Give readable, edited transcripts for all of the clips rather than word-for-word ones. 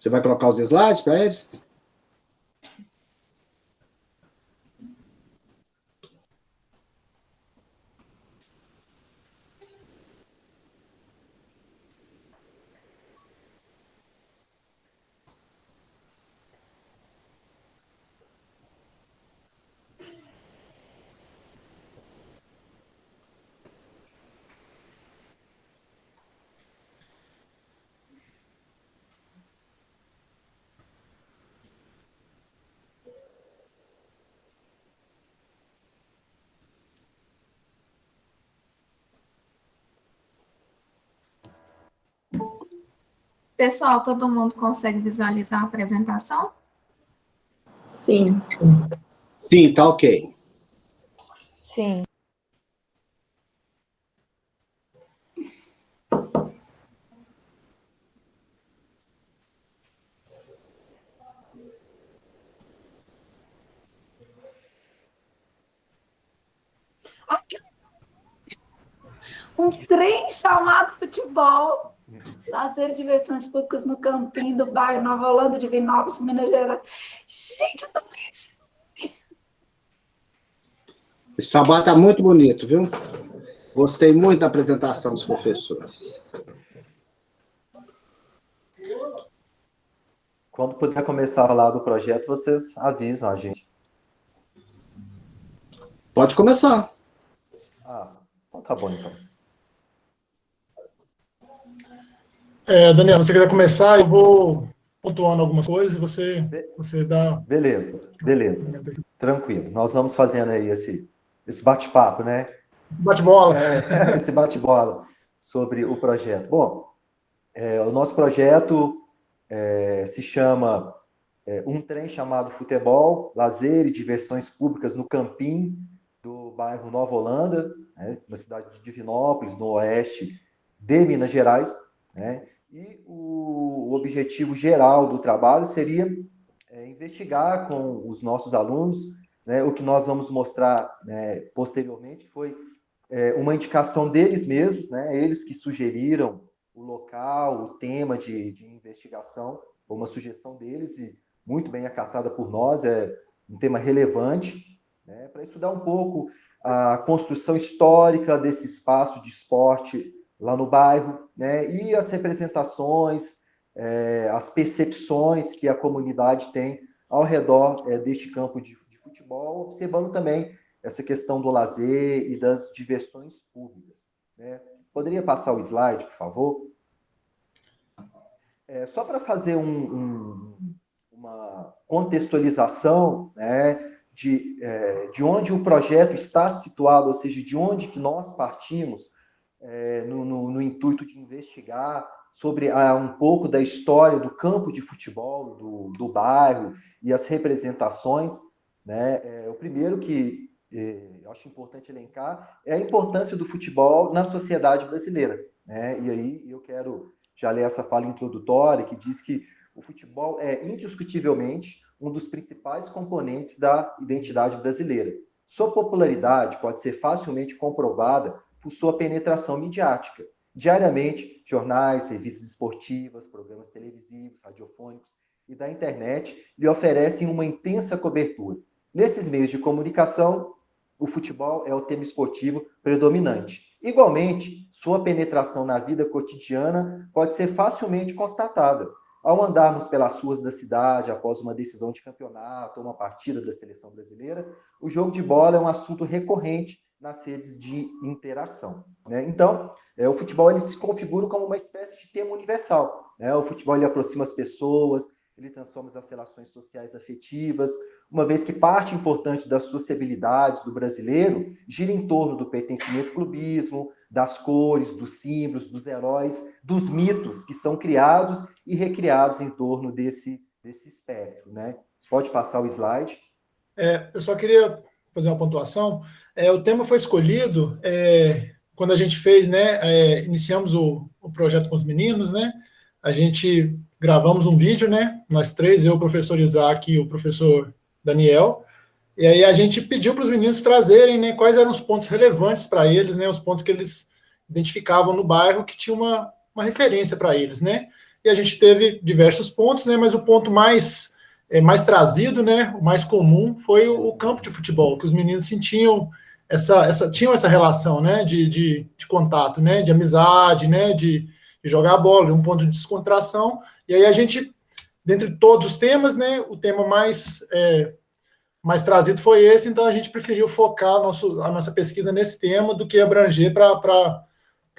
Você vai colocar os slides para eles? Pessoal, todo mundo consegue visualizar a apresentação? Sim. Sim, tá ok. Sim. Um trem chamado futebol. Lazer e diversões públicas no Campinho do bairro Nova Holanda, de Divinópolis, Minas Gerais. Gente, eu tô isso. Esse trabalho está muito bonito, viu? Gostei muito da apresentação dos professores. Quando puder começar a falar do projeto, vocês avisam a gente. Pode começar. Então tá bom, então. Daniel, se você quiser começar, eu vou pontuando algumas coisas e você dá... Beleza. Tranquilo. Nós vamos fazendo aí esse bate-papo, né? Bate-bola. Esse bate-bola sobre o projeto. Bom, o nosso projeto se chama Um Trem Chamado Futebol, Lazer e Diversões Públicas no Campinho do bairro Nova Holanda, né, na cidade de Divinópolis, no oeste de Minas Gerais, né? E o objetivo geral do trabalho seria investigar com os nossos alunos, né, o que nós vamos mostrar, né, posteriormente foi uma indicação deles mesmos, né, eles que sugeriram o local, o tema de investigação, foi uma sugestão deles e muito bem acatada por nós, é um tema relevante, né, para estudar um pouco a construção histórica desse espaço de esporte lá no bairro, né, e as representações, as percepções que a comunidade tem ao redor deste campo de futebol, observando também essa questão do lazer e das diversões públicas, né. Poderia passar o slide, por favor? Só para fazer uma contextualização, né, de onde o projeto está situado, ou seja, de onde que nós partimos, no intuito de investigar sobre um pouco da história do campo de futebol, do bairro e as representações, né? O primeiro que eu acho importante elencar é a importância do futebol na sociedade brasileira, né? E aí eu quero já ler essa fala introdutória que diz que o futebol é indiscutivelmente um dos principais componentes da identidade brasileira. Sua popularidade pode ser facilmente comprovada por sua penetração midiática. Diariamente, jornais, revistas esportivas, programas televisivos, radiofônicos e da internet lhe oferecem uma intensa cobertura. Nesses meios de comunicação, o futebol é o tema esportivo predominante. Igualmente, sua penetração na vida cotidiana pode ser facilmente constatada. Ao andarmos pelas ruas da cidade, após uma decisão de campeonato ou uma partida da seleção brasileira, o jogo de bola é um assunto recorrente nas redes de interação, né? Então, o futebol ele se configura como uma espécie de tema universal, né? O futebol ele aproxima as pessoas, ele transforma as relações sociais afetivas, uma vez que parte importante das sociabilidades do brasileiro gira em torno do pertencimento ao clubismo, das cores, dos símbolos, dos heróis, dos mitos que são criados e recriados em torno desse espectro, né? Pode passar o slide. Eu só queria fazer uma pontuação. O tema foi escolhido quando a gente fez, né? Iniciamos o projeto com os meninos, né? A gente gravamos um vídeo, né? Nós três, eu, o professor Isaac e o professor Daniel. E aí a gente pediu para os meninos trazerem, né, quais eram os pontos relevantes para eles, né, os pontos que eles identificavam no bairro que tinha uma referência para eles, né? e a gente teve diversos pontos, né, mas o ponto mais trazido, né, o mais comum foi o campo de futebol, que os meninos sentiam tinham essa relação, né, de contato, né, de amizade, né, de jogar a bola, de um ponto de descontração, e aí a gente, dentre todos os temas, né, o tema mais trazido foi esse, então a gente preferiu focar a nossa pesquisa nesse tema do que abranger para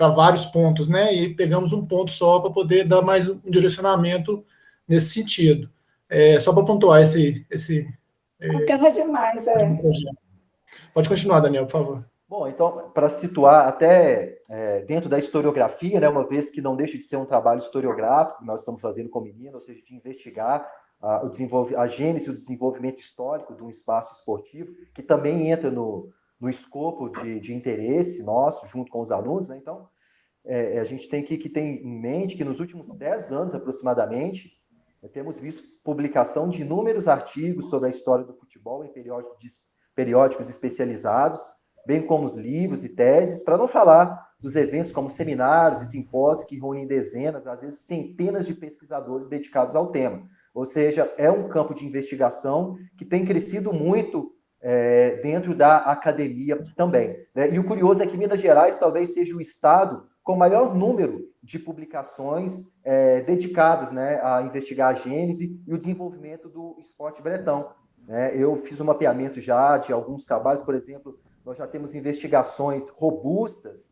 vários pontos, né, e pegamos um ponto só para poder dar mais um direcionamento nesse sentido. Só para pontuar esse Bacana demais, projeto. Pode continuar, Daniel, por favor. Bom, então, para situar até dentro da historiografia, né, uma vez que não deixa de ser um trabalho historiográfico que nós estamos fazendo com o menino, ou seja, de investigar a gênese e o desenvolvimento histórico de um espaço esportivo, que também entra no escopo de interesse nosso, junto com os alunos, né? Então, a gente tem que ter em mente que nos últimos 10 anos, aproximadamente, temos visto publicação de inúmeros artigos sobre a história do futebol em periódicos especializados, bem como os livros e teses, para não falar dos eventos como seminários e simpósios que reúnem dezenas, às vezes centenas de pesquisadores dedicados ao tema. Ou seja, é um campo de investigação que tem crescido muito dentro da academia também, né? E o curioso é que Minas Gerais talvez seja o estado com maior número de publicações dedicadas, né, a investigar a gênese e o desenvolvimento do esporte bretão. Eu fiz um mapeamento já de alguns trabalhos, por exemplo, nós já temos investigações robustas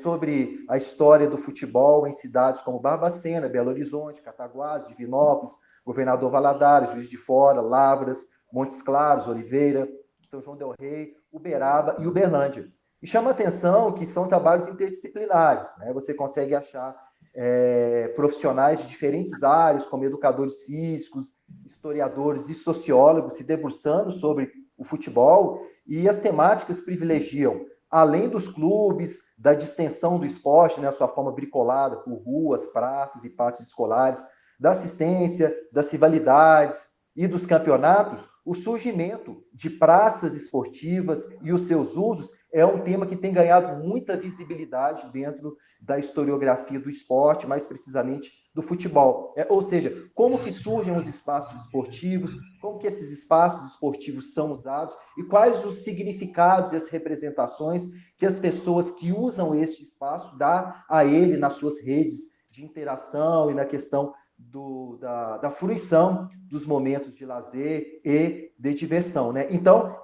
sobre a história do futebol em cidades como Barbacena, Belo Horizonte, Cataguases, Divinópolis, Governador Valadares, Juiz de Fora, Lavras, Montes Claros, Oliveira, São João del Rei, Uberaba e Uberlândia. E chama a atenção que são trabalhos interdisciplinares, né? Você consegue achar profissionais de diferentes áreas, como educadores físicos, historiadores e sociólogos se debruçando sobre o futebol, e as temáticas privilegiam, além dos clubes, da distensão do esporte, né, a sua forma bricolada por ruas, praças e pátios escolares, da assistência, das rivalidades e dos campeonatos, o surgimento de praças esportivas e os seus usos é um tema que tem ganhado muita visibilidade dentro da historiografia do esporte, mais precisamente do futebol. Ou seja, como que surgem os espaços esportivos, como que esses espaços esportivos são usados e quais os significados e as representações que as pessoas que usam este espaço dá a ele nas suas redes de interação e na questão da fruição dos momentos de lazer e de diversão, né? Então,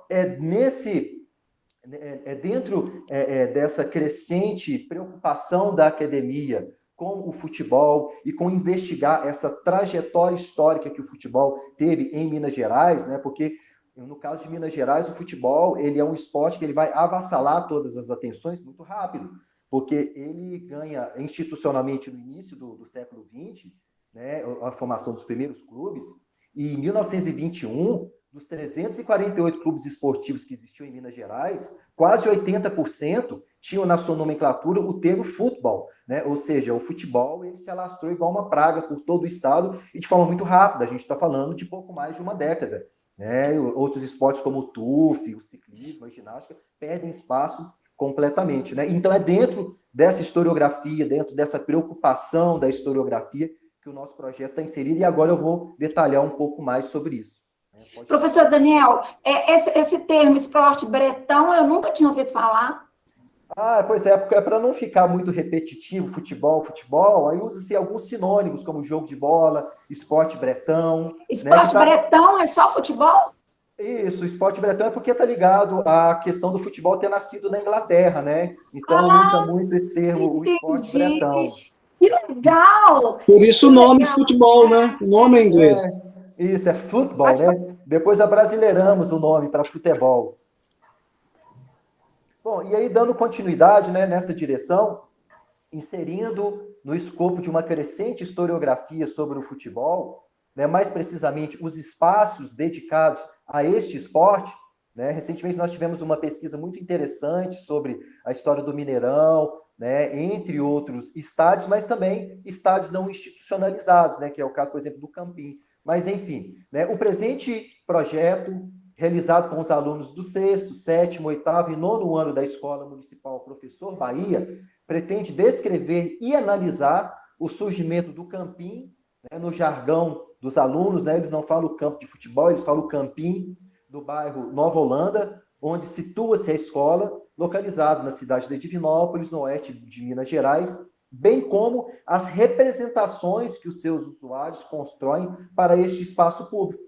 dentro dessa crescente preocupação da academia com o futebol e com investigar essa trajetória histórica que o futebol teve em Minas Gerais, né? Porque no caso de Minas Gerais, o futebol ele é um esporte que ele vai avassalar todas as atenções muito rápido, porque ele ganha institucionalmente no início do século XX, né, a formação dos primeiros clubes, e em 1921, dos 348 clubes esportivos que existiam em Minas Gerais, quase 80% tinham na sua nomenclatura o termo futebol, né? Ou seja, o futebol ele se alastrou igual uma praga por todo o estado e de forma muito rápida, a gente está falando de pouco mais de uma década, né? Outros esportes como o turf, o ciclismo, a ginástica, perdem espaço completamente, né? Então é dentro dessa historiografia, dentro dessa preocupação da historiografia que o nosso projeto está inserido, e agora eu vou detalhar um pouco mais sobre isso. Professor Daniel, esse termo esporte bretão eu nunca tinha ouvido falar. Pois é para não ficar muito repetitivo, futebol, aí usa-se alguns sinônimos, como jogo de bola, esporte bretão. Esporte bretão é só futebol? Isso, esporte bretão é porque está ligado à questão do futebol ter nascido na Inglaterra, né? Então usa muito esse termo, entendi. o esporte bretão. Que legal! Por isso o nome futebol, né? O nome é inglês. Isso, é futebol, né? Depois abrasileiramos o nome para futebol. Bom, e aí dando continuidade, né, nessa direção, inserindo no escopo de uma crescente historiografia sobre o futebol, né, mais precisamente os espaços dedicados a este esporte, né? Recentemente nós tivemos uma pesquisa muito interessante sobre a história do Mineirão, né, entre outros estádios, mas também estádios não institucionalizados, né, que é o caso, por exemplo, do Campim. Mas, enfim, né, o presente projeto, realizado com os alunos do 6º, 7º, 8º e 9º ano da Escola Municipal Professor Bahia, pretende descrever e analisar o surgimento do campim, né, no jargão dos alunos, né, eles não falam campo de futebol, eles falam campim, do bairro Nova Holanda, onde situa-se a escola, localizado na cidade de Divinópolis, no oeste de Minas Gerais, bem como as representações que os seus usuários constroem para este espaço público,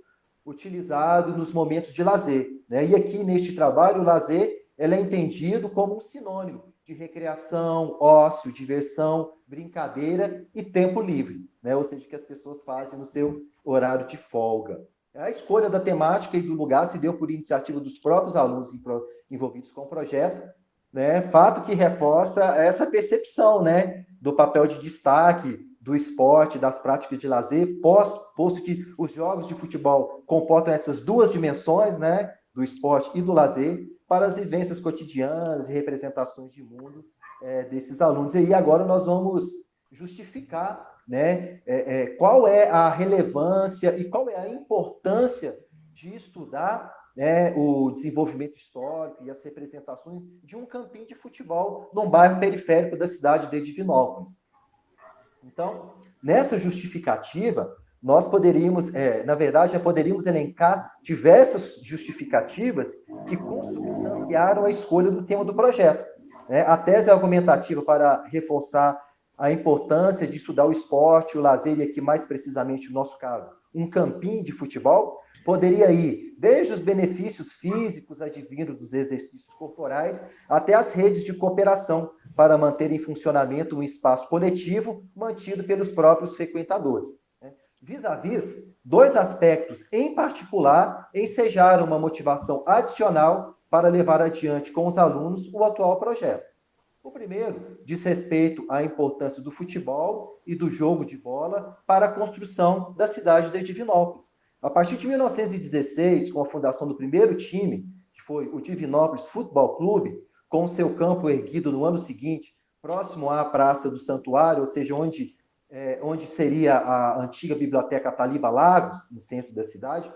utilizado nos momentos de lazer, né? E aqui, neste trabalho, o lazer ele é entendido como um sinônimo de recreação, ócio, diversão, brincadeira e tempo livre, né? Ou seja, que as pessoas fazem no seu horário de folga. A escolha da temática e do lugar se deu por iniciativa dos próprios alunos envolvidos com o projeto, né? Fato que reforça essa percepção, né, do papel de destaque do esporte, das práticas de lazer, posto que os jogos de futebol comportam essas duas dimensões, né, do esporte e do lazer, para as vivências cotidianas e representações de mundo desses alunos. E aí agora nós vamos justificar, né, qual é a relevância e qual é a importância de estudar, né, o desenvolvimento histórico e as representações de um campinho de futebol num bairro periférico da cidade de Divinópolis. Então, nessa justificativa, nós poderíamos, na verdade, já poderíamos elencar diversas justificativas que consubstanciaram a escolha do tema do projeto, né? A tese argumentativa para reforçar a importância de estudar o esporte, o lazer, e aqui mais precisamente, no nosso caso, um campinho de futebol, poderia ir desde os benefícios físicos advindos dos exercícios corporais até as redes de cooperação para manter em funcionamento um espaço coletivo mantido pelos próprios frequentadores. Vis-à-vis, dois aspectos em particular ensejaram uma motivação adicional para levar adiante com os alunos o atual projeto. O primeiro diz respeito à importância do futebol e do jogo de bola para a construção da cidade de Divinópolis. A partir de 1916, com a fundação do primeiro time, que foi o Divinópolis Futebol Clube, com seu campo erguido no ano seguinte, próximo à Praça do Santuário, ou seja, onde seria a antiga Biblioteca Taliba Lagos, no centro da cidade,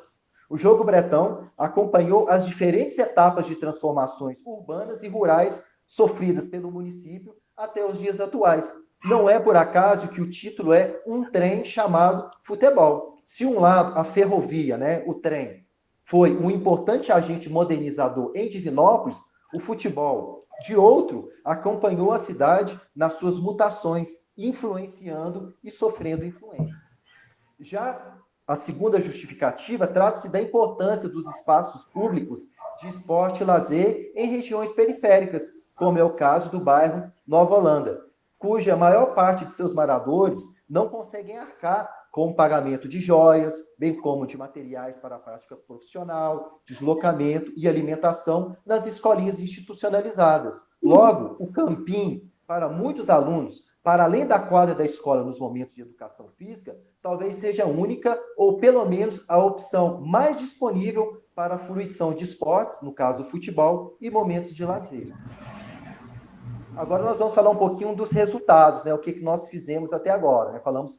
o Jogo Bretão acompanhou as diferentes etapas de transformações urbanas e rurais sofridas pelo município até os dias atuais. Não é por acaso que o título é Um Trem Chamado Futebol. Se um lado, a ferrovia, né, o trem, foi um importante agente modernizador em Divinópolis, o futebol, de outro, acompanhou a cidade nas suas mutações, influenciando e sofrendo influências. Já a segunda justificativa trata-se da importância dos espaços públicos de esporte e lazer em regiões periféricas, como é o caso do bairro Nova Holanda, cuja maior parte de seus moradores não conseguem arcar com o pagamento de joias, bem como de materiais para a prática profissional, deslocamento e alimentação nas escolinhas institucionalizadas. Logo, o campinho, para muitos alunos, para além da quadra da escola nos momentos de educação física, talvez seja a única, ou pelo menos a opção mais disponível para a fruição de esportes, no caso o futebol, e momentos de lazer. Agora nós vamos falar um pouquinho dos resultados, né? O que nós fizemos até agora, né? Falamos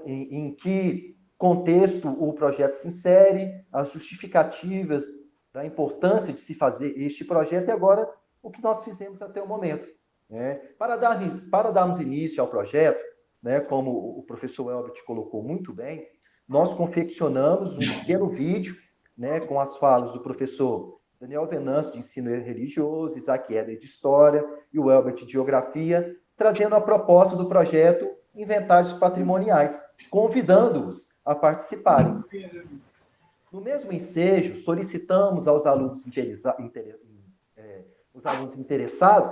em que contexto o projeto se insere, as justificativas da importância de se fazer este projeto e agora o que nós fizemos até o momento. Né? Para darmos início ao projeto, né, como o professor Elbert colocou muito bem, nós confeccionamos um pequeno vídeo, né, com as falas do professor Daniel Venâncio, de ensino religioso, Isaac Eder, de história, e o Elbert, de geografia, trazendo a proposta do projeto Inventários Patrimoniais, convidando-os a participarem. No mesmo ensejo, solicitamos aos alunos interessados,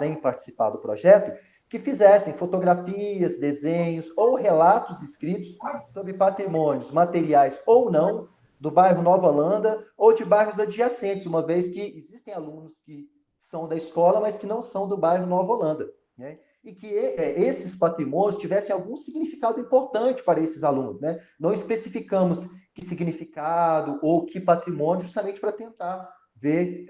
né, em participar do projeto que fizessem fotografias, desenhos ou relatos escritos sobre patrimônios materiais ou não do bairro Nova Holanda ou de bairros adjacentes, uma vez que existem alunos que são da escola, mas que não são do bairro Nova Holanda, né? E que esses patrimônios tivessem algum significado importante para esses alunos, né? Não especificamos que significado ou que patrimônio, justamente para tentar ver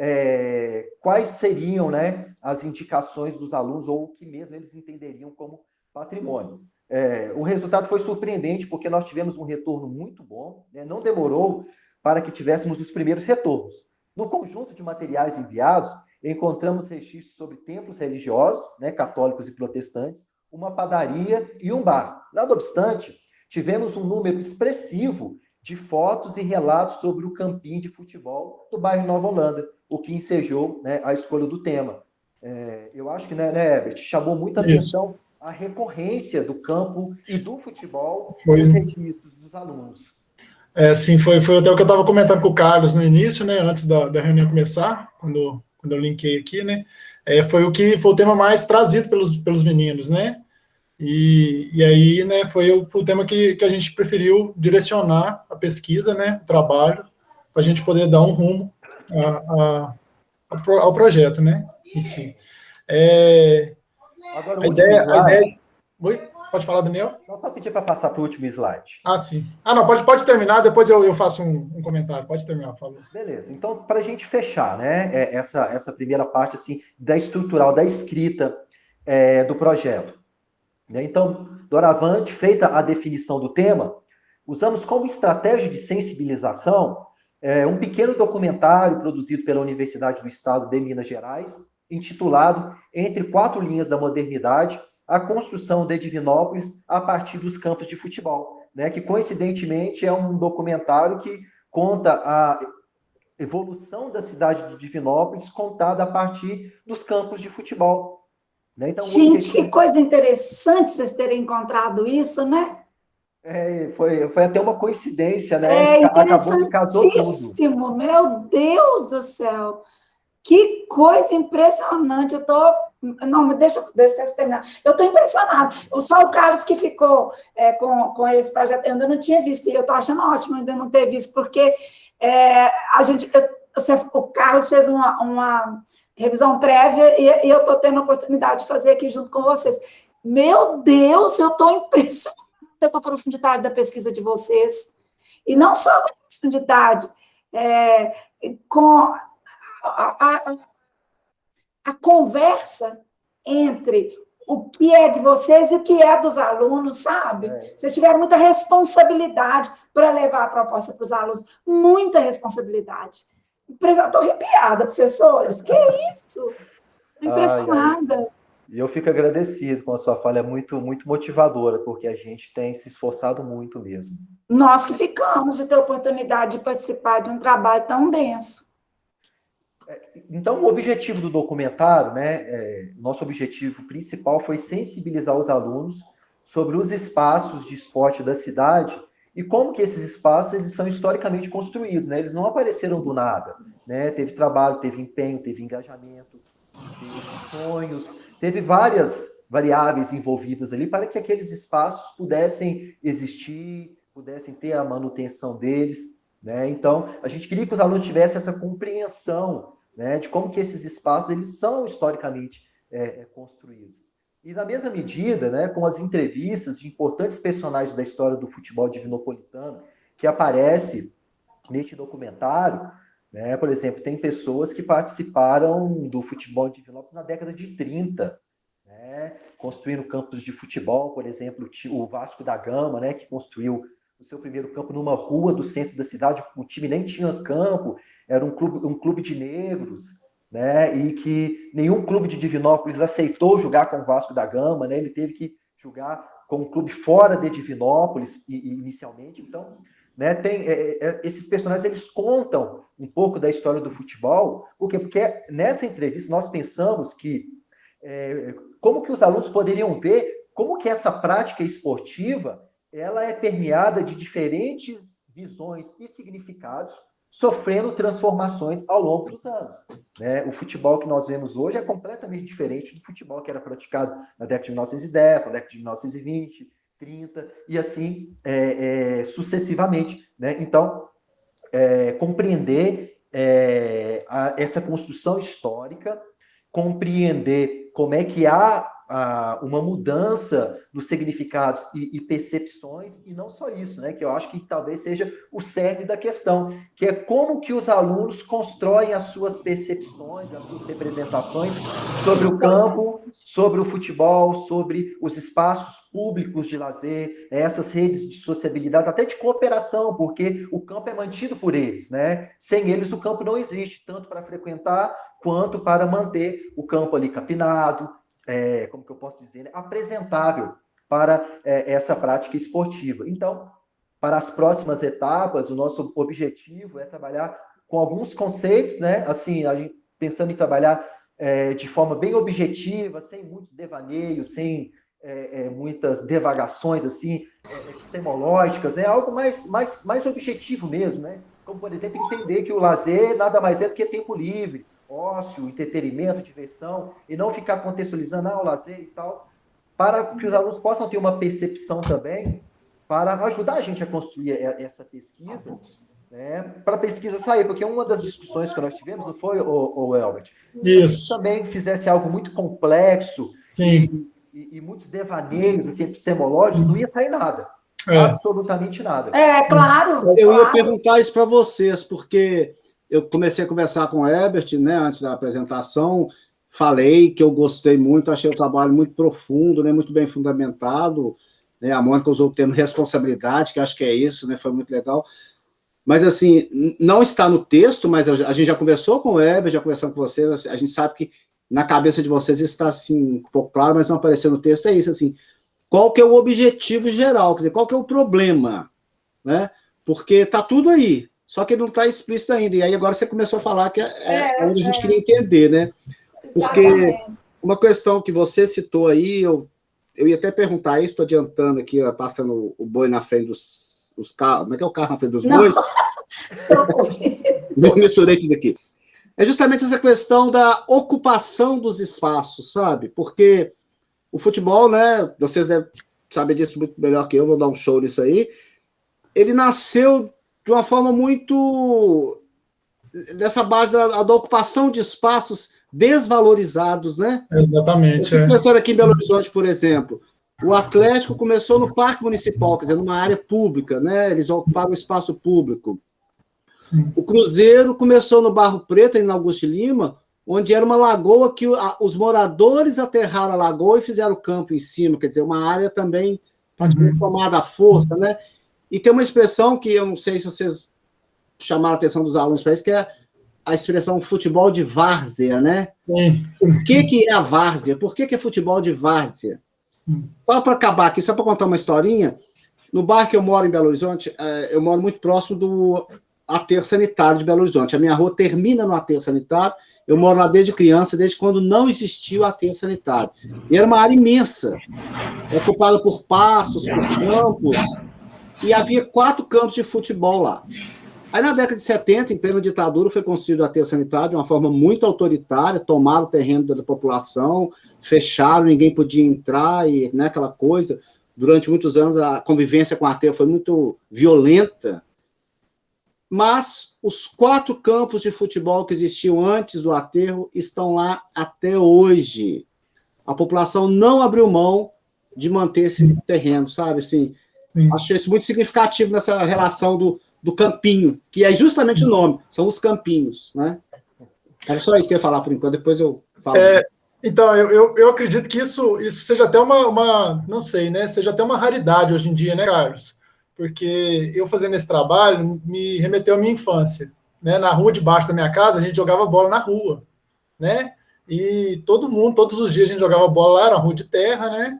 quais seriam, né, as indicações dos alunos ou o que mesmo eles entenderiam como patrimônio. O resultado foi surpreendente porque nós tivemos um retorno muito bom, né? Não demorou para que tivéssemos os primeiros retornos. No conjunto de materiais enviados, encontramos registros sobre templos religiosos, né, católicos e protestantes, uma padaria e um bar. Nada obstante, tivemos um número expressivo de fotos e relatos sobre o campinho de futebol do bairro Nova Holanda, o que ensejou, né, a escolha do tema. Eu acho que, né, Herbert, chamou muita atenção a recorrência do campo e do futebol nos registros dos alunos. Sim, foi até o que eu estava comentando com o Carlos no início, né, antes da reunião começar, quando eu linkei aqui, né, foi o tema mais trazido pelos meninos, né, e aí, né, foi o tema que a gente preferiu direcionar a pesquisa, né, o trabalho, para a gente poder dar um rumo ao projeto, né, em si. Agora, a ideia... Oi? Pode falar, Daniel? Não, só pedir para passar para o último slide. Sim. Não, pode terminar, depois eu faço um comentário. Pode terminar, por favor. Beleza. Então, para a gente fechar, né, essa primeira parte, assim, da estrutural, da escrita do projeto. Então, doravante, feita a definição do tema, usamos como estratégia de sensibilização um pequeno documentário produzido pela Universidade do Estado de Minas Gerais, intitulado Entre Quatro Linhas da Modernidade, a construção de Divinópolis a partir dos campos de futebol, né, que coincidentemente é um documentário que conta a evolução da cidade de Divinópolis contada a partir dos campos de futebol. Né? Então, gente, que coisa interessante vocês terem encontrado isso, né? Foi até uma coincidência, né? Acabou que casou tudo. Meu Deus do céu! Que coisa impressionante! Não, deixa eu terminar. Eu estou impressionada. Só o Carlos que ficou com esse projeto, eu ainda não tinha visto, e eu estou achando ótimo ainda não ter visto, porque o Carlos fez uma revisão prévia e eu estou tendo a oportunidade de fazer aqui junto com vocês. Meu Deus, eu estou impressionada com a profundidade da pesquisa de vocês. E não só com a profundidade, com a conversa entre o que é de vocês e o que é dos alunos, sabe? Vocês tiveram muita responsabilidade para levar a proposta para os alunos, muita responsabilidade. Estou arrepiada, professores, que isso? Impressionada. E eu fico agradecido com a sua fala, é muito, muito motivadora, porque a gente tem se esforçado muito mesmo. Nós que ficamos de ter a oportunidade de participar de um trabalho tão denso. Então, o objetivo do documentário, né, nosso objetivo principal foi sensibilizar os alunos sobre os espaços de esporte da cidade e como que esses espaços eles são historicamente construídos, né? Eles não apareceram do nada, né? Teve trabalho, teve empenho, teve engajamento, teve sonhos, teve várias variáveis envolvidas ali para que aqueles espaços pudessem existir, pudessem ter a manutenção deles, né? Então, a gente queria que os alunos tivessem essa compreensão, né, de como que esses espaços eles são historicamente construídos. E na mesma medida, né, com as entrevistas de importantes personagens da história do futebol divinopolitano que aparece neste documentário, né, por exemplo, tem pessoas que participaram do futebol de Divinópolis na década de 30, né, construindo campos de futebol, por exemplo, o Vasco da Gama, né, que construiu o seu primeiro campo numa rua do centro da cidade, o time nem tinha campo, era um clube de negros, né, e que nenhum clube de Divinópolis aceitou jogar com o Vasco da Gama, né, ele teve que jogar com um clube fora de Divinópolis inicialmente. Então, né, esses personagens eles contam um pouco da história do futebol. Por quê? Porque nessa entrevista nós pensamos que como que os alunos poderiam ver como que essa prática esportiva ela é permeada de diferentes visões e significados, sofrendo transformações ao longo dos anos. Né? O futebol que nós vemos hoje é completamente diferente do futebol que era praticado na década de 1910, na década de 1920, 30, e assim sucessivamente. Né? Então, compreender essa construção histórica, compreender como é que há uma mudança nos significados e percepções, e não só isso, né, que eu acho que talvez seja o cerne da questão, que é como que os alunos constroem as suas percepções, as suas representações sobre o campo, sobre o futebol, sobre os espaços públicos de lazer, essas redes de sociabilidade, até de cooperação, porque o campo é mantido por eles, né? Sem eles o campo não existe, tanto para frequentar quanto para manter o campo ali capinado, como que eu posso dizer, né, apresentável para essa prática esportiva. Então, para as próximas etapas, o nosso objetivo é trabalhar com alguns conceitos, né? Assim, a gente pensando em trabalhar de forma bem objetiva, sem muitos devaneios, sem muitas devagações assim, epistemológicas, né? Algo mais objetivo mesmo, né? Como, por exemplo, entender que o lazer nada mais é do que tempo livre, ócio, entretenimento, diversão, e não ficar contextualizando o lazer e tal, para que os alunos possam ter uma percepção também, para ajudar a gente a construir essa pesquisa, né, para a pesquisa sair, porque uma das discussões que nós tivemos, não foi, o Elbert? Isso. Se também fizesse algo muito complexo e muitos devaneios assim, epistemológicos, não ia sair nada. Absolutamente nada. Claro. Eu ia perguntar isso para vocês, porque eu comecei a conversar com o Herbert, né, antes da apresentação, falei que eu gostei muito, achei o trabalho muito profundo, né, muito bem fundamentado, né, a Mônica usou o termo responsabilidade, que acho que é isso, né, foi muito legal. Mas, assim, não está no texto, mas a gente já conversou com o Herbert, já conversamos com vocês, a gente sabe que na cabeça de vocês está, assim, um pouco claro, mas não apareceu no texto, é isso, assim, qual que é o objetivo geral, quer dizer, qual que é o problema, né? Porque está tudo aí, só que não está explícito ainda, e aí agora você começou a falar que é onde a gente queria entender, né? Porque uma questão que você citou aí, eu ia até perguntar isso, estou adiantando aqui, passando o boi na frente dos carros, como é que é o carro na frente dos bois? Não misturei tudo aqui. É justamente essa questão da ocupação dos espaços, sabe? Porque o futebol, né, vocês devem saber disso muito melhor que eu, vou dar um show nisso aí, ele nasceu de uma forma muito... dessa base da ocupação de espaços desvalorizados, né? Exatamente. Eu fico pensando aqui em Belo Horizonte, por exemplo, o Atlético começou no Parque Municipal, quer dizer, numa área pública, né? Eles ocuparam o espaço público. Sim. O Cruzeiro começou no Barro Preto, em Augusto Lima, onde era uma lagoa que os moradores aterraram a lagoa e fizeram o campo em cima, quer dizer, uma área também tomada à força, né? E tem uma expressão que eu não sei se vocês chamaram a atenção dos alunos para isso, que é a expressão futebol de várzea, né? O que é a várzea? Por que é futebol de várzea? Só para acabar aqui, só para contar uma historinha, no bairro que eu moro em Belo Horizonte, eu moro muito próximo do aterro sanitário de Belo Horizonte. A minha rua termina no aterro sanitário, eu moro lá desde criança, desde quando não existia o aterro sanitário. E era uma área imensa, ocupada por pastos, por campos, e havia 4 campos de futebol lá. Aí, na década de 70, em plena ditadura, foi construído o aterro sanitário de uma forma muito autoritária, tomaram o terreno da população, fecharam, ninguém podia entrar, e né, aquela coisa. Durante muitos anos, a convivência com o aterro foi muito violenta. Mas os 4 campos de futebol que existiam antes do aterro estão lá até hoje. A população não abriu mão de manter esse terreno, sabe? Assim, acho isso muito significativo nessa relação do campinho, que é justamente o nome, são os campinhos, né? Era só isso que eu ia falar por enquanto, depois eu falo. Então, eu acredito que isso seja até não sei, né? Seja até uma raridade hoje em dia, né, Carlos? Porque eu fazendo esse trabalho me remeteu à minha infância, né? Na rua debaixo da minha casa, a gente jogava bola na rua, né? E todo mundo, todos os dias a gente jogava bola lá, na rua de terra, né?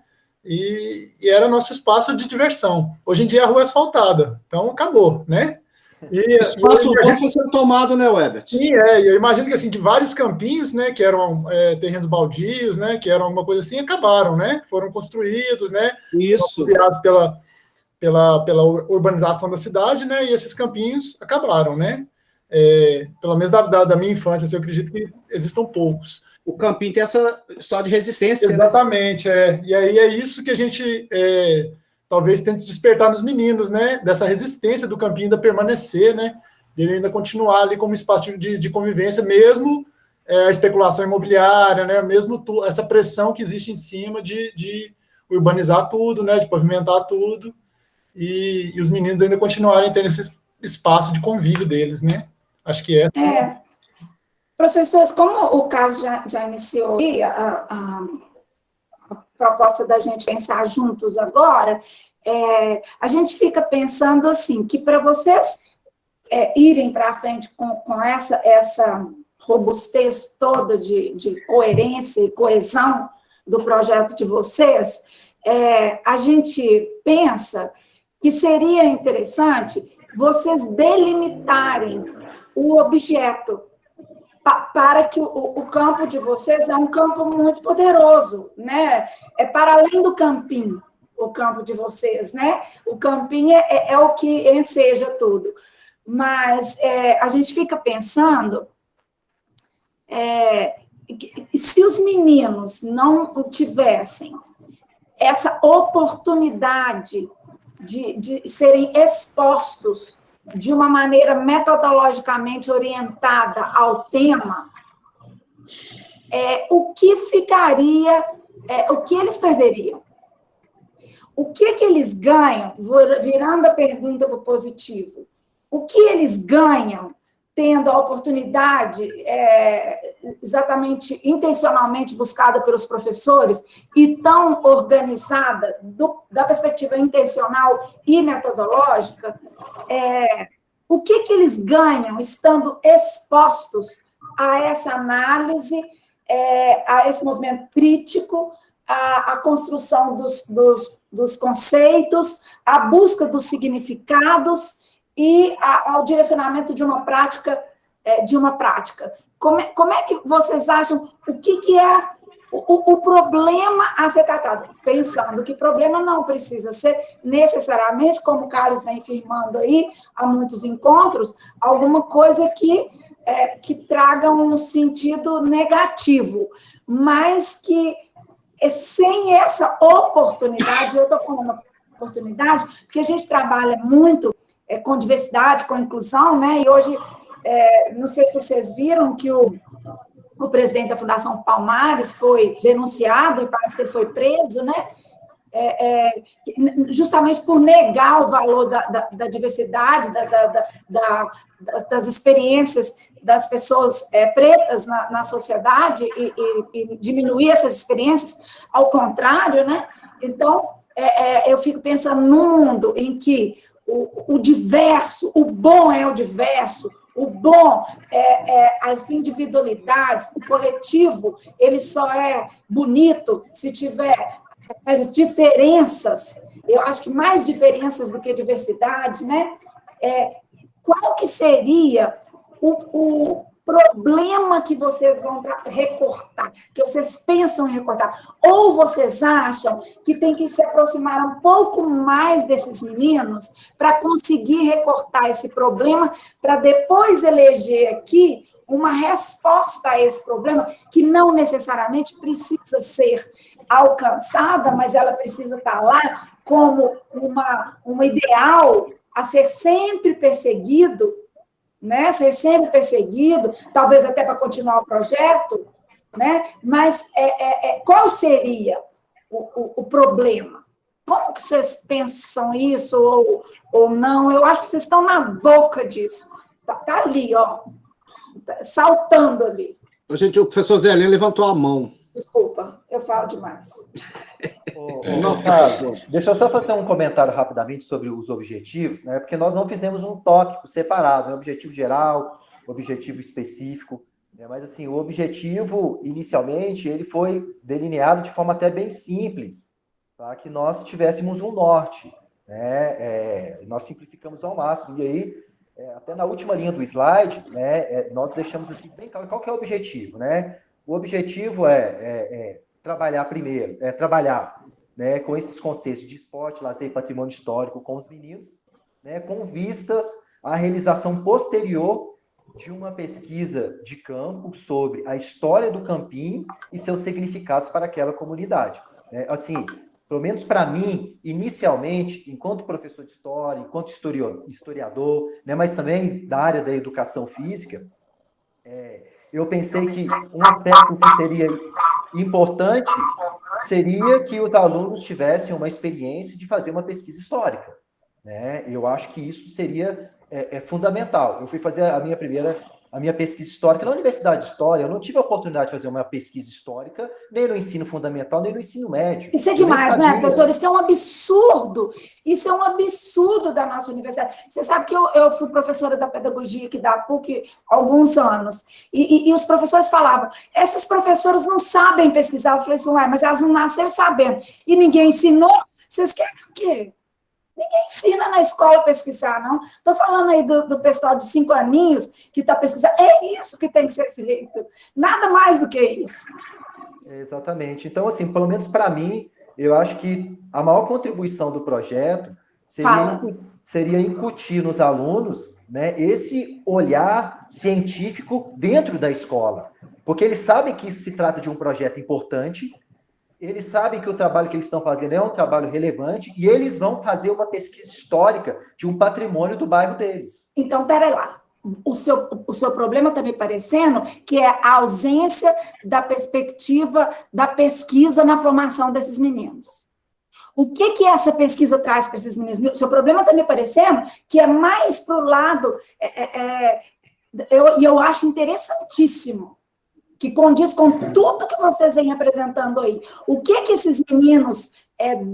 E era nosso espaço de diversão. Hoje em dia a rua é asfaltada, então acabou, né? Espaço bom foi sendo tomado, né, Weber? Sim, eu imagino que assim, que vários campinhos, né, que eram terrenos baldios, né, que eram alguma coisa assim, acabaram, né? Foram construídos, né? Isso. Foram criados pela urbanização da cidade, né? E esses campinhos acabaram, né? Pelo menos da minha infância, assim, eu acredito que existam poucos. O campinho tem essa história de resistência. Exatamente, né? E aí é isso que a gente talvez tente despertar nos meninos, né? Dessa resistência do campinho ainda permanecer, né? Ele ainda continuar ali como espaço de convivência, mesmo a especulação imobiliária, né? Mesmo essa pressão que existe em cima de urbanizar tudo, né? De pavimentar tudo. E os meninos ainda continuarem tendo esse espaço de convívio deles, né? Acho que Professores, como o Carlos já iniciou a proposta da gente pensar juntos agora, a gente fica pensando assim, que para vocês irem para frente com essa robustez toda de coerência e coesão, do projeto de vocês, a gente pensa que seria interessante vocês delimitarem o objeto para que o campo de vocês é um campo muito poderoso, né? É para além do campinho, o campo de vocês, né? O campinho é o que enseja tudo. Mas a gente fica pensando se os meninos não tivessem essa oportunidade de serem expostos de uma maneira metodologicamente orientada ao tema, o que ficaria, o que eles perderiam? O que eles ganham, virando a pergunta para o positivo, o que eles ganham tendo a oportunidade exatamente, intencionalmente buscada pelos professores e tão organizada da perspectiva intencional e metodológica, o que eles ganham estando expostos a essa análise, a esse movimento crítico, a construção dos conceitos, a busca dos significados e ao direcionamento de uma prática, Como é que vocês acham, o que é o problema a ser tratado? Pensando que problema não precisa ser necessariamente, como o Carlos vem firmando aí, há muitos encontros, alguma coisa que traga um sentido negativo, mas que sem essa oportunidade, eu estou falando oportunidade, porque a gente trabalha muito com diversidade, com inclusão, né? E hoje, não sei se vocês viram que o presidente da Fundação Palmares foi denunciado e parece que ele foi preso, né? Justamente por negar o valor da diversidade, das experiências das pessoas pretas na sociedade e diminuir essas experiências, ao contrário, né? Então, eu fico pensando num mundo em que o diverso, o bom é o diverso, o bom as individualidades, o coletivo, ele só é bonito se tiver as diferenças, eu acho que mais diferenças do que diversidade, né? Qual que seria o problema que vocês vão recortar, que vocês pensam em recortar? Ou vocês acham que tem que se aproximar um pouco mais desses meninos para conseguir recortar esse problema, para depois eleger aqui uma resposta a esse problema, que não necessariamente precisa ser alcançada, mas ela precisa estar lá como um ideal a ser sempre perseguido, né? Ser sempre perseguido, talvez até para continuar o projeto, né? Mas qual seria o problema? Como que vocês pensam isso ou não? Eu acho que vocês estão na boca disso. Tá ali, ó, saltando ali. Gente, o professor Zé Heleno levantou a mão. Desculpa, eu falo demais. Deixa eu só fazer um comentário rapidamente sobre os objetivos, né? Porque nós não fizemos um tópico separado, né? Objetivo geral, objetivo específico, né? Mas assim, o objetivo, inicialmente, ele foi delineado de forma até bem simples, para que nós tivéssemos um norte, né? Nós simplificamos ao máximo, e aí, até na última linha do slide, né, nós deixamos assim bem claro qual que é o objetivo, né? O objetivo é trabalhar primeiro, trabalhar, né, com esses conceitos de esporte, lazer e patrimônio histórico com os meninos, né, com vistas à realização posterior de uma pesquisa de campo sobre a história do campinho e seus significados para aquela comunidade. Assim, pelo menos para mim, inicialmente, enquanto professor de história, enquanto historiador, né, mas também da área da educação física, eu pensei que um aspecto que seria importante seria que os alunos tivessem uma experiência de fazer uma pesquisa histórica, né? Eu acho que isso seria fundamental. Eu fui fazer a a minha pesquisa histórica na Universidade de História. Eu não tive a oportunidade de fazer uma pesquisa histórica, nem no ensino fundamental, nem no ensino médio. Isso é demais, né, professor? Isso é um absurdo. Isso é um absurdo da nossa universidade. Você sabe que eu fui professora da pedagogia aqui da PUC há alguns anos, e os professores falavam, essas professoras não sabem pesquisar. Eu falei assim, ué, mas elas não nasceram sabendo. E ninguém ensinou. Vocês querem o quê? Ninguém ensina na escola a pesquisar, não. Estou falando aí do pessoal de 5 aninhos que está pesquisando. É isso que tem que ser feito. Nada mais do que isso. Exatamente. Então, assim, pelo menos para mim, eu acho que a maior contribuição do projeto seria incutir nos alunos, né, esse olhar científico dentro da escola. Porque eles sabem que isso se trata de um projeto importante, eles sabem que o trabalho que eles estão fazendo é um trabalho relevante e eles vão fazer uma pesquisa histórica de um patrimônio do bairro deles. Então, peraí lá. O seu problema está me parecendo que é a ausência da perspectiva da pesquisa na formação desses meninos. O que essa pesquisa traz para esses meninos? O seu problema está me parecendo que é mais para o lado... eu acho interessantíssimo, que condiz com tudo que vocês vêm apresentando aí. O que esses meninos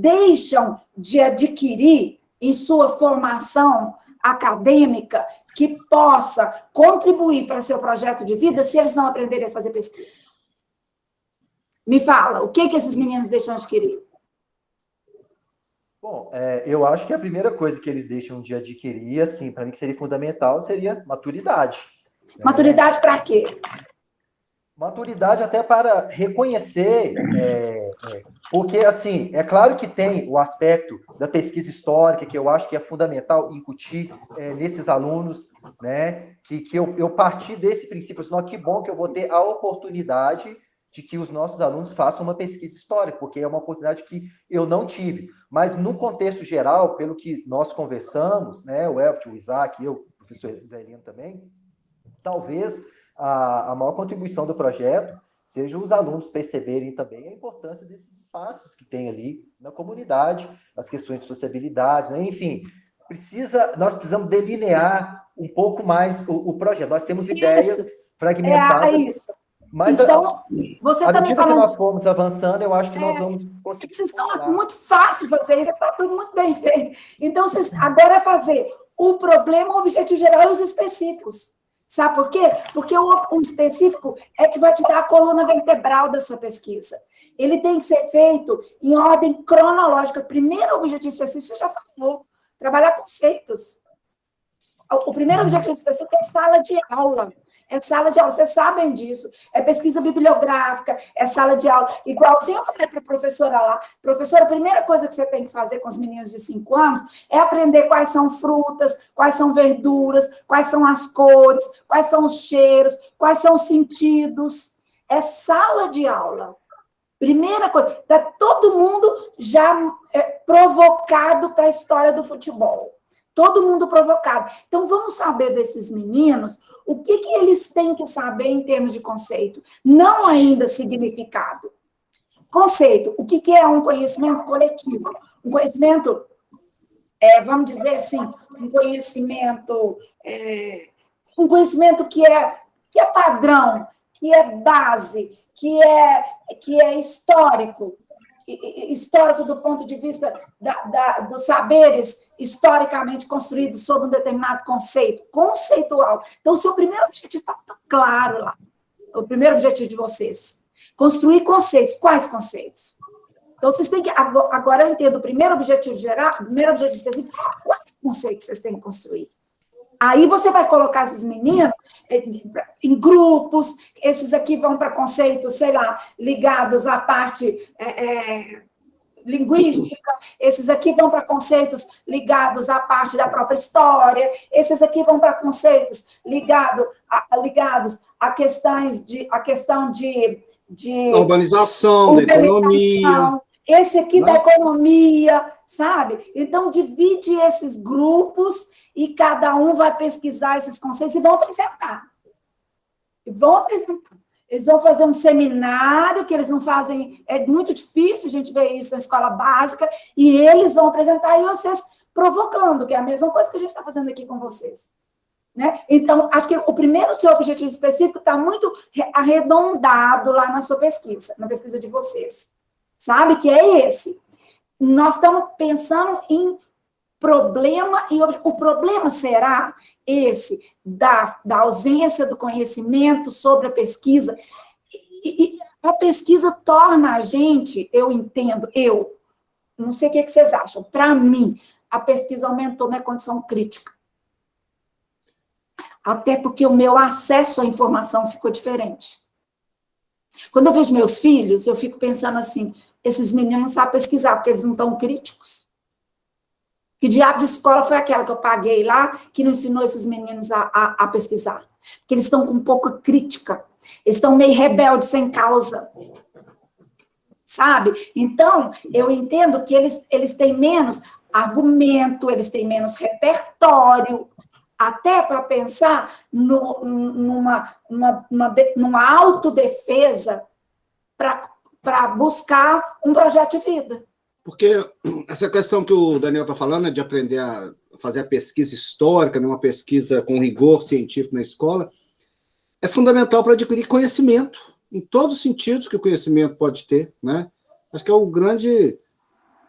deixam de adquirir em sua formação acadêmica que possa contribuir para seu projeto de vida se eles não aprenderem a fazer pesquisa? Me fala, o que esses meninos deixam de adquirir? Bom, eu acho que a primeira coisa que eles deixam de adquirir, assim, para mim que seria fundamental, seria maturidade. Maturidade para quê? Maturidade até para reconhecer, porque, assim, é claro que tem o aspecto da pesquisa histórica, que eu acho que é fundamental incutir nesses alunos, né, que eu parti desse princípio, senão que bom que eu vou ter a oportunidade de que os nossos alunos façam uma pesquisa histórica, porque é uma oportunidade que eu não tive. Mas, no contexto geral, pelo que nós conversamos, né, o Elbert, o Isaac, eu, o professor Zé Lino também, talvez a maior contribuição do projeto seja os alunos perceberem também a importância desses espaços que tem ali na comunidade, as questões de sociabilidade, né? Enfim, nós precisamos delinear um pouco mais o projeto. Nós temos ideias fragmentadas. Isso. Mas então, você está me falando... que nós formos avançando, eu acho que nós vamos conseguir... Vocês estão muito fácil fazer isso, está tudo muito bem feito. Então, agora é fazer o problema, o objetivo geral e os específicos. Sabe por quê? Porque o específico é que vai te dar a coluna vertebral da sua pesquisa. Ele tem que ser feito em ordem cronológica. Primeiro objetivo específico, você já falou, trabalhar conceitos. O primeiro objetivo específico é sala de aula. É sala de aula, vocês sabem disso. É pesquisa bibliográfica, é sala de aula. Igualzinho eu falei para a professora lá. Professora, a primeira coisa que você tem que fazer com os meninos de 5 anos é aprender quais são frutas, quais são verduras, quais são as cores, quais são os cheiros, quais são os sentidos. É sala de aula. Primeira coisa. Está todo mundo já provocado para a história do futebol. Todo mundo provocado. Então, vamos saber desses meninos o que eles têm que saber em termos de conceito. Não ainda significado. Conceito. O que é um conhecimento coletivo? Um conhecimento, vamos dizer assim, um conhecimento que é padrão, que é base, que é histórico. Histórico do ponto de vista dos saberes historicamente construídos sobre um determinado conceito, conceitual. Então, o seu primeiro objetivo está muito claro lá. O primeiro objetivo de vocês. Construir conceitos. Quais conceitos? Então, vocês têm que... Agora eu entendo o primeiro objetivo geral, o primeiro objetivo específico. Quais conceitos vocês têm que construir? Aí você vai colocar esses meninos em grupos, esses aqui vão para conceitos, sei lá, ligados à parte linguística, esses aqui vão para conceitos ligados à parte da própria história, esses aqui vão para conceitos ligados a questão de urbanização, da economia. Esse aqui da economia, sabe? Então, divide esses grupos e cada um vai pesquisar esses conceitos e vão apresentar. Eles vão fazer um seminário que eles não fazem... É muito difícil a gente ver isso na escola básica, e eles vão apresentar e vocês provocando, que é a mesma coisa que a gente está fazendo aqui com vocês. Né? Então, acho que o primeiro seu objetivo específico está muito arredondado lá na sua pesquisa, na pesquisa de vocês. Sabe que é esse. Nós estamos pensando em problema, e o problema será esse, da ausência do conhecimento sobre a pesquisa. E a pesquisa torna a gente, eu entendo, não sei o que vocês acham, para mim, a pesquisa aumentou minha condição crítica. Até porque o meu acesso à informação ficou diferente. Quando eu vejo meus filhos, eu fico pensando assim, esses meninos não sabem pesquisar, porque eles não estão críticos. Que diabo de escola foi aquela que eu paguei lá, que não ensinou esses meninos a pesquisar? Porque eles estão com pouca crítica. Eles estão meio rebeldes, sem causa. Sabe? Então, eu entendo que eles têm menos argumento, eles têm menos repertório, até para pensar numa autodefesa para buscar um projeto de vida. Porque essa questão que o Daniel está falando, né, de aprender a fazer a pesquisa histórica, né, uma pesquisa com rigor científico na escola, é fundamental para adquirir conhecimento, em todos os sentidos que o conhecimento pode ter, né? Acho que o grande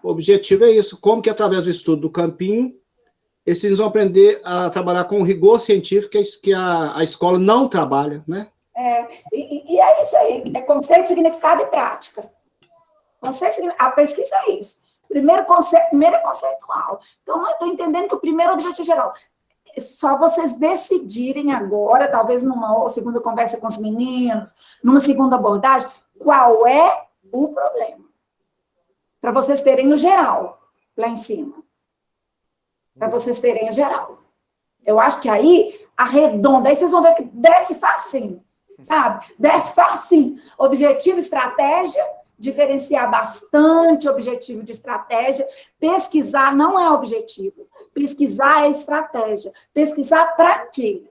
objetivo é isso, como que através do estudo do campinho, eles vão aprender a trabalhar com rigor científico que a escola não trabalha, né? E é isso aí, é conceito, significado e prática. A pesquisa é isso. Primeiro é conceitual. Então, eu estou entendendo que o primeiro objetivo geral é só vocês decidirem agora, talvez numa segunda conversa com os meninos, numa segunda abordagem, qual é o problema. Para vocês terem o geral lá em cima. Para vocês terem o geral. Eu acho que aí, arredonda, aí vocês vão ver que desce facinho, sabe? Desce facinho. Objetivo, estratégia, diferenciar bastante objetivo de estratégia. Pesquisar não é objetivo. Pesquisar é estratégia. Pesquisar para quê?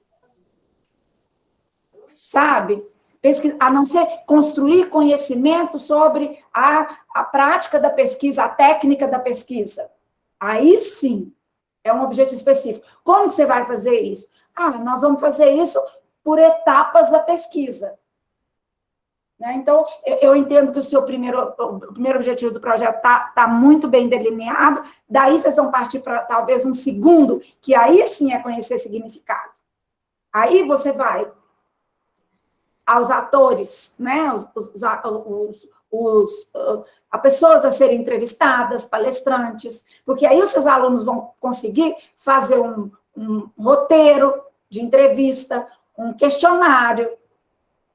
Sabe? A não ser construir conhecimento sobre a prática da pesquisa, a técnica da pesquisa. Aí sim, é um objetivo específico. Como que você vai fazer isso? Nós vamos fazer isso por etapas da pesquisa. Né? Então, eu entendo que o primeiro objetivo do projeto está muito bem delineado, daí vocês vão partir para talvez um segundo, que aí sim é conhecer significado. Aí você vai aos atores, né? A pessoas a serem entrevistadas, palestrantes, porque aí os seus alunos vão conseguir fazer um roteiro de entrevista, um questionário,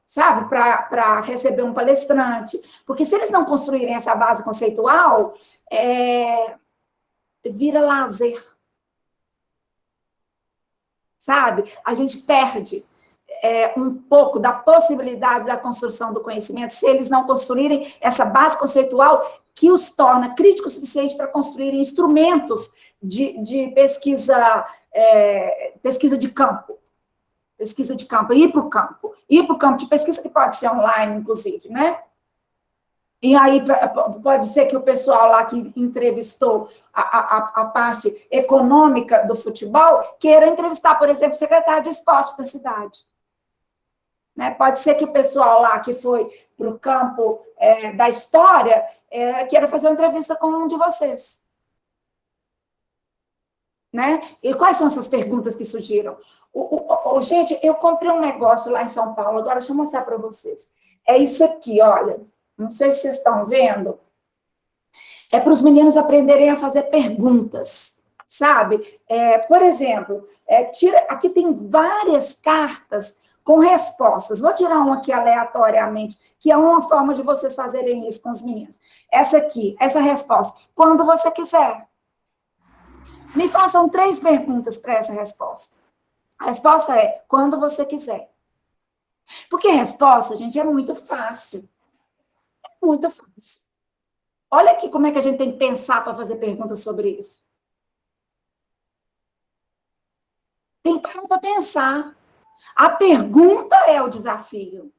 sabe, para receber um palestrante. Porque se eles não construírem essa base conceitual, vira lazer. Sabe? A gente perde um pouco da possibilidade da construção do conhecimento se eles não construírem essa base conceitual que os torna críticos o suficiente para construírem instrumentos de pesquisa, pesquisa de campo. Pesquisa de campo, ir para o campo de pesquisa, que pode ser online, inclusive, né? E aí pode ser que o pessoal lá que entrevistou a parte econômica do futebol queira entrevistar, por exemplo, o secretário de esporte da cidade. Né? Pode ser que o pessoal lá que foi para o campo da história queira fazer uma entrevista com um de vocês. Né? E quais são essas perguntas que surgiram? Gente, eu comprei um negócio lá em São Paulo, agora deixa eu mostrar para vocês. É isso aqui, olha. Não sei se vocês estão vendo. É para os meninos aprenderem a fazer perguntas, sabe? Por exemplo, aqui tem várias cartas com respostas. Vou tirar uma aqui aleatoriamente, que é uma forma de vocês fazerem isso com os meninos. Essa aqui, essa resposta. Quando você quiser. Me façam 3 perguntas para essa resposta. A resposta é quando você quiser. Porque resposta, gente, é muito fácil. É muito fácil. Olha aqui como é que a gente tem que pensar para fazer perguntas sobre isso. Tem que parar para pensar. A pergunta é o desafio.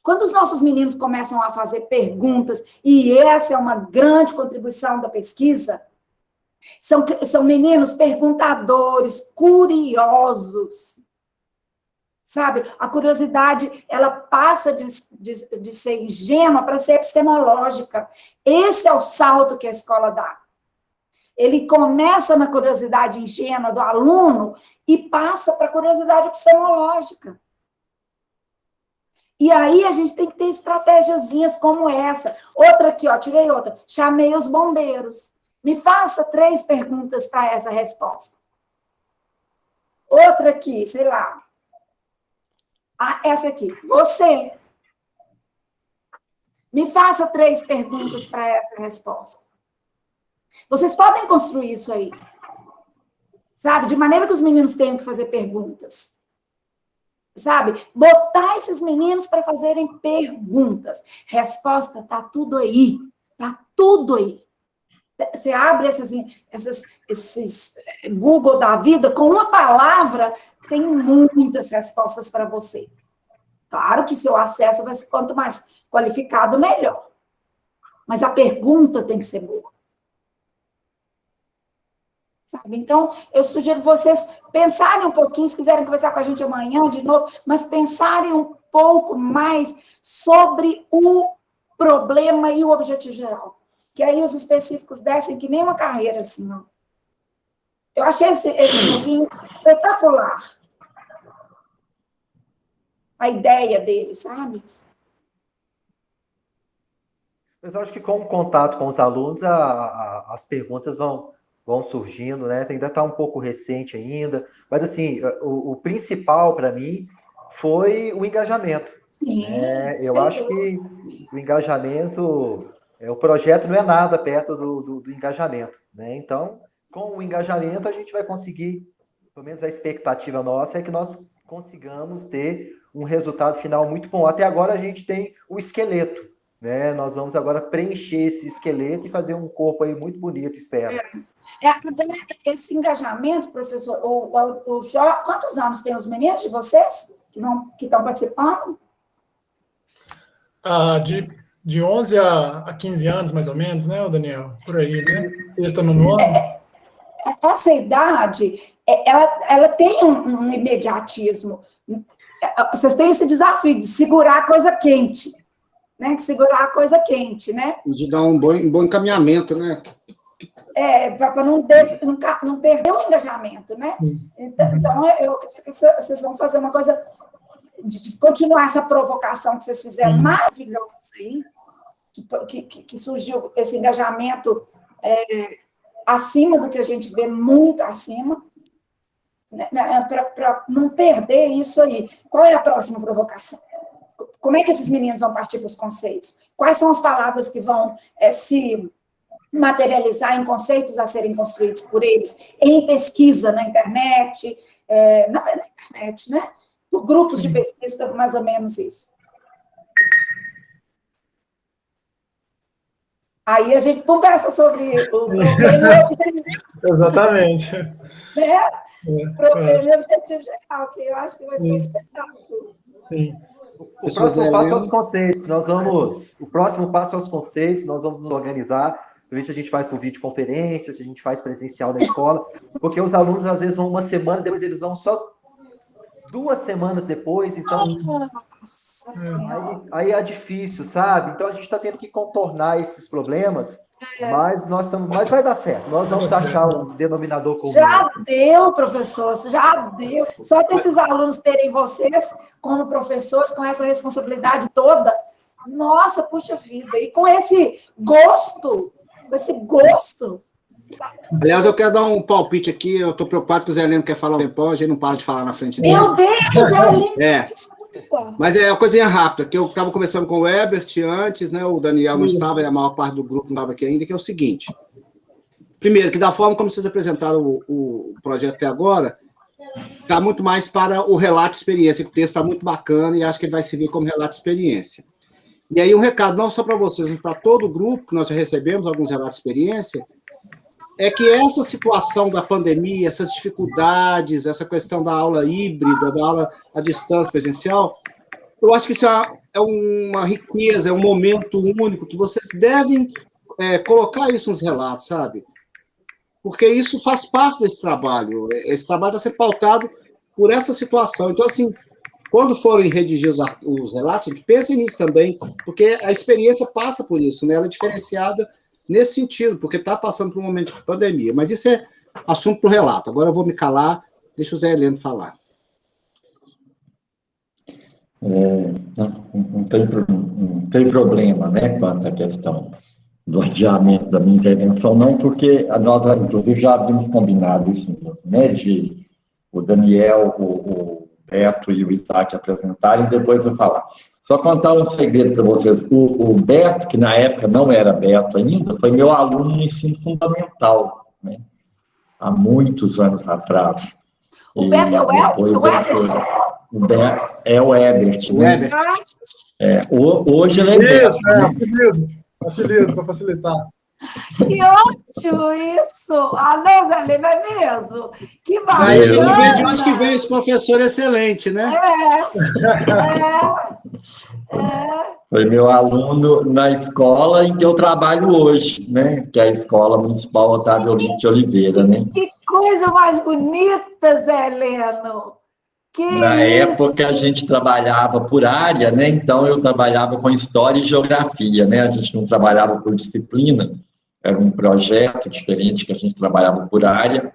Quando os nossos meninos começam a fazer perguntas, e essa é uma grande contribuição da pesquisa, são meninos perguntadores, curiosos, sabe? A curiosidade, ela passa de ser ingênua para ser epistemológica. Esse é o salto que a escola dá. Ele começa na curiosidade ingênua do aluno e passa para a curiosidade epistemológica. E aí a gente tem que ter estratégiazinhas como essa. Outra aqui, ó, tirei outra. Chamei os bombeiros. Me faça 3 perguntas para essa resposta. Outra aqui, sei lá. Ah, essa aqui. Você. Me faça 3 perguntas para essa resposta. Vocês podem construir isso aí. Sabe? De maneira que os meninos tenham que fazer perguntas. Sabe? Botar esses meninos para fazerem perguntas. Resposta, tá tudo aí. Tá tudo aí. Você abre esses Google da vida, com uma palavra, tem muitas respostas para você. Claro que seu acesso vai ser quanto mais qualificado, melhor. Mas a pergunta tem que ser boa. Sabe? Então, eu sugiro vocês pensarem um pouquinho, se quiserem conversar com a gente amanhã de novo, mas pensarem um pouco mais sobre o problema e o objetivo geral. Que aí os específicos descem que nem uma carreira, assim, não. Eu achei esse pouquinho espetacular. A ideia dele, sabe? Mas eu acho que com o contato com os alunos, as perguntas vão surgindo, né? Ainda está um pouco recente ainda, mas assim, o principal para mim foi o engajamento. Sim, eu acho que o engajamento, o projeto não é nada perto do engajamento, né? Então, com o engajamento a gente vai conseguir, pelo menos a expectativa nossa é que nós consigamos ter um resultado final muito bom. Até agora a gente tem o esqueleto, né? Nós vamos agora preencher esse esqueleto e fazer um corpo aí muito bonito, espero. Esse engajamento, professor, quantos anos tem os meninos de vocês que estão participando? De 11 a 15 anos, mais ou menos, né, Daniel? Por aí, né? Sexto no nono. Essa idade, ela tem um imediatismo. Vocês têm esse desafio de segurar a coisa quente, né? Segurar a coisa quente, né? E de dar um bom encaminhamento, né? Para não perder o engajamento, né? Então, eu acredito que vocês vão fazer uma coisa de continuar essa provocação que vocês fizeram maravilhosa aí, que surgiu esse engajamento acima do que a gente vê, muito acima, né, para não perder isso aí. Qual é a próxima provocação? Como é que esses meninos vão partir para os conceitos? Quais são as palavras que vão se materializar em conceitos a serem construídos por eles, em pesquisa na internet, na internet, né? Por grupos de pesquisa, mais ou menos isso. Aí a gente conversa sobre o problema. Exatamente. Problema e objetivo geral, que eu acho que vai ser um espetáculo. Sim. O próximo passo é os conceitos. O próximo passo é os conceitos, nós vamos nos organizar, ver se a gente faz por videoconferência, se a gente faz presencial na escola, porque os alunos às vezes vão uma semana, depois eles vão só 2 semanas depois, então aí é difícil, sabe? Então a gente está tendo que contornar esses problemas, mas vai dar certo. Nós vamos achar um denominador comum. Já deu, professor, já deu. Só desses alunos terem vocês como professores, com essa responsabilidade toda, nossa, puxa vida, e com esse gosto. Aliás, eu quero dar um palpite aqui, eu estou preocupado que o Zé Heleno quer falar um tempo, a gente não para de falar na frente dele. Meu Deus, Zé Heleno! Mas é uma coisinha rápida, que eu estava conversando com o Ebert antes, né? O Daniel não estava, e a maior parte do grupo não estava aqui ainda, que é o seguinte. Primeiro, que da forma como vocês apresentaram o projeto até agora, está muito mais para o relato de experiência, que o texto está muito bacana e acho que ele vai servir como relato de experiência. E aí um recado não só para vocês, mas para todo o grupo, que nós já recebemos alguns relatos de experiência, é que essa situação da pandemia, essas dificuldades, essa questão da aula híbrida, da aula à distância presencial, eu acho que isso é uma riqueza, é um momento único que vocês devem colocar isso nos relatos, sabe? Porque isso faz parte desse trabalho. Esse trabalho está sendo pautado por essa situação. Então, assim, quando forem redigir os relatos, pensem nisso também, porque a experiência passa por isso, né? Ela é diferenciada nesse sentido, porque está passando por um momento de pandemia. Mas isso é assunto para o relato. Agora eu vou me calar, deixa o Zé Heleno falar. Não tem problema, né, quanto à questão do adiamento da minha intervenção, não, porque nós, inclusive, já havíamos combinado isso mesmo, né, de o Daniel, o Beto e o Isaac apresentarem, e depois eu falar. Só contar um segredo para vocês. O Beto, que na época não era Beto ainda, foi meu aluno no ensino fundamental, né, há muitos anos atrás. O Beto é o Ebert? O Beto é o Ebert, né? Hoje ele é Beto. Isso, apelido, para facilitar. Que ótimo isso! Não, Zé Heleno, é mesmo? Que bacana! Aí a gente vê de onde que vem esse professor excelente, né? Foi meu aluno na escola em que eu trabalho hoje, né? Que é a Escola Municipal Otávio Olinto de Oliveira, né? Que coisa mais bonita, Zé Heleno! Na época a gente trabalhava por área, né? Então eu trabalhava com história e geografia, né? A gente não trabalhava por disciplina, era um projeto diferente que a gente trabalhava por área.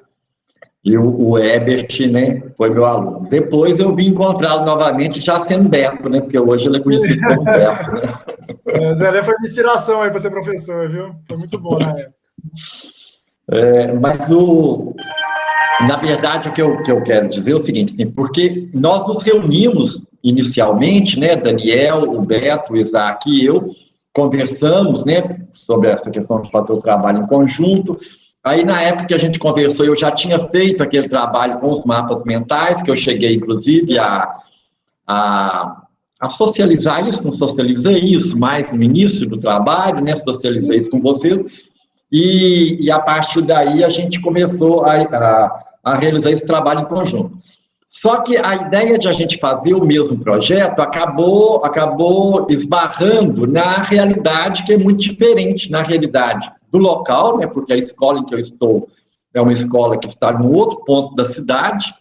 E o Ebert, né, foi meu aluno. Depois eu vim encontrá-lo novamente já sendo Beto, né? Porque hoje ele é conhecido como Beto, né? Zé Heleno foi de inspiração aí para ser professor, viu? Foi muito bom na época. Mas na verdade, o que eu quero dizer é o seguinte, assim, porque nós nos reunimos inicialmente, né, Daniel, o Beto, o Isaac e eu, conversamos, né, sobre essa questão de fazer o trabalho em conjunto. Aí, na época que a gente conversou, eu já tinha feito aquele trabalho com os mapas mentais, que eu cheguei, inclusive, a socializar isso, não socializei isso, mais no início do trabalho, né, socializei isso com vocês. E a partir daí a gente começou a realizar esse trabalho em conjunto. Só que a ideia de a gente fazer o mesmo projeto acabou esbarrando na realidade que é muito diferente, na realidade do local, né, porque a escola em que eu estou é uma escola que está no outro ponto da cidade,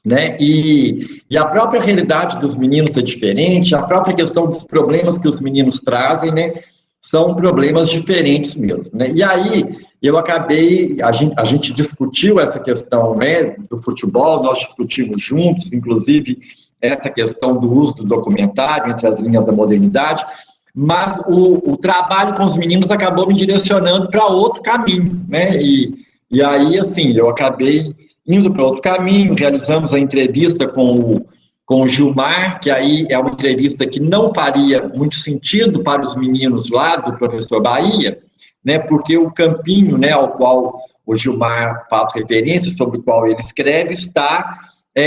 né, e a própria realidade dos meninos é diferente, a própria questão dos problemas que os meninos trazem, né, são problemas diferentes mesmo, né? E aí eu acabei, a gente discutiu essa questão, né, do futebol, nós discutimos juntos, inclusive essa questão do uso do documentário entre as linhas da modernidade, mas o trabalho com os meninos acabou me direcionando para outro caminho, né? E aí, assim, eu acabei indo para outro caminho, realizamos a entrevista com o Gilmar, que aí é uma entrevista que não faria muito sentido para os meninos lá do Professor Bahia, né, porque o campinho, né, ao qual o Gilmar faz referência, sobre o qual ele escreve, está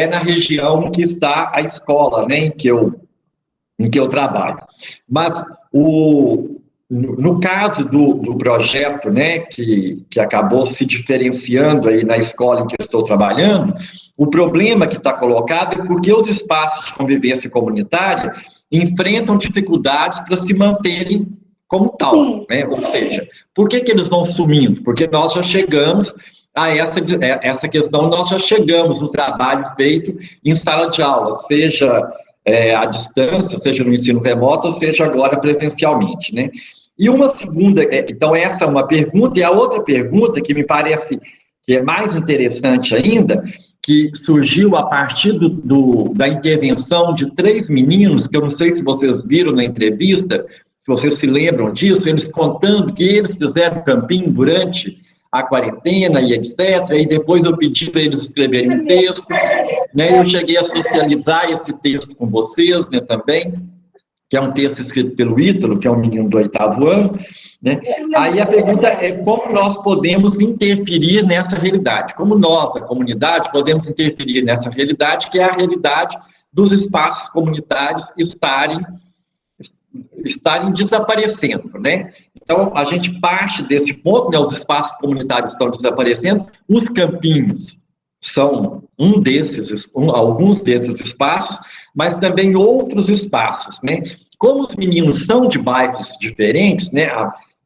na região em que está a escola, né, em que eu trabalho. Mas no caso do projeto, né, que acabou se diferenciando aí na escola em que eu estou trabalhando, o problema que está colocado é porque os espaços de convivência comunitária enfrentam dificuldades para se manterem como tal, né? Ou seja, por que eles vão sumindo? Porque nós já chegamos a essa questão, nós já chegamos no trabalho feito em sala de aula, seja à distância, seja no ensino remoto, ou seja agora presencialmente, né? E uma segunda, então essa é uma pergunta, e a outra pergunta que me parece que é mais interessante ainda, que surgiu a partir da intervenção de 3 meninos, que eu não sei se vocês viram na entrevista, se vocês se lembram disso, eles contando que eles fizeram campinho durante a quarentena e etc. E depois eu pedi para eles escreverem um texto, né? Eu cheguei a socializar esse texto com vocês, né, também, que é um texto escrito pelo Ítalo, que é um menino do 8º ano, né? Aí a pergunta é como nós podemos interferir nessa realidade, como nós, a comunidade, podemos interferir nessa realidade, que é a realidade dos espaços comunitários estarem desaparecendo, né? Então, a gente parte desse ponto, né? Os espaços comunitários estão desaparecendo, os campinhos são alguns desses espaços, mas também outros espaços, né? Como os meninos são de bairros diferentes, né?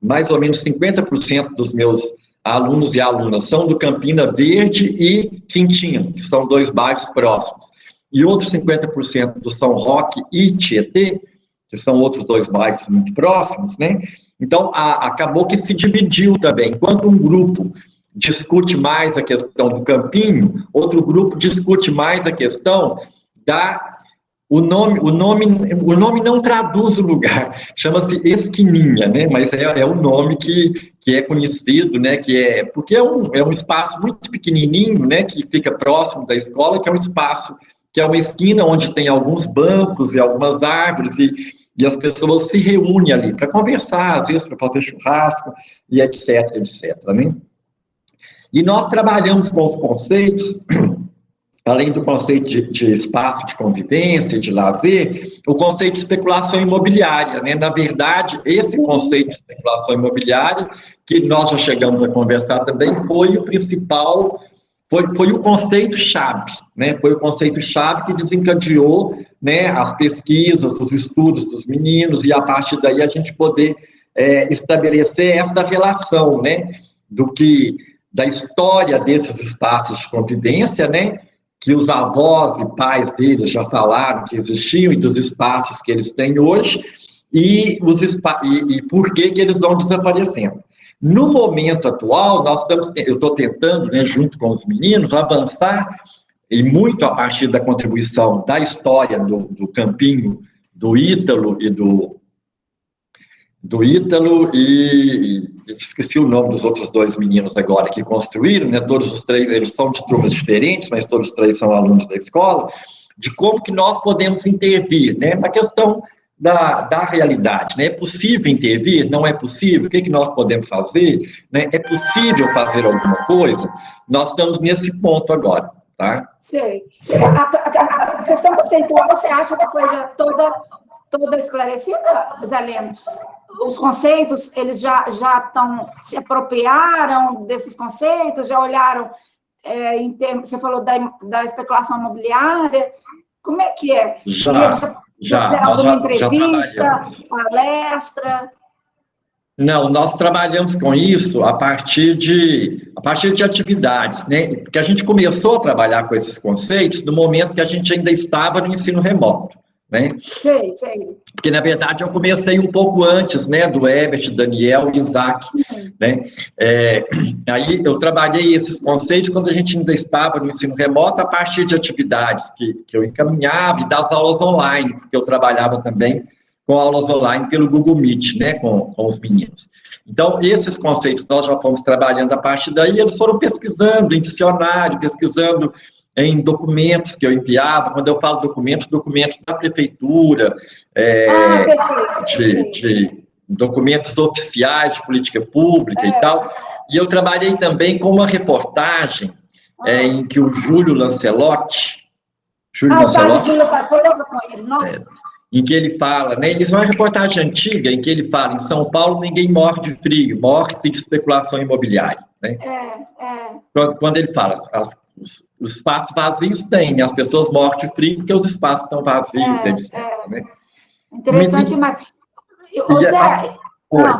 Mais ou menos 50% dos meus alunos e alunas são do Campina Verde e Quintino, que são 2 bairros próximos. e outros 50% do São Roque e Tietê, que são outros 2 bairros muito próximos, né? Então, acabou que se dividiu também. Enquanto um grupo discute mais a questão do campinho, outro grupo discute mais a questão da... O nome não traduz o lugar, chama-se Esquininha, né? Mas é um nome que é conhecido, né? Porque é um espaço muito pequenininho, né? Que fica próximo da escola, que é um espaço, que é uma esquina onde tem alguns bancos e algumas árvores, e as pessoas se reúnem ali para conversar, às vezes para fazer churrasco, e etc, né? E nós trabalhamos com os conceitos... Além do conceito de espaço de convivência, de lazer, o conceito de especulação imobiliária, né? Na verdade, esse conceito de especulação imobiliária, que nós já chegamos a conversar também, foi o principal, foi o conceito-chave, né? Foi o conceito-chave que desencadeou, né, as pesquisas, os estudos dos meninos, e a partir daí a gente poder estabelecer essa relação, né? Da história desses espaços de convivência, né? Que os avós e pais deles já falaram que existiam, e dos espaços que eles têm hoje, e por que eles vão desaparecendo. No momento atual, eu estou tentando, né, junto com os meninos, avançar, e muito a partir da contribuição da história do campinho, do Ítalo e esqueci o nome dos outros 2 meninos agora que construíram, né? Todos os 3, eles são de turmas diferentes, mas todos os 3 são alunos da escola, de como que nós podemos intervir, né? Na questão da realidade, né? É possível intervir? Não é possível? O que nós podemos fazer? Né? É possível fazer alguma coisa? Nós estamos nesse ponto agora, tá? Sei. A questão conceitual, você acha que foi já toda esclarecida, Zé Lema? Os conceitos, eles já se apropriaram desses conceitos, já olharam em termos, você falou da especulação imobiliária, como é que é? Já fizeram alguma entrevista, palestra? Não, nós trabalhamos com isso a partir de atividades, né? Porque a gente começou a trabalhar com esses conceitos no momento que a gente ainda estava no ensino remoto, né? Sei. Porque, na verdade, eu comecei um pouco antes, né, do Herbert, Daniel e Isaac, né? Aí eu trabalhei esses conceitos quando a gente ainda estava no ensino remoto, a partir de atividades que eu encaminhava e das aulas online, porque eu trabalhava também com aulas online pelo Google Meet, né, com os meninos. Então, esses conceitos nós já fomos trabalhando a partir daí, eles foram pesquisando em dicionário, pesquisando em documentos que eu enviava. Quando eu falo documentos da prefeitura, de documentos oficiais de política pública e tal. E eu trabalhei também com uma reportagem em que o Júlio Lancelotti... em que ele fala, né? Isso é uma reportagem antiga, em que ele fala, em São Paulo ninguém morre de frio, morre-se de especulação imobiliária, né? Quando ele fala, os espaços vazios tem, as pessoas morrem de frio porque os espaços estão vazios, etc. Né? Interessante, mas...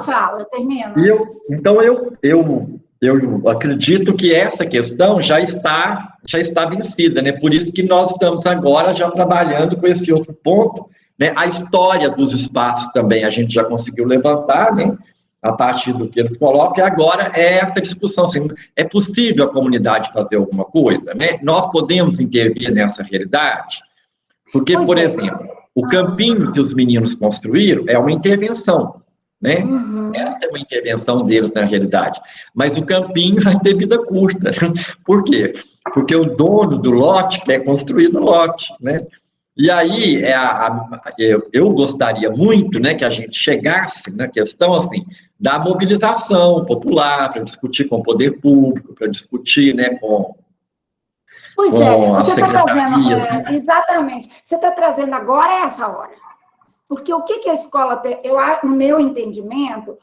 fala, termina. Então, eu acredito que essa questão já está vencida, né? Por isso que nós estamos agora já trabalhando com esse outro ponto, né? A história dos espaços também a gente já conseguiu levantar, né? A partir do que eles colocam, e agora é essa discussão, assim, é possível a comunidade fazer alguma coisa, né? Nós podemos intervir nessa realidade? Porque, por exemplo, o campinho que os meninos construíram é uma intervenção, né? Essa é uma intervenção deles na realidade. Mas o campinho vai ter vida curta. Por quê? Porque o dono do lote quer construir no lote, né? E aí, eu gostaria muito, né, que a gente chegasse na questão, assim, da mobilização popular, para discutir com o poder público, para discutir, né, com você está trazendo, exatamente, você está trazendo agora essa hora. Porque o que a escola tem, no meu entendimento,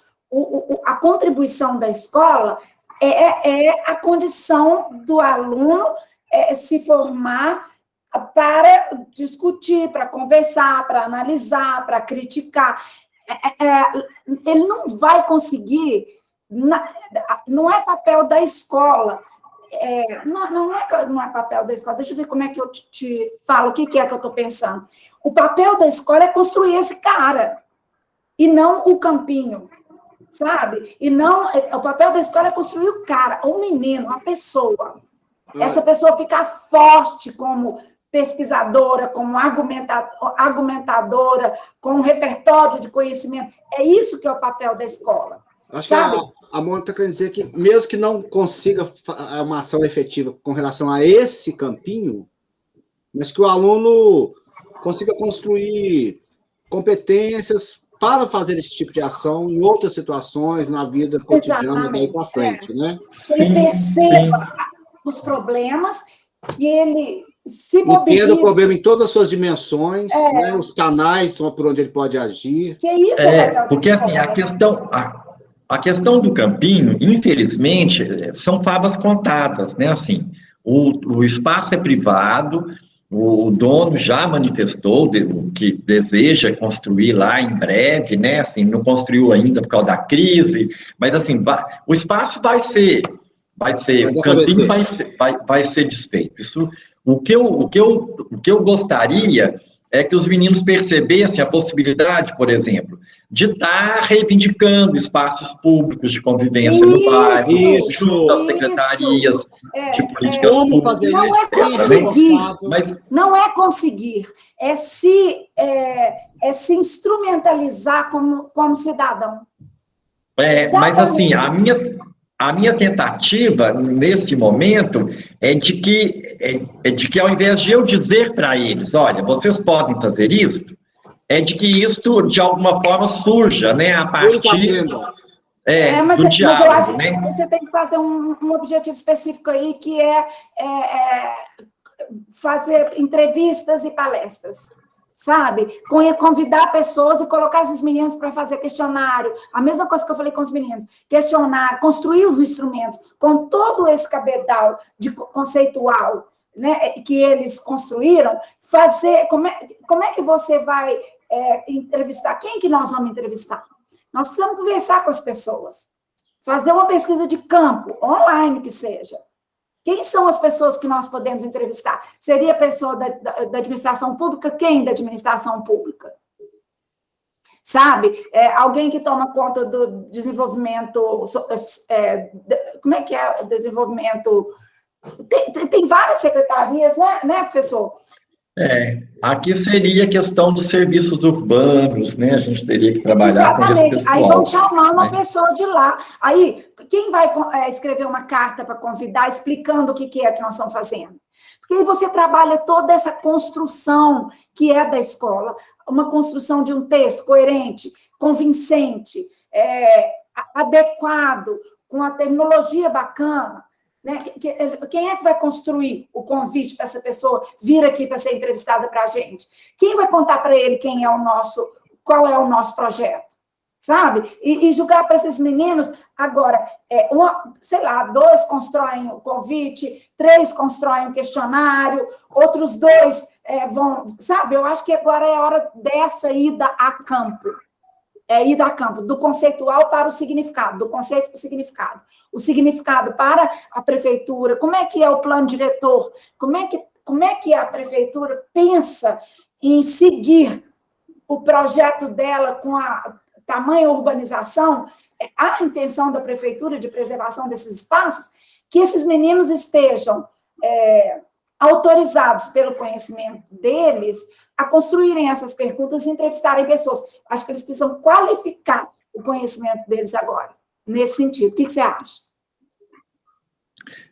a contribuição da escola é a condição do aluno se formar para discutir, para conversar, para analisar, para criticar. Ele não vai conseguir, não é papel da escola não é papel da escola. Deixa eu ver como é que eu te falo, o que é que eu estou pensando. O papel da escola é construir esse cara, e não o campinho, sabe? E não, o papel da escola é construir o cara, o menino, a pessoa. Essa pessoa ficar forte como pesquisadora, como argumentadora, com um repertório de conhecimento. É isso que é o papel da escola. Acho que a Mônica quer dizer que, mesmo que não consiga uma ação efetiva com relação a esse campinho, mas que o aluno consiga construir competências para fazer esse tipo de ação em outras situações, na vida cotidiana, daí para frente, né? Ele perceba os problemas e ele se mobiliza. Entenda o problema em todas as suas dimensões, né? Os canais por onde ele pode agir. Que isso porque assim, a questão do campinho, infelizmente, são favas contadas, né? Assim, o espaço é privado, o dono já manifestou que deseja construir lá em breve, né? Assim, não construiu ainda por causa da crise, mas assim, o espaço vai ser o campinho vai ser desfeito. Isso, o que eu gostaria é que os meninos percebessem a possibilidade, por exemplo, de estar reivindicando espaços públicos de convivência no bairro, junto às secretarias de políticas públicas. Não é conseguir, é se instrumentalizar como cidadão. Mas assim, a minha tentativa, nesse momento, é de que ao invés de eu dizer para eles, olha, vocês podem fazer isso, é de que isto, de alguma forma, surja, né, a partir do diálogo. Eu acho né? que você tem que fazer um objetivo específico aí, que é fazer entrevistas e palestras. Sabe? Convidar pessoas e colocar esses meninos para fazer questionário. A mesma coisa que eu falei com os meninos. Questionar, construir os instrumentos com todo esse cabedal conceitual, né, que eles construíram. Fazer... Como é que você vai entrevistar? Quem que nós vamos entrevistar? Nós precisamos conversar com as pessoas. Fazer uma pesquisa de campo, online que seja. Quem são as pessoas que nós podemos entrevistar? Seria a pessoa da administração pública? Quem da administração pública? Sabe? Alguém que toma conta do desenvolvimento... como é que é o desenvolvimento? Tem várias secretarias, né, professor? Aqui seria a questão dos serviços urbanos, né? A gente teria que trabalhar com esse pessoal. Aí vão chamar uma pessoa de lá. Aí, quem vai escrever uma carta para convidar, explicando o que é que nós estamos fazendo? Porque aí você trabalha toda essa construção que é da escola, uma construção de um texto coerente, convincente, adequado, com a terminologia bacana. Né? Quem é que vai construir o convite para essa pessoa vir aqui para ser entrevistada para a gente? Quem vai contar para ele qual é o nosso projeto? Sabe? E julgar para esses meninos, agora, 2 constroem o convite, 3 constroem o questionário, outros 2 vão... Sabe? Eu acho que agora é a hora dessa ida a campo. Ida a campo, do conceitual para o significado, do conceito para o significado. O significado para a prefeitura, como é que é o plano diretor? Como é que a prefeitura pensa em seguir o projeto dela com a tamanha urbanização? A intenção da prefeitura de preservação desses espaços, que esses meninos estejam autorizados pelo conhecimento deles a construírem essas perguntas e entrevistarem pessoas. Acho que eles precisam qualificar o conhecimento deles agora, nesse sentido. O que você acha?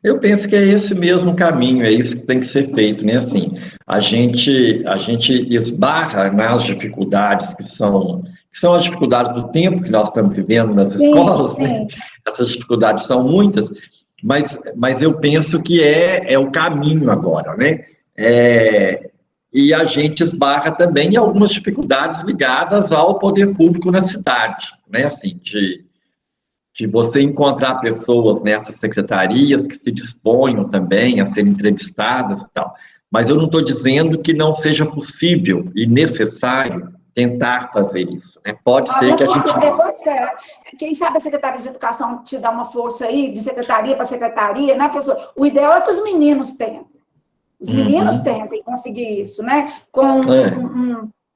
Eu penso que é esse mesmo caminho, é isso que tem que ser feito, né? Assim, a gente esbarra nas dificuldades que são as dificuldades do tempo que nós estamos vivendo nas escolas, né? Essas dificuldades são muitas, mas eu penso que é o caminho agora, né? E a gente esbarra também em algumas dificuldades ligadas ao poder público na cidade, né? Assim, de você encontrar pessoas nessas secretarias que se disponham também a serem entrevistadas e tal. Mas eu não estou dizendo que não seja possível e necessário tentar fazer isso, né? Pode ser que a gente... Pois é. Quem sabe a Secretaria de Educação te dá uma força aí, de secretaria para secretaria, né, professor? O ideal é que os meninos tentem. Os meninos tentem conseguir isso, né? Com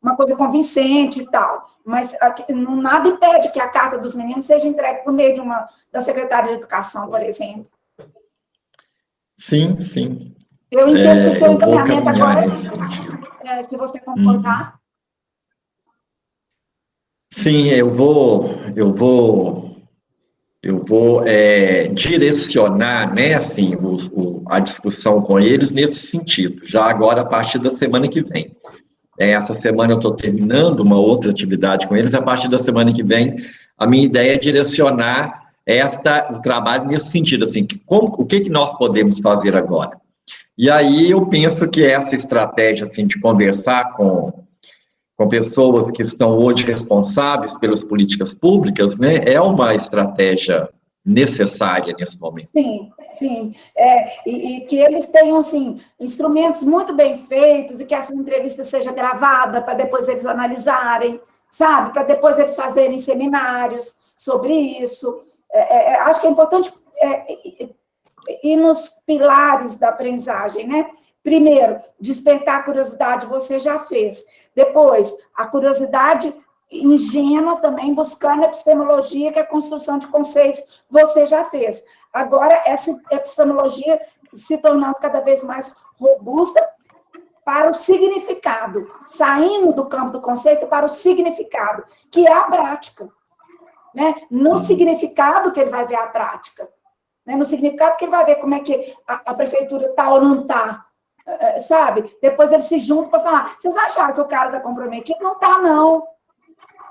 uma coisa convincente e tal. Mas nada impede que a carta dos meninos seja entregue por meio da Secretaria de Educação, por exemplo. Sim, sim. Eu entendo que o seu encaminhamento agora é isso. Se você concordar. Sim, eu vou direcionar, né, assim, a discussão com eles nesse sentido, já agora a partir da semana que vem. Essa semana eu estou terminando uma outra atividade com eles, a partir da semana que vem, a minha ideia é direcionar o trabalho nesse sentido, assim, o que nós podemos fazer agora? E aí eu penso que essa estratégia, assim, de conversar com pessoas que estão hoje responsáveis pelas políticas públicas, né, é uma estratégia necessária nesse momento. Sim, sim. E que eles tenham, assim, instrumentos muito bem feitos e que essa entrevista seja gravada para depois eles analisarem, sabe? Para depois eles fazerem seminários sobre isso. Acho que é importante ir nos pilares da aprendizagem, né? Primeiro, despertar a curiosidade, você já fez. Depois, a curiosidade ingênua também, buscando a epistemologia, que é a construção de conceitos, você já fez. Agora, essa epistemologia se tornando cada vez mais robusta para o significado, saindo do campo do conceito para o significado, que é a prática. Né? No significado que ele vai ver a prática. Né? No significado que ele vai ver como é que a prefeitura está ou não está. Sabe? Depois eles se juntam para falar, vocês acharam que o cara está comprometido? Não está, não.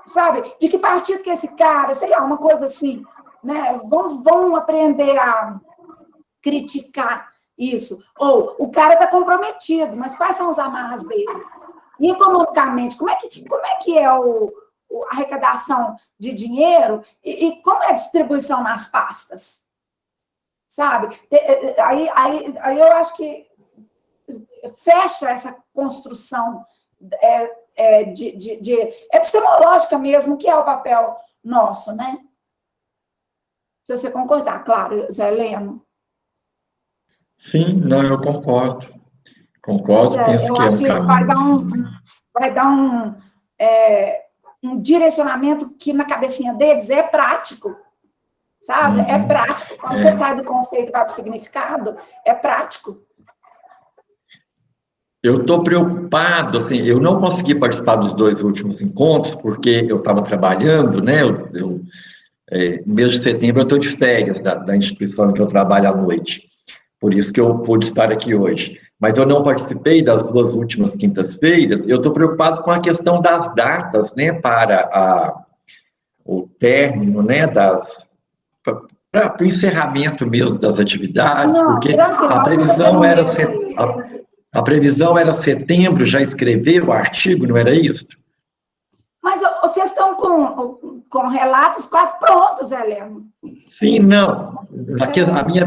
Sabe? De que partido que esse cara, sei lá, uma coisa assim, né? Vão aprender a criticar isso. Ou, o cara está comprometido, mas quais são as amarras dele? E economicamente, como é que é a arrecadação de dinheiro e como é a distribuição nas pastas? Sabe? Aí eu acho que fecha essa construção de epistemológica mesmo, que é o papel nosso, né? Se você concordar, claro, Zé Heleno. Sim, não, eu concordo. Concordo, penso que é um caminho. Vai dar um direcionamento que na cabecinha deles é prático, sabe? É prático. Quando você sai do conceito e vai para o significado, é prático. Eu estou preocupado, assim, eu não consegui participar dos 2 últimos encontros, porque eu estava trabalhando, né, no mês de setembro eu estou de férias da instituição em que eu trabalho à noite, por isso que eu pude estar aqui hoje. Mas eu não participei das 2 últimas quintas-feiras, eu estou preocupado com a questão das datas, né, para o término, né, para o encerramento mesmo das atividades, porque a previsão era... A previsão era setembro, já escrever o artigo, não era isso? Mas vocês estão com relatos quase prontos, Heleno. Sim, não.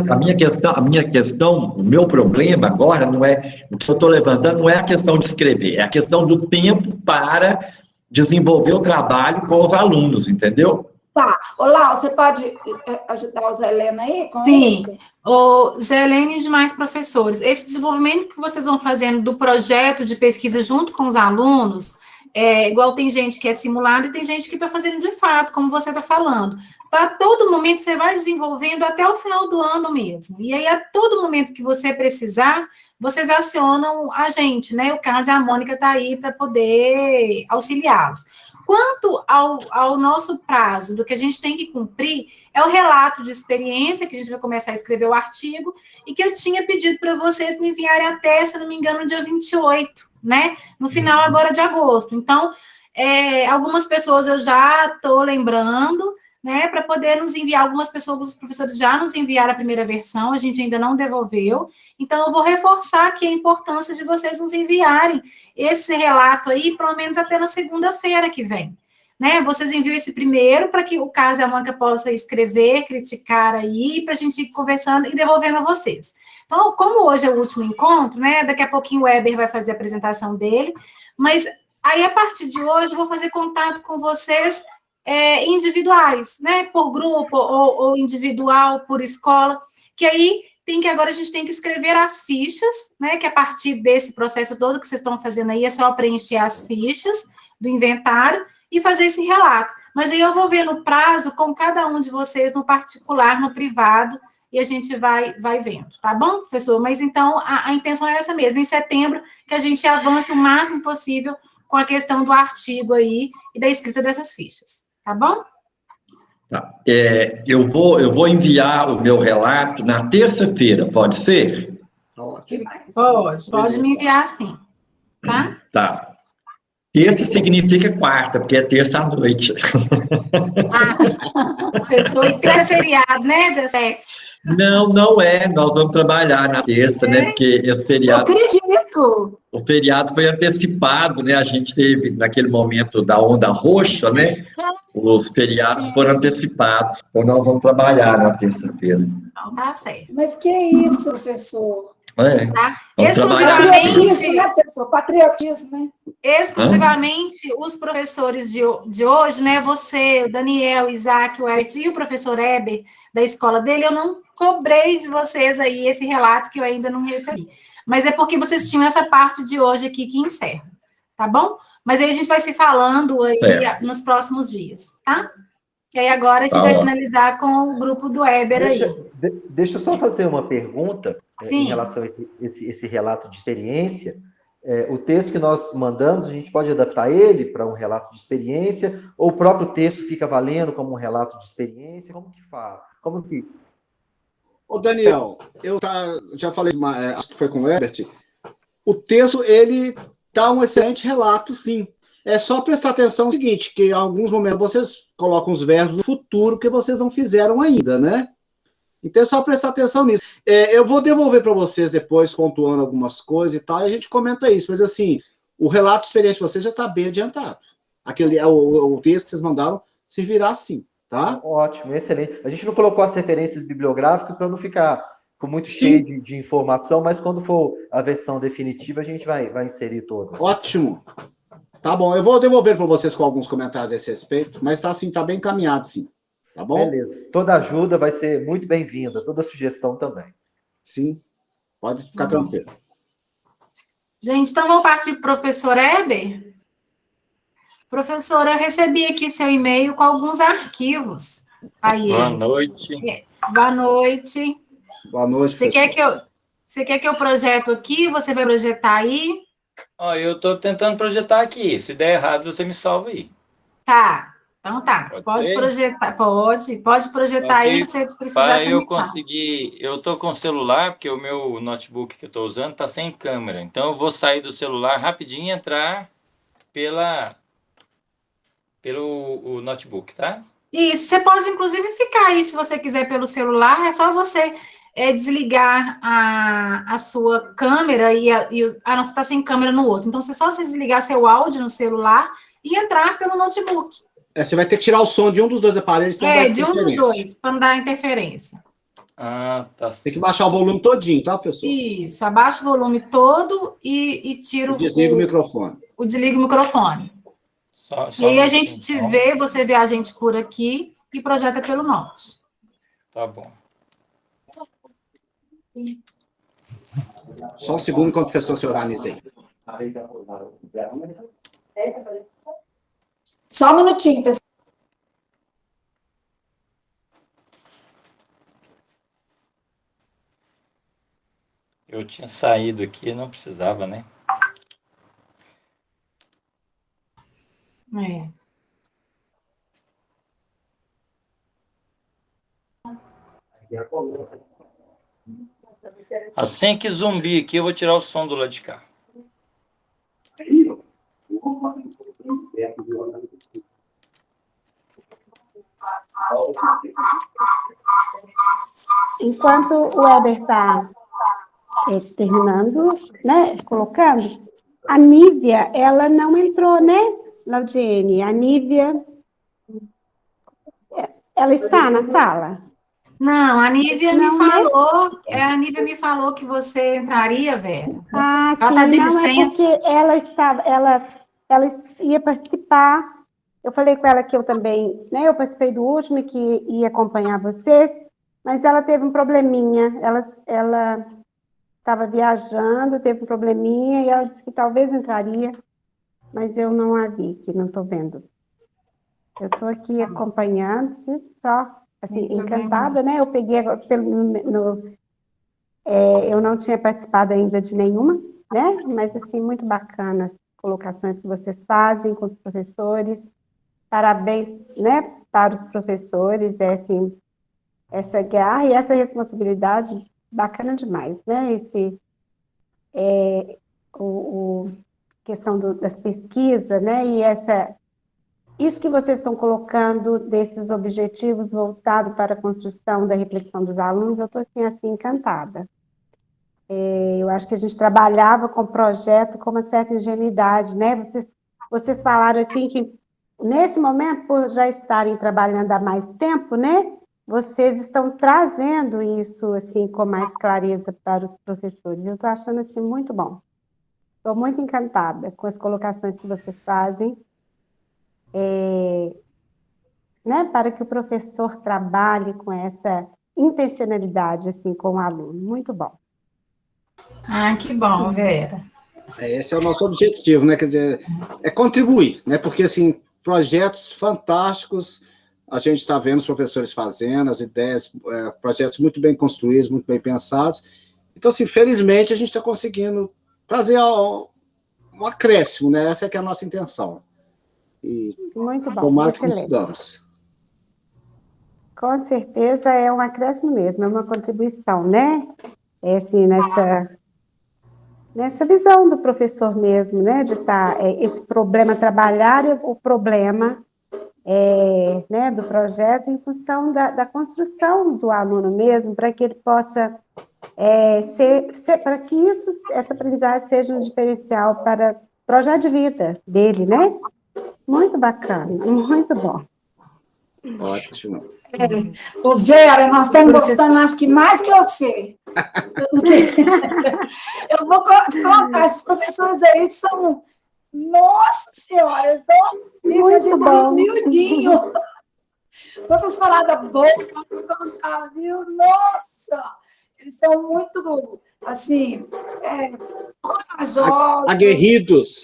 A minha questão, o meu problema agora não é, o que eu estou levantando não é a questão de escrever, é a questão do tempo para desenvolver o trabalho com os alunos, entendeu? Tá. Olá, você pode ajudar o Zé Heleno aí? Sim. O Zé Heleno e demais professores, esse desenvolvimento que vocês vão fazendo do projeto de pesquisa junto com os alunos, igual tem gente que é simulado e tem gente que está fazendo de fato, como você está falando. A todo momento você vai desenvolvendo até o final do ano mesmo. E aí, a todo momento que você precisar, vocês acionam a gente, né? O Carlos e a Mônica estão aí para poder auxiliá-los. Quanto ao nosso prazo, do que a gente tem que cumprir, é o relato de experiência, que a gente vai começar a escrever o artigo, e que eu tinha pedido para vocês me enviarem até, se não me engano, dia 28, né? No final agora de agosto. Então, algumas pessoas eu já estou lembrando, né? Para poder nos enviar, algumas pessoas, os professores já nos enviaram a primeira versão, a gente ainda não devolveu. Então, eu vou reforçar aqui a importância de vocês nos enviarem esse relato aí, pelo menos até na segunda-feira que vem. Né? Vocês enviam esse primeiro para que o Carlos e a Mônica possam escrever, criticar aí, para a gente ir conversando e devolvendo a vocês. Então, como hoje é o último encontro, né? Daqui a pouquinho o Weber vai fazer a apresentação dele, mas Aí, a partir de hoje, eu vou fazer contato com vocês individuais, né? Por grupo ou individual, por escola, que aí agora a gente tem que escrever as fichas, né? Que a partir desse processo todo que vocês estão fazendo aí, é só preencher as fichas do inventário e fazer esse relato. Mas aí eu vou ver no prazo com cada um de vocês, no particular, no privado, e a gente vai vendo, tá bom, professor? Mas então a intenção é essa mesmo, em setembro, que a gente avance o máximo possível com a questão do artigo aí e da escrita dessas fichas, tá bom? Tá. Eu vou enviar o meu relato na terça-feira, pode ser? Pode me enviar sim, tá? Tá. Terça significa quarta, porque é terça à noite. Professor, e tem feriado, né, dia 7? Não é. Nós vamos trabalhar na terça, né? Porque esse feriado. Eu acredito. O feriado foi antecipado, né? A gente teve, naquele momento da onda roxa, né? Os feriados foram antecipados. Então, nós vamos trabalhar na terça-feira. Então, tá certo. Mas que isso, professor? Tá? Vamos trabalhar. Patriotismo, né, professor? Patriotismo, né? Exclusivamente os professores de hoje, né? Você, o Daniel, o Isaac, o Herbert e o professor Heber, da escola dele, eu não cobrei de vocês aí esse relato que eu ainda não recebi. Mas é porque vocês tinham essa parte de hoje aqui que encerra, tá bom? Mas aí a gente vai se falando aí nos próximos dias, tá? E aí agora a gente vai finalizar com o grupo do Heber aí. Deixa eu só fazer uma pergunta Sim. Em relação a esse relato de experiência. O texto que nós mandamos, a gente pode adaptar ele para um relato de experiência, ou o próprio texto fica valendo como um relato de experiência? Como que faz? Como que... Ô, Daniel, eu já falei, acho que foi com o Herbert, o texto, ele dá um excelente relato, sim. É só prestar atenção no seguinte, que em alguns momentos vocês colocam os verbos do futuro que vocês não fizeram ainda, né? Então é só prestar atenção nisso. Eu vou devolver para vocês depois, pontuando algumas coisas e tal, e a gente comenta isso. Mas, assim, o relato de experiência de vocês já está bem adiantado. O texto que vocês mandaram servirá sim, tá? Ótimo, excelente. A gente não colocou as referências bibliográficas para não ficar com muito cheio de informação, mas quando for a versão definitiva, a gente vai inserir todas. Ótimo. Tá bom, eu vou devolver para vocês com alguns comentários a esse respeito, mas tá bem encaminhado, sim. Tá bom? Beleza. Toda ajuda vai ser muito bem-vinda, toda sugestão também. Sim, pode ficar tranquilo. Gente, então vamos partir para o professor Heber? Professora, eu recebi aqui seu e-mail com alguns arquivos. Aí, boa noite. Boa noite. Boa noite, Você quer que eu projeto aqui? Você vai projetar aí? Eu estou tentando projetar aqui. Se der errado, você me salva aí. Tá. Então tá. Pode projetar. Pode projetar aí se você precisar. Para eu conseguir... Eu estou com o celular, porque o meu notebook que eu estou usando está sem câmera. Então, eu vou sair do celular rapidinho e entrar pelo notebook, tá? Isso. Você pode, inclusive, ficar aí, se você quiser, pelo celular. É só você desligar a sua câmera você está sem câmera no outro. Então, só você desligar seu áudio no celular e entrar pelo notebook. Você vai ter que tirar o som de um dos dois aparelhos. De um dos dois, para não dar interferência. Tá. Tem que baixar o volume todinho, tá, professor? Isso, abaixa o volume todo e tira desliga o microfone. Desliga o microfone. E aí a gente te vê, você vê a gente por aqui e projeta pelo Note. Tá bom. Só um segundo enquanto o professor se organiza aí. Só um minutinho, pessoal. Eu tinha saído aqui, não precisava, né? Assim que zumbi aqui, eu vou tirar o som do lado de cá. Enquanto o Heber está terminando, né, colocando, a Nívia, ela não entrou, né, Laudiene? A Nívia, ela está na sala? Não, a Nívia me falou que você entraria, Vera. Ah, ela sim, tá de não, licença. é porque ela ela ia participar. Eu falei com ela que eu também, né, eu participei do último e que ia acompanhar vocês, mas ela teve um probleminha, ela estava viajando, teve um probleminha, e ela disse que talvez entraria, mas eu não a vi, que não estou vendo. Eu estou aqui acompanhando, só, assim, encantada, né? Eu peguei, eu não tinha participado ainda de nenhuma, né? Mas, assim, muito bacana as colocações que vocês fazem com os professores. Parabéns, né, para os professores, assim, essa garra e essa responsabilidade bacana demais, né? Questão das pesquisas, né? E isso que vocês estão colocando desses objetivos voltados para a construção da reflexão dos alunos, eu estou assim encantada. Eu acho que a gente trabalhava com o projeto com uma certa ingenuidade, né? Vocês falaram assim que nesse momento, por já estarem trabalhando há mais tempo, né? Vocês estão trazendo isso assim com mais clareza para os professores. Eu estou achando assim muito bom. Estou muito encantada com as colocações que vocês fazem, né, para que o professor trabalhe com essa intencionalidade assim, com o aluno. Muito bom. Ah, que bom, Vera. Esse é o nosso objetivo, né? Quer dizer, é contribuir, né? Porque, assim, projetos fantásticos, a gente está vendo os professores fazendo, as ideias, projetos muito bem construídos, muito bem pensados. Então, assim, felizmente, a gente está conseguindo trazer um acréscimo, né? Essa é que é a nossa intenção. E muito bom, tomara que consigamos. Com certeza é um acréscimo mesmo, é uma contribuição, né? Assim, nessa visão do professor mesmo, né? De estar, esse problema, trabalhar o problema né, do projeto em função da construção do aluno mesmo, para que ele possa para que essa aprendizagem seja um diferencial para o projeto de vida dele, né? Muito bacana, muito bom. Ótimo. Ô, Vera, nós estamos gostando, acho que mais que você. Eu vou te contar, esses professores aí são, nossa senhora, deixa a gente miudinho. Professorada boa, vou te contar, viu? Nossa, eles são muito, assim, corajosos. Aguerridos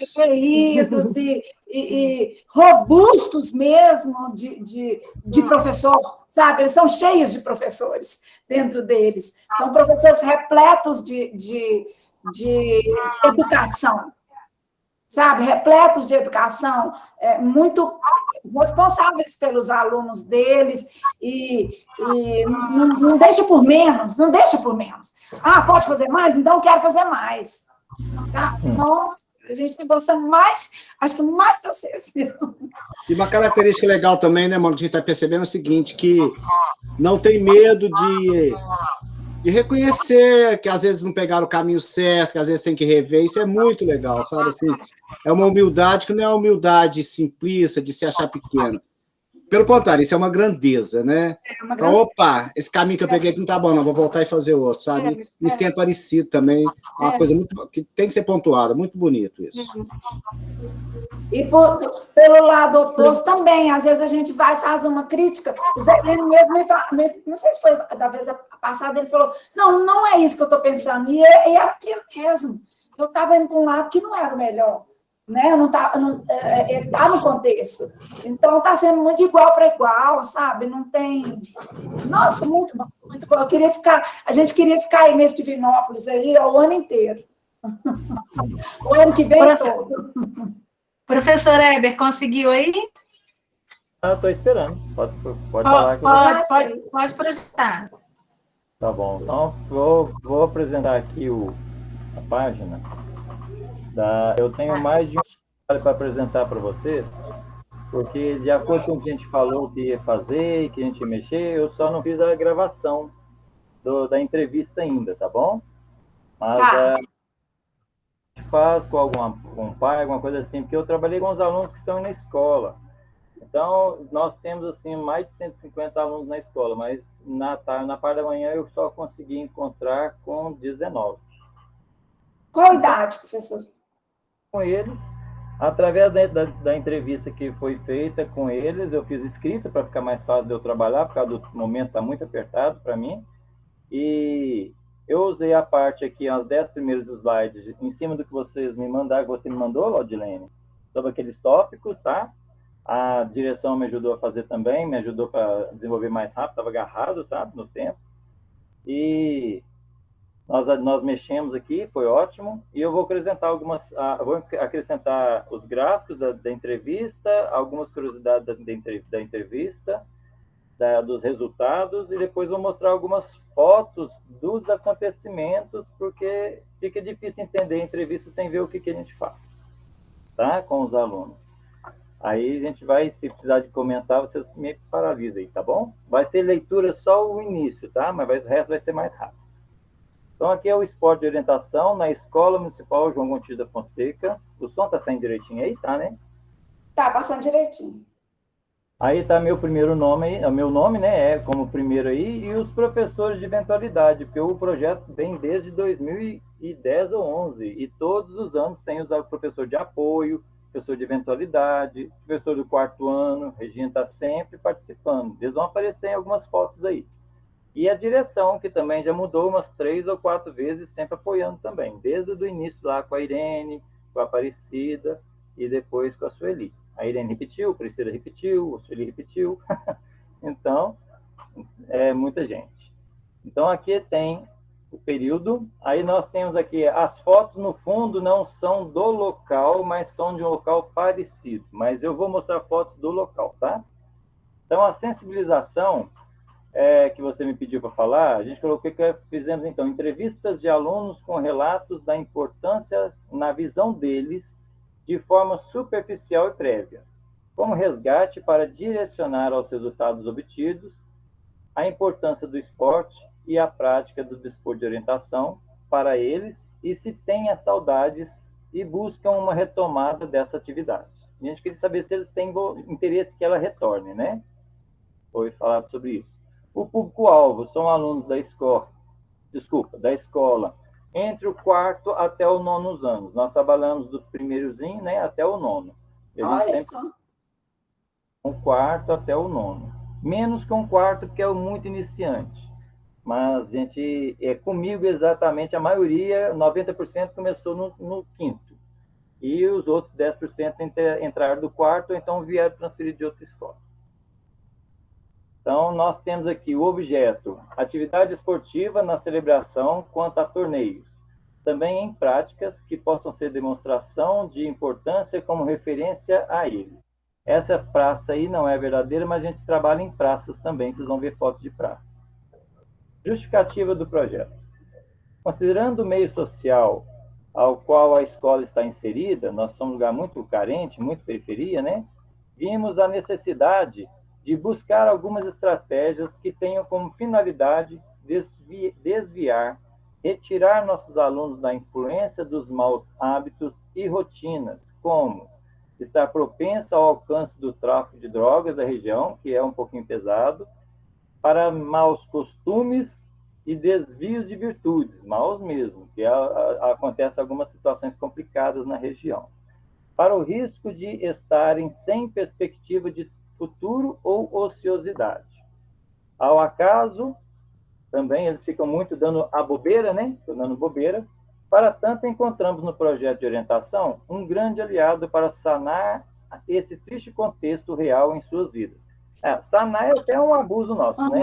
e robustos mesmo de professor, sabe? Eles são cheios de professores dentro deles. São professores repletos de educação, sabe? Repletos de educação, muito responsáveis pelos alunos deles e não deixa por menos, não deixa por menos. Ah, pode fazer mais? Então quero fazer mais. Sabe? Nossa, a gente está gostando mais, acho que mais que vocês. E uma característica legal também, né, mano, que a gente está percebendo é o seguinte, que não tem medo de reconhecer que às vezes não pegaram o caminho certo, que às vezes tem que rever, isso é muito legal, sabe? Assim, é uma humildade que não é uma humildade simplista de se achar pequeno. Pelo contrário, isso é uma grandeza, né? Opa, esse caminho que eu peguei aqui não tá bom, não, vou voltar e fazer outro, sabe? Isso tem parecido também, é uma coisa muito, que tem que ser pontuada, muito bonito isso. E pelo lado oposto também, às vezes a gente vai e faz uma crítica, o Zé Lênin mesmo, não sei se foi da vez passada, ele falou, não é isso que eu estou pensando, e é aquilo mesmo. Eu estava indo para um lado que não era o melhor. Né? Ele está no contexto. Então, está sendo muito de igual para igual, sabe? Não tem... Nossa, muito bom, muito bom. A gente queria ficar aí nesse Divinópolis aí o ano inteiro. O ano que vem todo. Professor Heber, conseguiu aí? Estou esperando. Pode falar. Pode projetar. Tá bom. Então, vou apresentar aqui a página. Eu tenho mais de um trabalho para apresentar para vocês, porque de acordo com o que a gente falou que ia fazer e que a gente ia mexer, eu só não fiz a gravação da entrevista ainda, tá bom? Mas a gente faz com um pai, alguma coisa assim, porque eu trabalhei com os alunos que estão na escola. Então, nós temos assim mais de 150 alunos na escola, mas na parte da manhã eu só consegui encontrar com 19. Qual idade, professor? Com eles, Através da entrevista que foi feita com eles, eu fiz escrita para ficar mais fácil de eu trabalhar, por causa do momento está muito apertado para mim. E eu usei a parte aqui, os 10 primeiros slides, em cima do que vocês me mandaram, que você me mandou, Laudilene, sobre aqueles tópicos, tá? A direção me ajudou a fazer também, me ajudou para desenvolver mais rápido, estava agarrado, sabe, no tempo. E nós mexemos aqui, foi ótimo, e eu vou acrescentar os gráficos da entrevista, algumas curiosidades da entrevista, dos resultados, e depois vou mostrar algumas fotos dos acontecimentos, porque fica difícil entender a entrevista sem ver o que a gente faz, tá? Com os alunos. Aí a gente vai, se precisar de comentar, vocês me paralisam aí, tá bom? Vai ser leitura só o início, tá? Mas o resto vai ser mais rápido. Então, aqui é o esporte de orientação na Escola Municipal João Gontijo da Fonseca. O som tá saindo direitinho aí, tá, né? Tá passando direitinho. Aí tá meu primeiro nome aí, meu nome, né, é como primeiro aí, e os professores de eventualidade, porque o projeto vem desde 2010 ou 11, e todos os anos tem o professor de apoio, professor de eventualidade, professor do 4º ano, Regina está sempre participando. Eles vão aparecer em algumas fotos aí. E a direção, que também já mudou umas 3 ou 4 vezes, sempre apoiando também, desde o início lá com a Irene, com a Aparecida, e depois com a Sueli. A Irene repetiu, a Priscila repetiu, a Sueli repetiu. Então, é muita gente. Então, aqui tem o período. Aí nós temos aqui, as fotos no fundo não são do local, mas são de um local parecido. Mas eu vou mostrar fotos do local, tá? Então, a sensibilização que você me pediu para falar, a gente colocou que fizemos, então, entrevistas de alunos com relatos da importância na visão deles de forma superficial e prévia, como resgate para direcionar aos resultados obtidos a importância do esporte e a prática do desporto de orientação para eles e se tenha saudades e buscam uma retomada dessa atividade. A gente queria saber se eles têm interesse que ela retorne, né? Foi falar sobre isso. O público-alvo são alunos da escola, entre o 4º até o 9º anos. Nós trabalhamos do primeirozinho, né, até o 9º. Olha só. O 4º até o 9º. Menos que um 4º, porque é o muito iniciante. Mas, gente, comigo exatamente, a maioria, 90% começou no 5º. E os outros 10% entraram do 4º, ou então vieram transferidos de outra escola. Então, nós temos aqui o objeto, atividade esportiva na celebração quanto a torneios. Também em práticas que possam ser demonstração de importância como referência a eles. Essa praça aí não é verdadeira, mas a gente trabalha em praças também, vocês vão ver fotos de praça. Justificativa do projeto. Considerando o meio social ao qual a escola está inserida, nós somos um lugar muito carente, muito periferia, né? Vimos a necessidade de buscar algumas estratégias que tenham como finalidade desviar, retirar nossos alunos da influência dos maus hábitos e rotinas, como estar propenso ao alcance do tráfico de drogas da região, que é um pouquinho pesado, para maus costumes e desvios de virtudes, maus mesmo, que acontecem algumas situações complicadas na região, para o risco de estarem sem perspectiva de futuro ou ociosidade. Ao acaso, também eles ficam muito dando a bobeira, né? Dando bobeira. Para tanto, encontramos no projeto de orientação um grande aliado para sanar esse triste contexto real em suas vidas. Sanar é até um abuso nosso, né?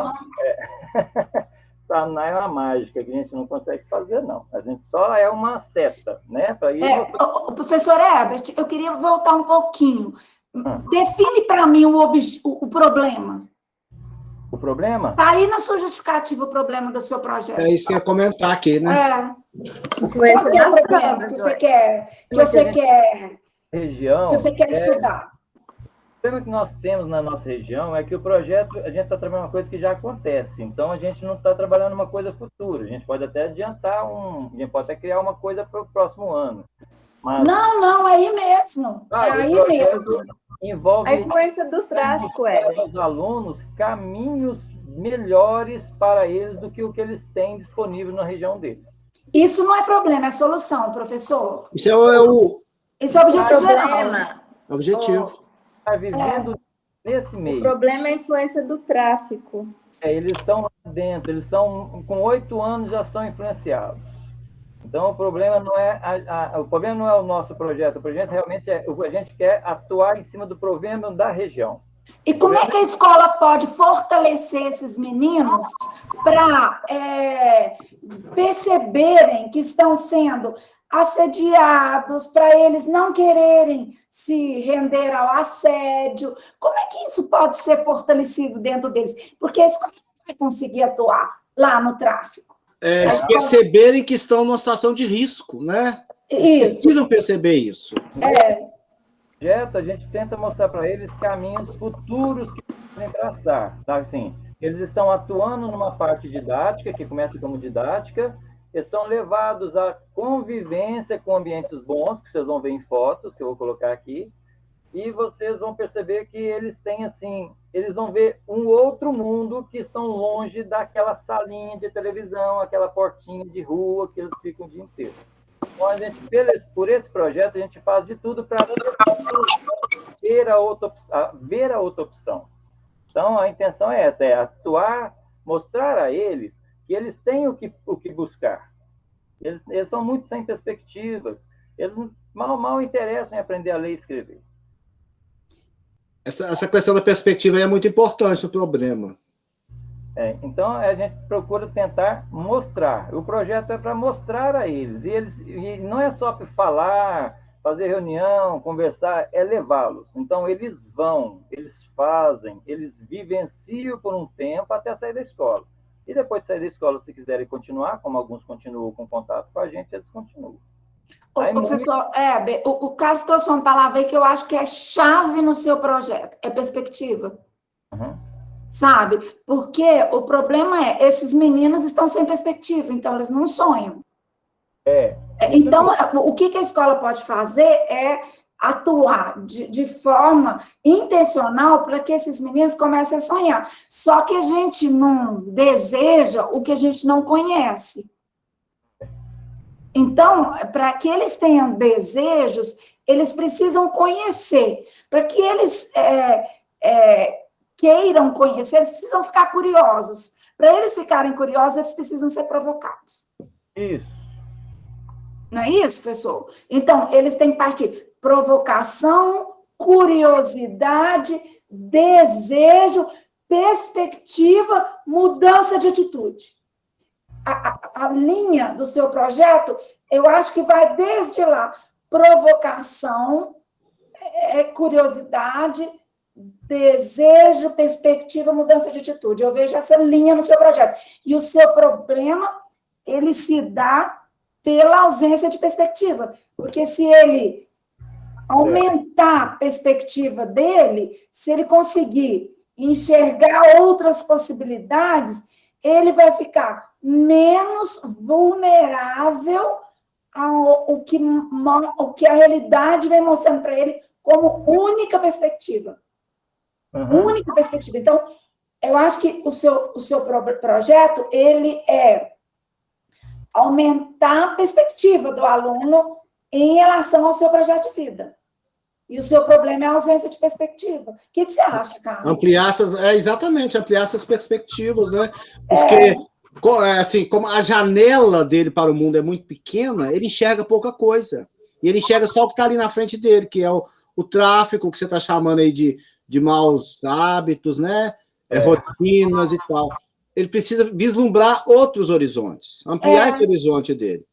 Sanar é uma mágica que a gente não consegue fazer, não. A gente só é uma seta, né? Para ir Professor Herbert, eu queria voltar um pouquinho. Define para mim o problema. O problema? Está aí na sua justificativa o problema do seu projeto. É isso que eu ia comentar aqui, né? Qual é o problema que você quer, estudar? O problema que nós temos na nossa região é que o projeto, a gente está trabalhando uma coisa que já acontece, então a gente não está trabalhando uma coisa futura, a gente pode até adiantar a gente pode até criar uma coisa para o próximo ano. Mas... Não, é aí mesmo. É aí mesmo. Envolve a influência do tráfico, os alunos caminhos melhores para eles do que o que eles têm disponível na região deles. Isso não é problema, é solução, professor. Isso é Esse é o objetivo geral. problema, Objetivo. Está vivendo nesse o meio. problema é a influência do tráfico. Eles estão lá dentro, eles são, com 8 anos já são influenciados. Então, o problema não é o problema não é o nosso projeto. O projeto realmente a gente quer atuar em cima do problema da região. E como é que a escola pode fortalecer esses meninos para perceberem que estão sendo assediados, para eles não quererem se render ao assédio? Como é que isso pode ser fortalecido dentro deles? Porque a escola não vai conseguir atuar lá no tráfico. Eles perceberem que estão numa situação de risco, né? Eles precisam perceber isso. A gente tenta mostrar para eles caminhos futuros que podem traçar. Tá? Assim, eles estão atuando numa parte didática, que começa como didática, eles são levados à convivência com ambientes bons, que vocês vão ver em fotos, que eu vou colocar aqui, e vocês vão perceber que eles têm, assim, eles vão ver um outro mundo que estão longe daquela salinha de televisão, aquela portinha de rua que eles ficam o dia inteiro. Então, a gente, por esse projeto, a gente faz de tudo para ver a outra opção. Então, a intenção é essa, é atuar, mostrar a eles que eles têm o que buscar. Eles são muito sem perspectivas. Eles mal interessam em aprender a ler e escrever. Essa questão da perspectiva é muito importante no problema. Então, a gente procura tentar mostrar. O projeto é para mostrar a eles. E não é só para falar, fazer reunião, conversar, é levá-los. Então, eles vão, eles fazem, eles vivenciam por um tempo até sair da escola. E depois de sair da escola, se quiserem continuar, como alguns continuam com contato com a gente, eles continuam. Professor Heber, o Carlos trouxe uma palavra aí que eu acho que é chave no seu projeto, é perspectiva. Uhum. Sabe? Porque o problema é, esses meninos estão sem perspectiva, então eles não sonham. Então, o que a escola pode fazer é atuar de forma intencional para que esses meninos comecem a sonhar. Só que a gente não deseja o que a gente não conhece. Então, para que eles tenham desejos, eles precisam conhecer. Para que eles queiram conhecer, eles precisam ficar curiosos. Para eles ficarem curiosos, eles precisam ser provocados. Isso. Não é isso, professor? Então, eles têm que partir provocação, curiosidade, desejo, perspectiva, mudança de atitude. A linha do seu projeto, eu acho que vai desde lá. Provocação, curiosidade, desejo, perspectiva, mudança de atitude. Eu vejo essa linha no seu projeto. E o seu problema, ele se dá pela ausência de perspectiva. Porque se ele aumentar a perspectiva dele, se ele conseguir enxergar outras possibilidades, ele vai ficar menos vulnerável ao que a realidade vem mostrando para ele como única perspectiva. Uhum. Única perspectiva. Então, eu acho que o seu projeto, ele é aumentar a perspectiva do aluno em relação ao seu projeto de vida. E o seu problema é a ausência de perspectiva. O que você acha, Carlos? Ampliar essas perspectivas, né? Porque, assim, como a janela dele para o mundo é muito pequena, ele enxerga pouca coisa. E ele enxerga só o que está ali na frente dele, que é o tráfico, que você está chamando aí de maus hábitos, né? Rotinas e tal. Ele precisa vislumbrar outros horizontes, ampliar esse horizonte dele.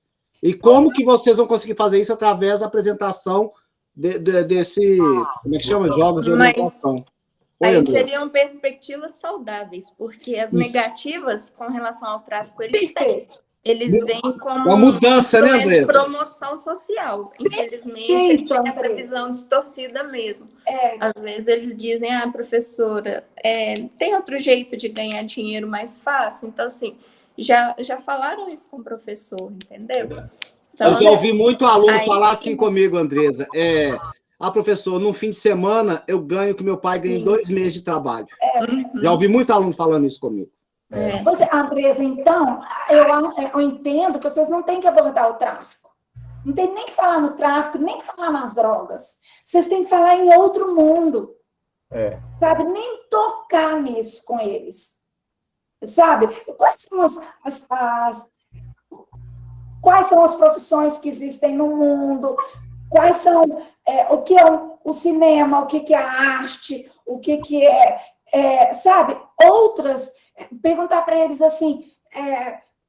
E como que vocês vão conseguir fazer isso através da apresentação desse, como é que chama? Jogos de orientação. Aí seriam perspectivas saudáveis, porque as negativas com relação ao tráfico, eles têm. Eles veem como uma mudança, né, Andressa? Promoção social. Infelizmente, eles têm essa visão distorcida mesmo. Às vezes eles dizem, professora, tem outro jeito de ganhar dinheiro mais fácil? Então, assim, já falaram isso com o professor, entendeu? Então, eu já ouvi muito aluno falar assim comigo, Andressa. Professor, num fim de semana eu ganho que meu pai ganha em 2 meses de trabalho. Já ouvi muito aluno falando isso comigo. Andressa, então, eu entendo que vocês não têm que abordar o tráfico. Não tem nem que falar no tráfico, nem que falar nas drogas. Vocês têm que falar em outro mundo. Sabe? Nem tocar nisso com eles. Sabe? Quais são as profissões que existem no mundo? Quais são o que é o cinema, o que é a arte, o que é, sabe? Outras, perguntar para eles assim,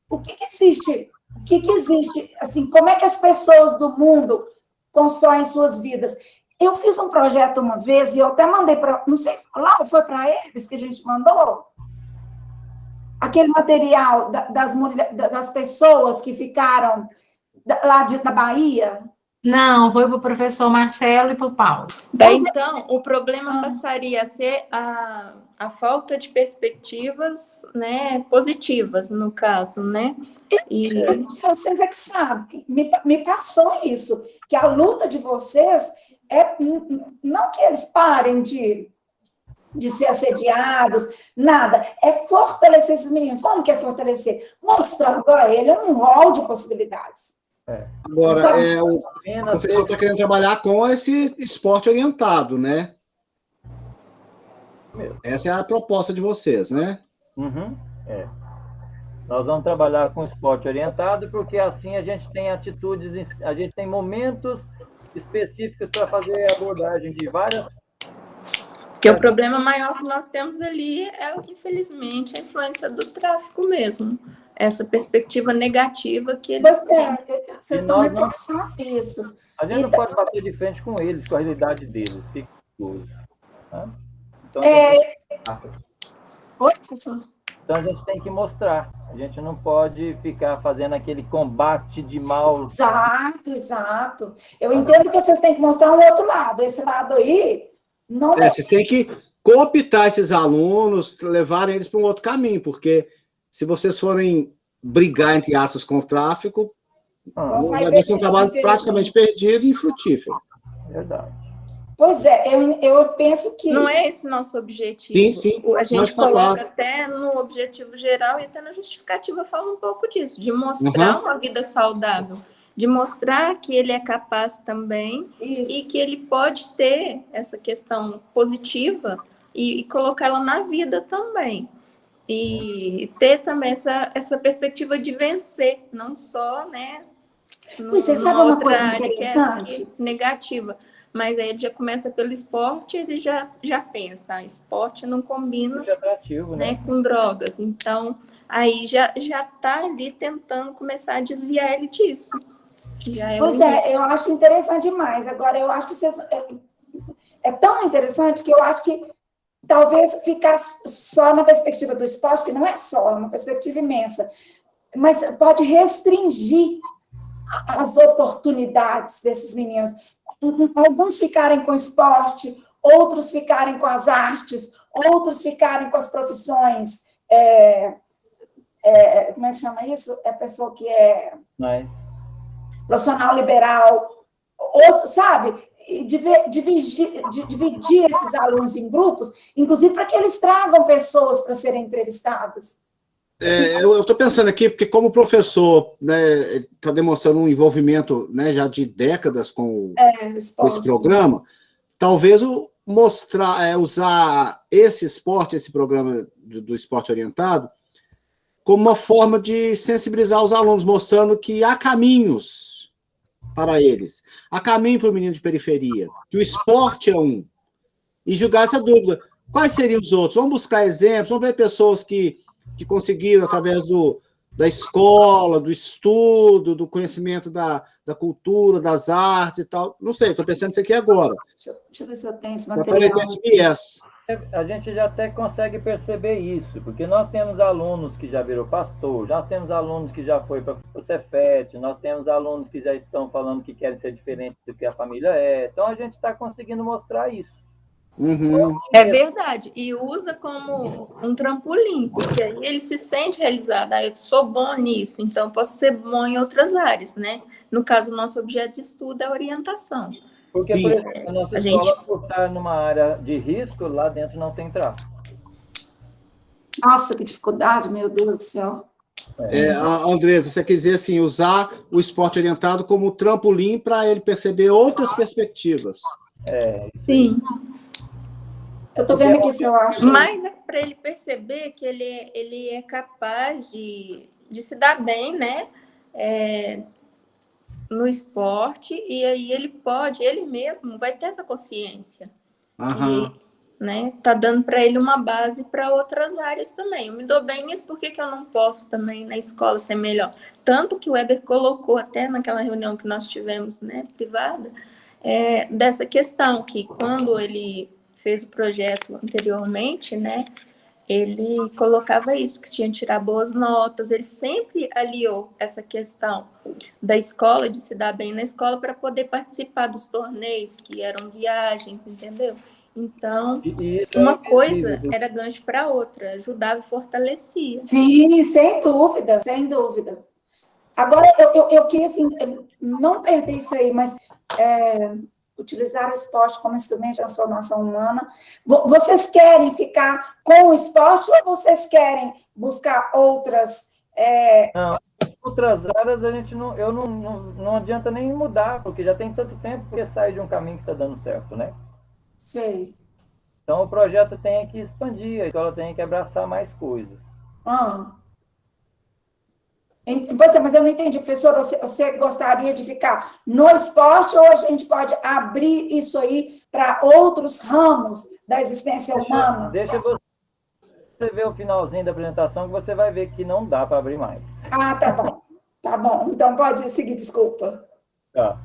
o que existe? O que existe? Assim, como é que as pessoas do mundo constroem suas vidas? Eu fiz um projeto uma vez e eu até mandei para, não sei, lá foi para eles que a gente mandou aquele material das pessoas que ficaram lá da Bahia. Não, foi para o professor Marcelo e para o Paulo. Então, o problema passaria a ser a falta de perspectivas, né, positivas, no caso, né? E vocês é que sabem, me passou isso, que a luta de vocês não que eles parem de ser assediados, nada, é fortalecer esses meninos. Como que é fortalecer? Mostrando a ele um rol de possibilidades. Agora, o professor está querendo trabalhar com esse esporte orientado, né? Essa é a proposta de vocês, né? Nós vamos trabalhar com esporte orientado, porque assim a gente tem atitudes, a gente tem momentos específicos para fazer a abordagem de várias. Porque o problema maior que nós temos ali é, infelizmente, a influência do tráfico mesmo. Essa perspectiva negativa que eles têm. Vocês estão reforçando isso. A gente não pode bater de frente com eles, com a realidade deles. Fica curioso. Tá? Então, Oi, professor? Então a gente tem que mostrar. A gente não pode ficar fazendo aquele combate de mal. Exato. Eu entendo que vocês têm que mostrar um outro lado. Esse lado aí não é. Vocês têm que cooptar esses alunos, levarem eles para um outro caminho, porque se vocês forem brigar, entre aspas, com o tráfico, vai ser um trabalho praticamente perdido e infrutífero. Verdade. Pois é, eu penso que... Não é esse nosso objetivo. Sim. A gente coloca até no objetivo geral e até na justificativa fala um pouco disso, de mostrar uma vida saudável, de mostrar que ele é capaz também e que ele pode ter essa questão positiva e colocá-la na vida também. E ter também essa perspectiva de vencer, não só, né, você sabe uma coisa interessante? Que é negativa. Mas aí ele já começa pelo esporte, ele já pensa, esporte não combina atrativo, né, com drogas. Então, aí já está ali tentando começar a desviar ele disso. Eu acho interessante demais. Agora, eu acho que vocês... É tão interessante que eu acho que talvez ficar só na perspectiva do esporte, que não é só, é uma perspectiva imensa, mas pode restringir as oportunidades desses meninos. Alguns ficarem com o esporte, outros ficarem com as artes, outros ficarem com as profissões. Como é que chama isso? É a pessoa que é profissional liberal, sabe? E dividir esses alunos em grupos, inclusive para que eles tragam pessoas para serem entrevistadas. Eu estou pensando aqui, porque como o professor está demonstrando um envolvimento, né, já de décadas com esse programa, talvez usar esse esporte, esse programa do esporte orientado, como uma forma de sensibilizar os alunos, mostrando que há caminhos para eles, há caminho para o menino de periferia, que o esporte é um, e julgar essa dúvida. Quais seriam os outros? Vamos buscar exemplos, vamos ver pessoas que conseguiram, através da escola, do estudo, do conhecimento da cultura, das artes e tal. Não sei, estou pensando isso aqui agora. Deixa eu ver se eu tenho esse material. A gente já até consegue perceber isso, porque nós temos alunos que já viram pastor, nós temos alunos que já foi para o Cefet, nós temos alunos que já estão falando que querem ser diferentes do que a família é. Então, a gente está conseguindo mostrar isso. É verdade, e usa como um trampolim, porque aí ele se sente realizado, eu sou bom nisso, então posso ser bom em outras áreas, né? No caso, o nosso objeto de estudo é a orientação. Porque, por exemplo, a nossa escola, por estar numa área de risco, lá dentro não tem tráfico. Nossa, que dificuldade, meu Deus do céu. Andresa, você quer dizer assim, usar o esporte orientado como trampolim para ele perceber outras perspectivas. Sim. Eu estou vendo aqui se eu acho. Mas é para ele perceber que ele é capaz de se dar bem, né? No esporte, e aí ele mesmo vai ter essa consciência. Aham. Né? Tá dando para ele uma base para outras áreas também. Eu me dou bem nisso, por que eu não posso também na escola ser melhor? Tanto que o Weber colocou até naquela reunião que nós tivemos, né, privada, dessa questão, que quando ele fez o projeto anteriormente, né, ele colocava isso, que tinha que tirar boas notas, ele sempre aliou essa questão da escola, de se dar bem na escola, para poder participar dos torneios, que eram viagens, entendeu? Então, uma coisa era gancho para outra, ajudava e fortalecia. Sim, sem dúvida, sem dúvida. Agora, eu queria, assim, não perder isso aí, mas utilizar o esporte como instrumento de transformação humana. Vocês querem ficar com o esporte ou vocês querem buscar outras... Não, outras áreas a gente não adianta nem mudar, porque já tem tanto tempo que sai de um caminho que está dando certo, né? Sei. Então, o projeto tem que expandir, a escola tem que abraçar mais coisas. Mas eu não entendi, professor, você gostaria de ficar no esporte ou a gente pode abrir isso aí para outros ramos da existência humana? Deixa você ver o finalzinho da apresentação, que você vai ver que não dá para abrir mais. Tá bom. Tá bom, então pode seguir, desculpa. Tá.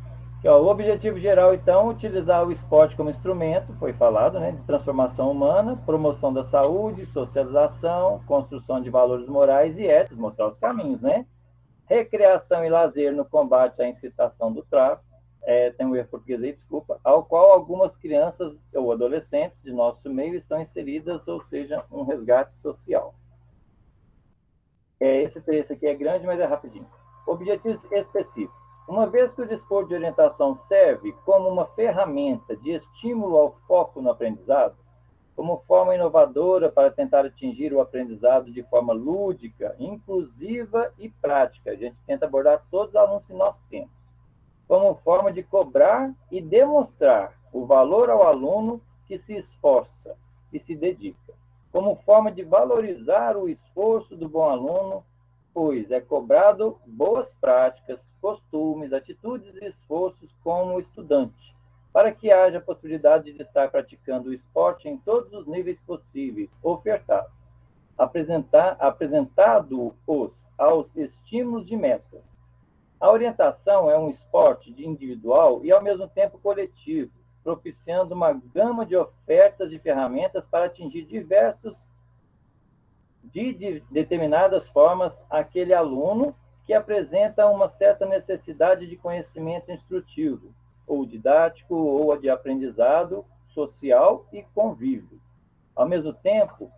O objetivo geral, então, utilizar o esporte como instrumento, foi falado, né, de transformação humana, promoção da saúde, socialização, construção de valores morais e éticos, mostrar os caminhos, né? Recreação e lazer no combate à incitação do tráfico, tem um erro português aí, desculpa, ao qual algumas crianças ou adolescentes de nosso meio estão inseridas, ou seja, um resgate social. Esse trecho aqui é grande, mas é rapidinho. Objetivos específicos. Uma vez que o desporto de orientação serve como uma ferramenta de estímulo ao foco no aprendizado, como forma inovadora para tentar atingir o aprendizado de forma lúdica, inclusiva e prática, a gente tenta abordar todos os alunos que nós temos, como forma de cobrar e demonstrar o valor ao aluno que se esforça e se dedica, como forma de valorizar o esforço do bom aluno, pois é cobrado boas práticas, costumes, atitudes e esforços como estudante, para que haja a possibilidade de estar praticando o esporte em todos os níveis possíveis, ofertados, apresentado-os aos estímulos de metas. A orientação é um esporte individual e, ao mesmo tempo, coletivo, propiciando uma gama de ofertas de ferramentas para atingir de determinadas formas aquele aluno que apresenta uma certa necessidade de conhecimento instrutivo, ou didático, ou de aprendizado social e convívio. Ao mesmo tempo,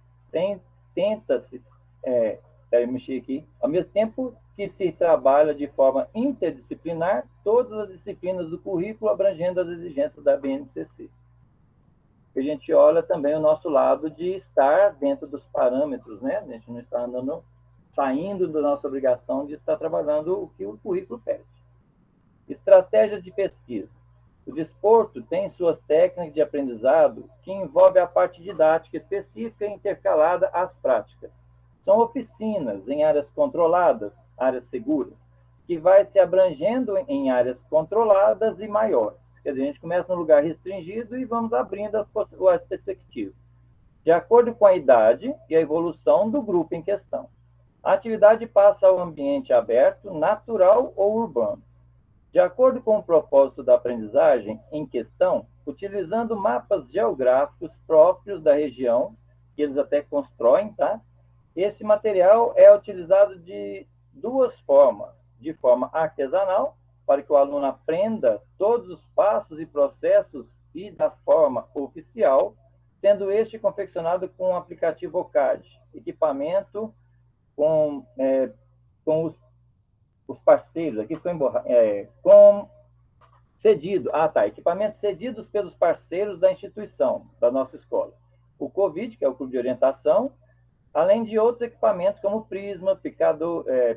ao mesmo tempo que se trabalha de forma interdisciplinar todas as disciplinas do currículo, abrangendo as exigências da BNCC. A gente olha também o nosso lado de estar dentro dos parâmetros, né? A gente não está saindo da nossa obrigação de estar trabalhando o que o currículo pede. Estratégias de pesquisa. O desporto tem suas técnicas de aprendizado que envolve a parte didática específica e intercalada às práticas. São oficinas em áreas controladas, áreas seguras, que vai se abrangendo em áreas controladas e maiores. Quer dizer, a gente começa num lugar restringido e vamos abrindo as perspectivas, de acordo com a idade e a evolução do grupo em questão. A atividade passa ao ambiente aberto, natural ou urbano. De acordo com o propósito da aprendizagem em questão, utilizando mapas geográficos próprios da região, que eles até constroem, tá? Esse material é utilizado de duas formas. De forma artesanal, para que o aluno aprenda todos os passos e processos, e da forma oficial, sendo este confeccionado com o aplicativo OCAD, equipamento com os parceiros, aqui foi equipamentos cedidos pelos parceiros da instituição, da nossa escola. O COVID, que é o Clube de Orientação, além de outros equipamentos como prisma,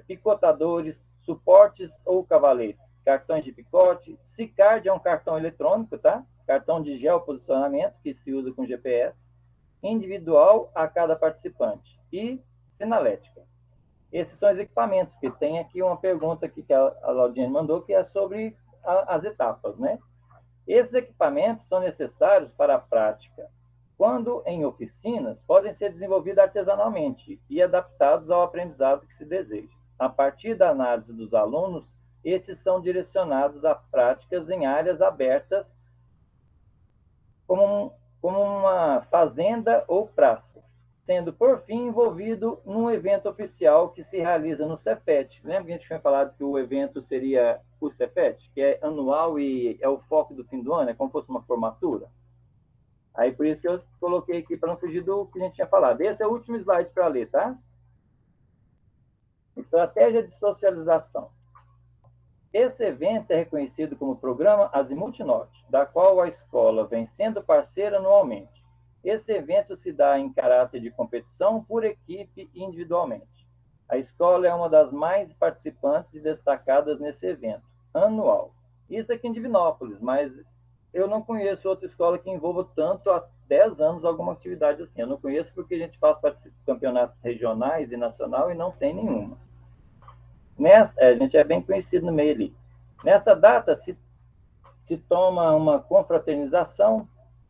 picotadores, suportes ou cavaletes, cartões de picote. SICARD é um cartão eletrônico, tá? Cartão de geoposicionamento, que se usa com GPS, individual a cada participante, e sinalética. Esses são os equipamentos, que tem aqui uma pergunta aqui que a Laudiane mandou, que é sobre as etapas, né? Esses equipamentos são necessários para a prática, quando em oficinas, podem ser desenvolvidos artesanalmente e adaptados ao aprendizado que se deseja. A partir da análise dos alunos, esses são direcionados a práticas em áreas abertas, como uma fazenda ou praças, sendo, por fim, envolvido num evento oficial que se realiza no Cefet. Lembra que a gente tinha falado que o evento seria o Cefet, que é anual e é o foco do fim do ano, é como se fosse uma formatura? Aí, por isso que eu coloquei aqui, para não fugir do que a gente tinha falado. Esse é o último slide para ler, tá? Estratégia de socialização. Esse evento é reconhecido como Programa Azimuth Norte, da qual a escola vem sendo parceira anualmente. Esse evento se dá em caráter de competição por equipe e individualmente. A escola é uma das mais participantes e destacadas nesse evento anual. Isso aqui em Divinópolis, mas eu não conheço outra escola que envolva tanto há 10 anos alguma atividade assim. Eu não conheço porque a gente faz campeonatos regionais e nacional e não tem nenhuma. A gente é bem conhecido no meio ali. Nessa data se toma uma confraternização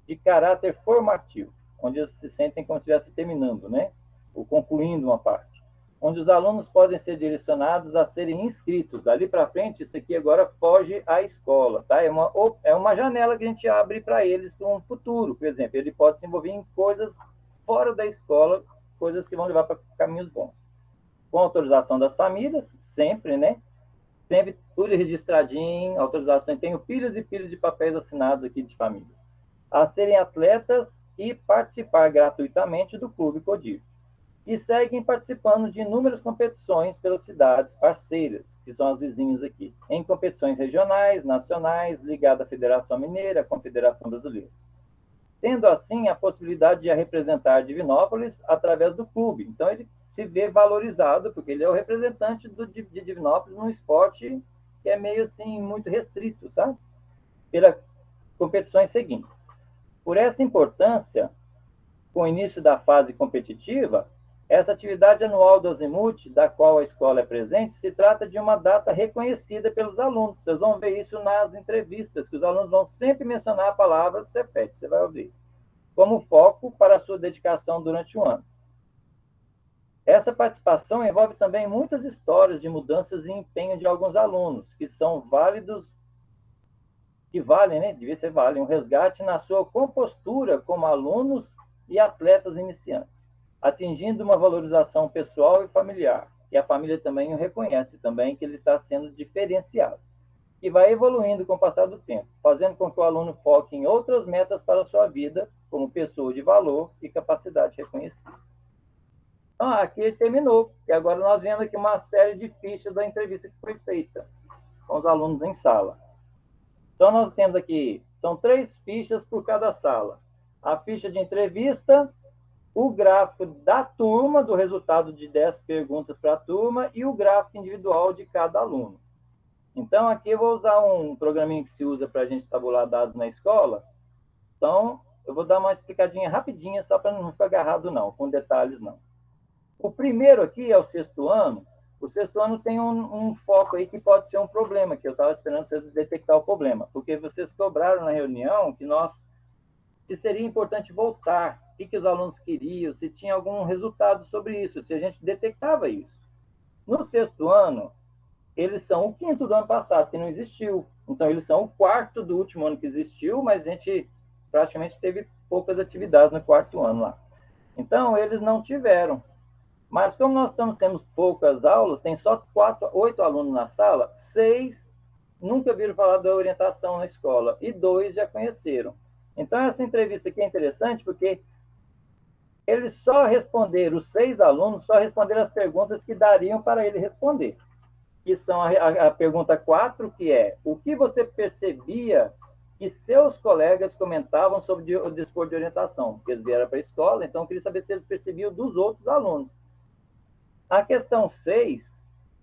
de caráter formativo, onde eles se sentem como se estivessem terminando, né? Ou concluindo uma parte. Onde os alunos podem ser direcionados a serem inscritos. Dali para frente, isso aqui agora foge à escola, tá? É uma janela que a gente abre para eles para um futuro. Por exemplo, ele pode se envolver em coisas fora da escola, coisas que vão levar para caminhos bons. Com autorização das famílias, sempre, né? Sempre tudo registradinho, autorização. Tenho pilhas e pilhas de papéis assinados aqui de famílias. A serem atletas e participar gratuitamente do Clube Codir. E seguem participando de inúmeras competições pelas cidades parceiras, que são as vizinhas aqui, em competições regionais, nacionais, ligadas à Federação Mineira, à Confederação Brasileira. Tendo, assim, a possibilidade de representar Divinópolis através do clube. Então, ele se vê valorizado, porque ele é o representante de Divinópolis num esporte que é meio assim, muito restrito, sabe? Pelas competições seguintes. Por essa importância, com o início da fase competitiva, essa atividade anual do Azimuth, da qual a escola é presente, se trata de uma data reconhecida pelos alunos. Vocês vão ver isso nas entrevistas, que os alunos vão sempre mencionar a palavra Cefet, você vai ouvir, como foco para a sua dedicação durante o ano. Essa participação envolve também muitas histórias de mudanças e empenho de alguns alunos, que são válidos, que valem, né? Devia ser valem, um resgate na sua compostura como alunos e atletas iniciantes, atingindo uma valorização pessoal e familiar. E a família também o reconhece também que ele está sendo diferenciado. E vai evoluindo com o passar do tempo, fazendo com que o aluno foque em outras metas para a sua vida, como pessoa de valor e capacidade reconhecida. Então, aqui terminou, e agora nós vemos aqui uma série de fichas da entrevista que foi feita com os alunos em sala. Então, nós temos aqui, são 3 fichas por cada sala. A ficha de entrevista, o gráfico da turma, do resultado de 10 perguntas para a turma, e o gráfico individual de cada aluno. Então, aqui eu vou usar um programinha que se usa para a gente tabular dados na escola. Então, eu vou dar uma explicadinha rapidinha, só para não ficar agarrado, não, com detalhes, não. O primeiro aqui é o 6º ano. O 6º ano tem um foco aí que pode ser um problema, que eu estava esperando vocês detectar o problema, porque vocês cobraram na reunião que se seria importante voltar, o que os alunos queriam, se tinha algum resultado sobre isso, se a gente detectava isso. No 6º ano, eles são o 5º do ano passado, que não existiu. Então, eles são o 4º do último ano que existiu, mas a gente praticamente teve poucas atividades no 4º ano lá. Então, eles não tiveram. Mas como nós temos poucas aulas, tem só 8 alunos na sala, 6 nunca viram falar da orientação na escola, e 2 já conheceram. Então, essa entrevista aqui é interessante, porque eles só responderam, os 6 alunos só responderam as perguntas que dariam para ele responder. Que são a pergunta 4, que é, o que você percebia que seus colegas comentavam sobre o dispor de orientação, porque eles vieram para a escola, então eu queria saber se eles percebiam dos outros alunos. A questão 6,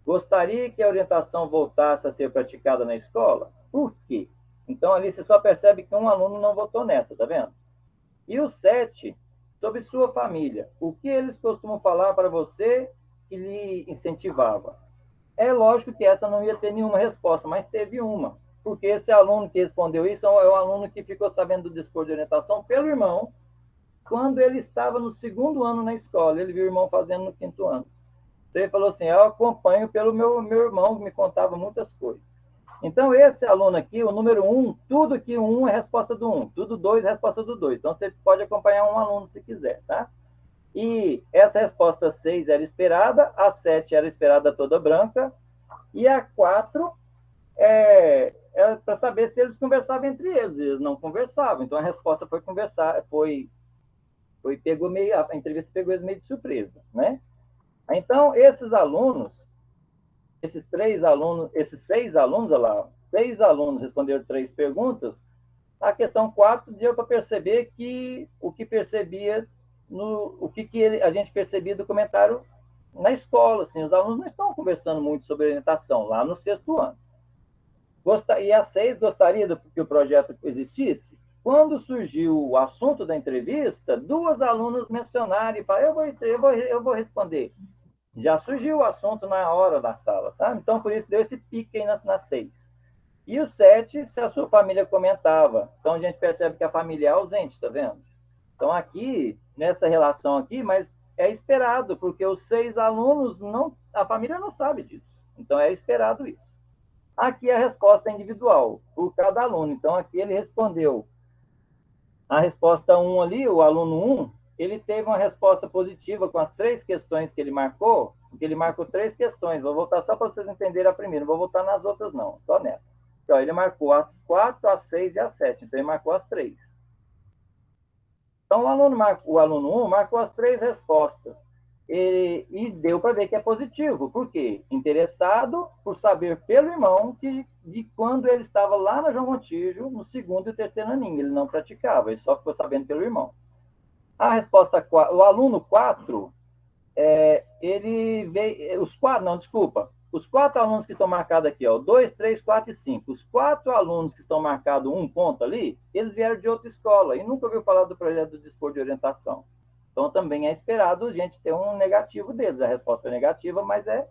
gostaria que a orientação voltasse a ser praticada na escola? Por quê? Então, ali você só percebe que um aluno não votou nessa, tá vendo? E o 7, sobre sua família. O que eles costumam falar para você que lhe incentivava? É lógico que essa não ia ter nenhuma resposta, mas teve uma. Porque esse aluno que respondeu isso é o aluno que ficou sabendo do dispor de orientação pelo irmão, quando ele estava no 2º ano na escola. Ele viu o irmão fazendo no 5º ano. Então, ele falou assim, eu acompanho pelo meu irmão, que me contava muitas coisas. Então, esse aluno aqui, o número 1, tudo que 1 é resposta do 1, tudo 2 é resposta do 2. Então, você pode acompanhar um aluno se quiser, tá? E essa resposta 6 era esperada, a 7 era esperada toda branca, e a 4 era para saber se eles conversavam entre eles. Eles não conversavam, então a resposta foi conversar, pegou meio, a entrevista pegou eles meio de surpresa, né? Então, esses alunos, esses 6 alunos, olha lá, 6 alunos responderam 3 perguntas. A questão 4 deu para perceber que o que percebia, a gente percebia do comentário na escola, assim, os alunos não estão conversando muito sobre orientação, lá no 6º ano. E a 6 gostaria que o projeto existisse? Quando surgiu o assunto da entrevista, 2 alunos mencionaram e falaram, eu vou responder. Já surgiu o assunto na hora da sala, sabe? Então, por isso, deu esse pique aí na 6. E o 7, se a sua família comentava. Então, a gente percebe que a família é ausente, tá vendo? Então, aqui, nessa relação aqui, mas é esperado, porque os 6 alunos, a família não sabe disso. Então, é esperado isso. Aqui a resposta é individual, por cada aluno. Então, aqui ele respondeu a resposta 1 ali, o aluno 1, ele teve uma resposta positiva com as 3 questões que ele marcou, porque ele marcou 3 questões. Vou voltar só para vocês entenderem a primeira, não vou voltar nas outras não, só nessa. Então, ele marcou as 4, as 6 e as 7, então ele marcou as 3. Então, o aluno 1 marcou as 3 respostas. E deu para ver que é positivo. Por quê? Interessado por saber pelo irmão de quando ele estava lá na João Montijo, no 2º e 3º aninho. Ele não praticava, ele só ficou sabendo pelo irmão. A resposta 4, o aluno 4, ele veio... Os 4 alunos que estão marcados aqui, 2, 3, 4 e 5. Os 4 alunos que estão marcados 1 ponto ali, eles vieram de outra escola e nunca ouviu falar do projeto do dispor de orientação. Então, também é esperado a gente ter um negativo deles. A resposta é negativa, mas é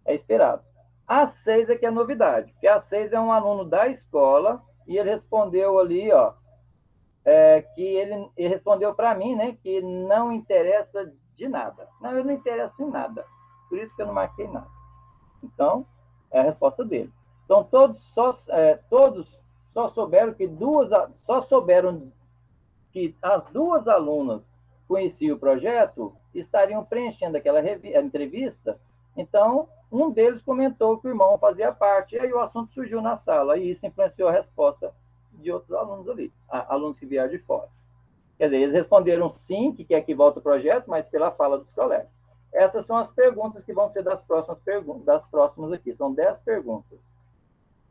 esperado. A 6 é que é novidade, porque a 6 é um aluno da escola e ele respondeu ali, que ele respondeu para mim, né, que não interessa de nada. Não, eu não interesso em nada. Por isso que eu não marquei nada. Então, é a resposta dele. Então, todos só souberam que as 2 alunas conheciam o projeto, estariam preenchendo aquela entrevista. Então, um deles comentou que o irmão fazia parte, e aí o assunto surgiu na sala, e isso influenciou a resposta de outros alunos ali, alunos que vieram de fora. Quer dizer, eles responderam sim, que quer que volte o projeto, mas pela fala dos colegas. Essas são as perguntas que vão ser das próximas aqui. São 10 perguntas.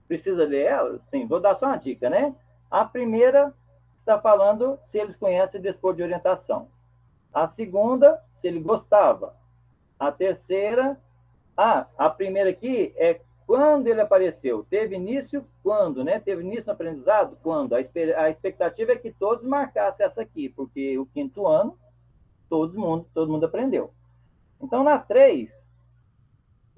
Precisa ler elas? Sim, vou dar só uma dica, né? A primeira está falando se eles conhecem o dispor de orientação. A segunda, se ele gostava. A terceira, a primeira aqui é quando ele apareceu. Teve início quando, né? Teve início no aprendizado quando. A expectativa é que todos marcassem essa aqui, porque o 5º ano, todo mundo aprendeu. Então, na 3,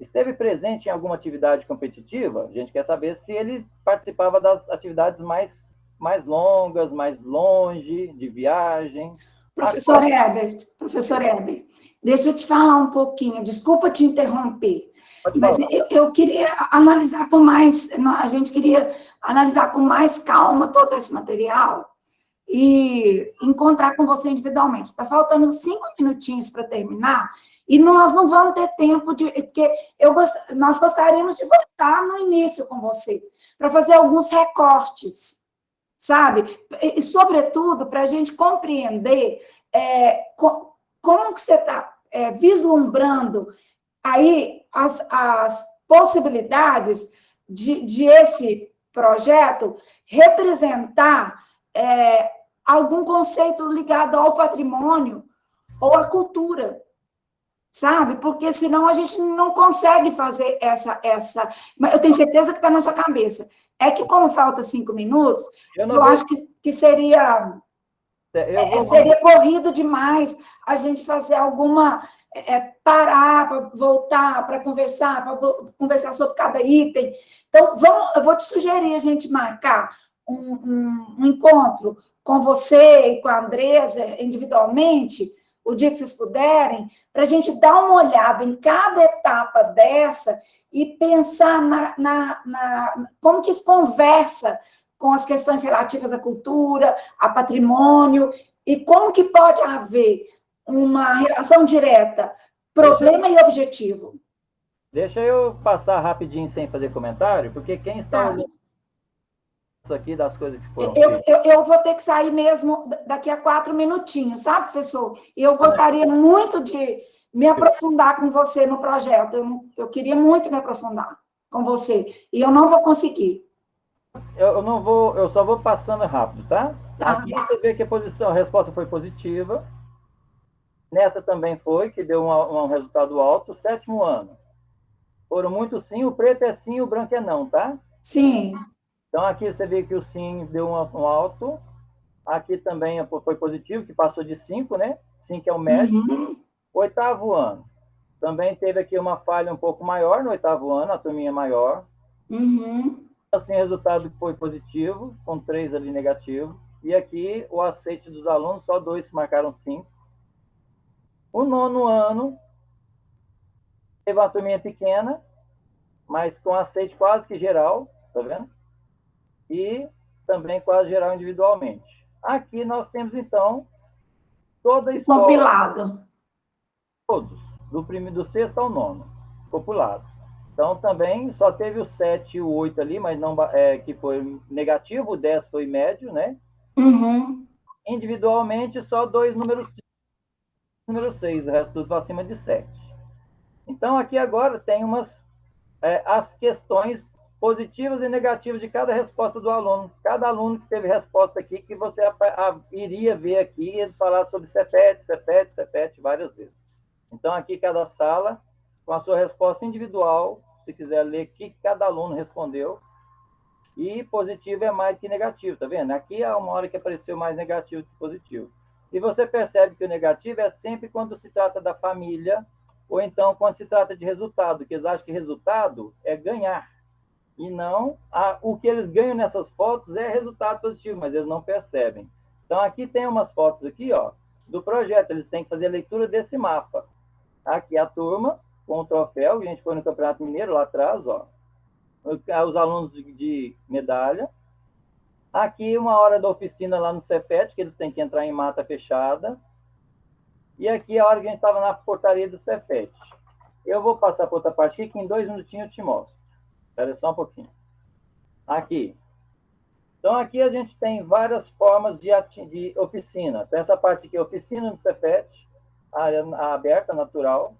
esteve presente em alguma atividade competitiva? A gente quer saber se ele participava das atividades mais longas, mais longe, de viagem. Professor Herbert, deixa eu te falar um pouquinho, desculpa te interromper, mas eu queria analisar a gente queria analisar com mais calma todo esse material e encontrar com você individualmente. Está faltando 5 minutinhos para terminar, e nós não vamos ter tempo porque nós gostaríamos de voltar no início com você, para fazer alguns recortes, sabe? E, sobretudo, para a gente compreender como que você está vislumbrando aí as possibilidades de esse projeto representar algum conceito ligado ao patrimônio ou à cultura, sabe? Porque senão a gente não consegue fazer essa... Mas eu tenho certeza que está na sua cabeça. É que, como falta 5 minutos, eu acho que seria corrido demais a gente fazer alguma... parar para voltar, para conversar sobre cada item. Então, eu vou te sugerir a gente marcar um encontro com você e com a Andresa, individualmente, o dia que vocês puderem, para a gente dar uma olhada em cada etapa dessa e pensar como que isso conversa com as questões relativas à cultura, a patrimônio, e como que pode haver uma relação direta, problema e objetivo. Deixa eu passar rapidinho sem fazer comentário, porque quem está olhando isso aqui das coisas que foram eu vou ter que sair mesmo daqui a 4 minutinhos, sabe, professor? E eu gostaria muito de me aprofundar com você no projeto. Eu queria muito me aprofundar com você, e eu não vou conseguir. Eu só vou passando rápido, tá? Aqui você vê que a resposta foi positiva. Nessa também foi, que deu um resultado alto. 7º ano. Foram muito sim, o preto é sim, o branco é não, tá? Sim. Então, aqui você vê que o sim deu um alto. Aqui também foi positivo, que passou de 5, né? 5 é o médio. 8º ano. Também teve aqui uma falha um pouco maior no 8º ano, a turminha maior. Assim, o resultado foi positivo, com 3 ali negativo. E aqui, o aceite dos alunos, só 2 marcaram 5. O 9º ano, teve uma turminha pequena, mas com aceite quase que geral, tá vendo? E também quase geral individualmente. Aqui nós temos, então, toda a escola... Compilado. Todos, do 6º ao 9º, compilado. Então, também só teve o 7 e o 8 ali, mas não, que foi negativo, o 10 foi médio, né? Individualmente, só 2 números 5. Número 6, o resto tudo acima de 7. Então, aqui agora tem as questões positivas e negativas de cada resposta do aluno. Cada aluno que teve resposta aqui, que você iria ver aqui e falar sobre CEPET várias vezes. Então, aqui cada sala, com a sua resposta individual, se quiser ler o que cada aluno respondeu. E positivo é mais que negativo, tá vendo? Aqui é uma hora que apareceu mais negativo que positivo. E você percebe que o negativo é sempre quando se trata da família, ou então quando se trata de resultado, que eles acham que resultado é ganhar. E não, o que eles ganham nessas fotos é resultado positivo, mas eles não percebem. Então, aqui tem umas fotos aqui, ó, do projeto. Eles têm que fazer a leitura desse mapa. Aqui a turma, com o troféu, a gente foi no Campeonato Mineiro, lá atrás, ó. Os alunos de medalha. Aqui, uma hora da oficina lá no CEPET, que eles têm que entrar em mata fechada. E aqui, a hora que a gente estava na portaria do CEPET. Eu vou passar para outra parte aqui, que em 2 minutinhos eu te mostro. Espera só um pouquinho. Aqui. Então, aqui a gente tem várias formas de oficina. Então, essa parte aqui é oficina no CEPET, área aberta, natural.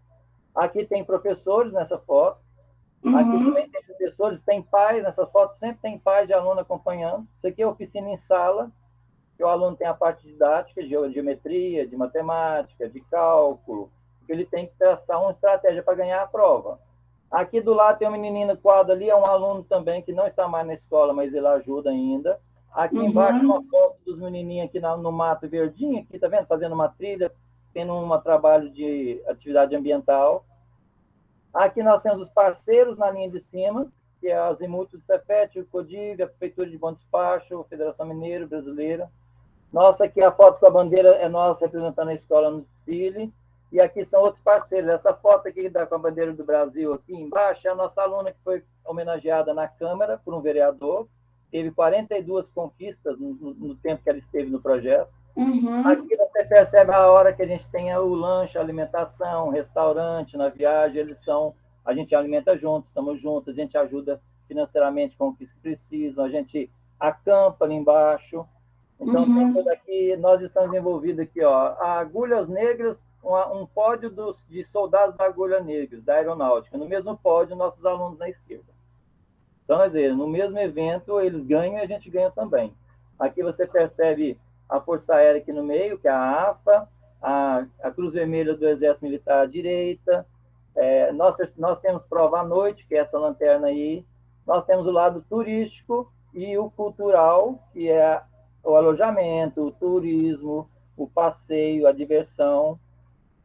Aqui tem professores nessa foto. Aqui também tem professores, tem pais, nessa foto sempre tem pais de aluno acompanhando. Isso aqui é oficina em sala, que o aluno tem a parte didática, de geometria, de matemática, de cálculo, que ele tem que traçar uma estratégia para ganhar a prova. Aqui do lado tem um menininho no quadro ali, é um aluno também que não está mais na escola, mas ele ajuda ainda. Aqui embaixo uma foto dos menininhos aqui no mato verdinho, aqui, tá vendo? Fazendo uma trilha, tendo um trabalho de atividade ambiental. Aqui nós temos os parceiros na linha de cima, que é a Azimuth do CEPET, o CODIV, a Prefeitura de Bom Despacho, a Federação Mineira Brasileira. Nossa, aqui a foto com a bandeira é nós representando a escola no desfile. E aqui são outros parceiros. Essa foto aqui com a bandeira do Brasil aqui embaixo é a nossa aluna que foi homenageada na Câmara por um vereador. Teve 42 conquistas no tempo que ela esteve no projeto. Aqui você percebe a hora que a gente tem o lanche, a alimentação, o restaurante, na viagem, a gente alimenta junto, estamos juntos, a gente ajuda financeiramente com o que precisam, a gente acampa ali embaixo. Então, tem tudo aqui, nós estamos envolvidos aqui, ó, a Agulhas Negras, um pódio de soldados da Agulha Negras, da Aeronáutica. No mesmo pódio, nossos alunos na esquerda. Então, quer dizer, no mesmo evento, eles ganham e a gente ganha também. Aqui você percebe a Força Aérea aqui no meio, que é a AFA, a Cruz Vermelha do Exército Militar à direita, nós temos prova à noite, que é essa lanterna aí, nós temos o lado turístico e o cultural, que é o alojamento, o turismo, o passeio, a diversão,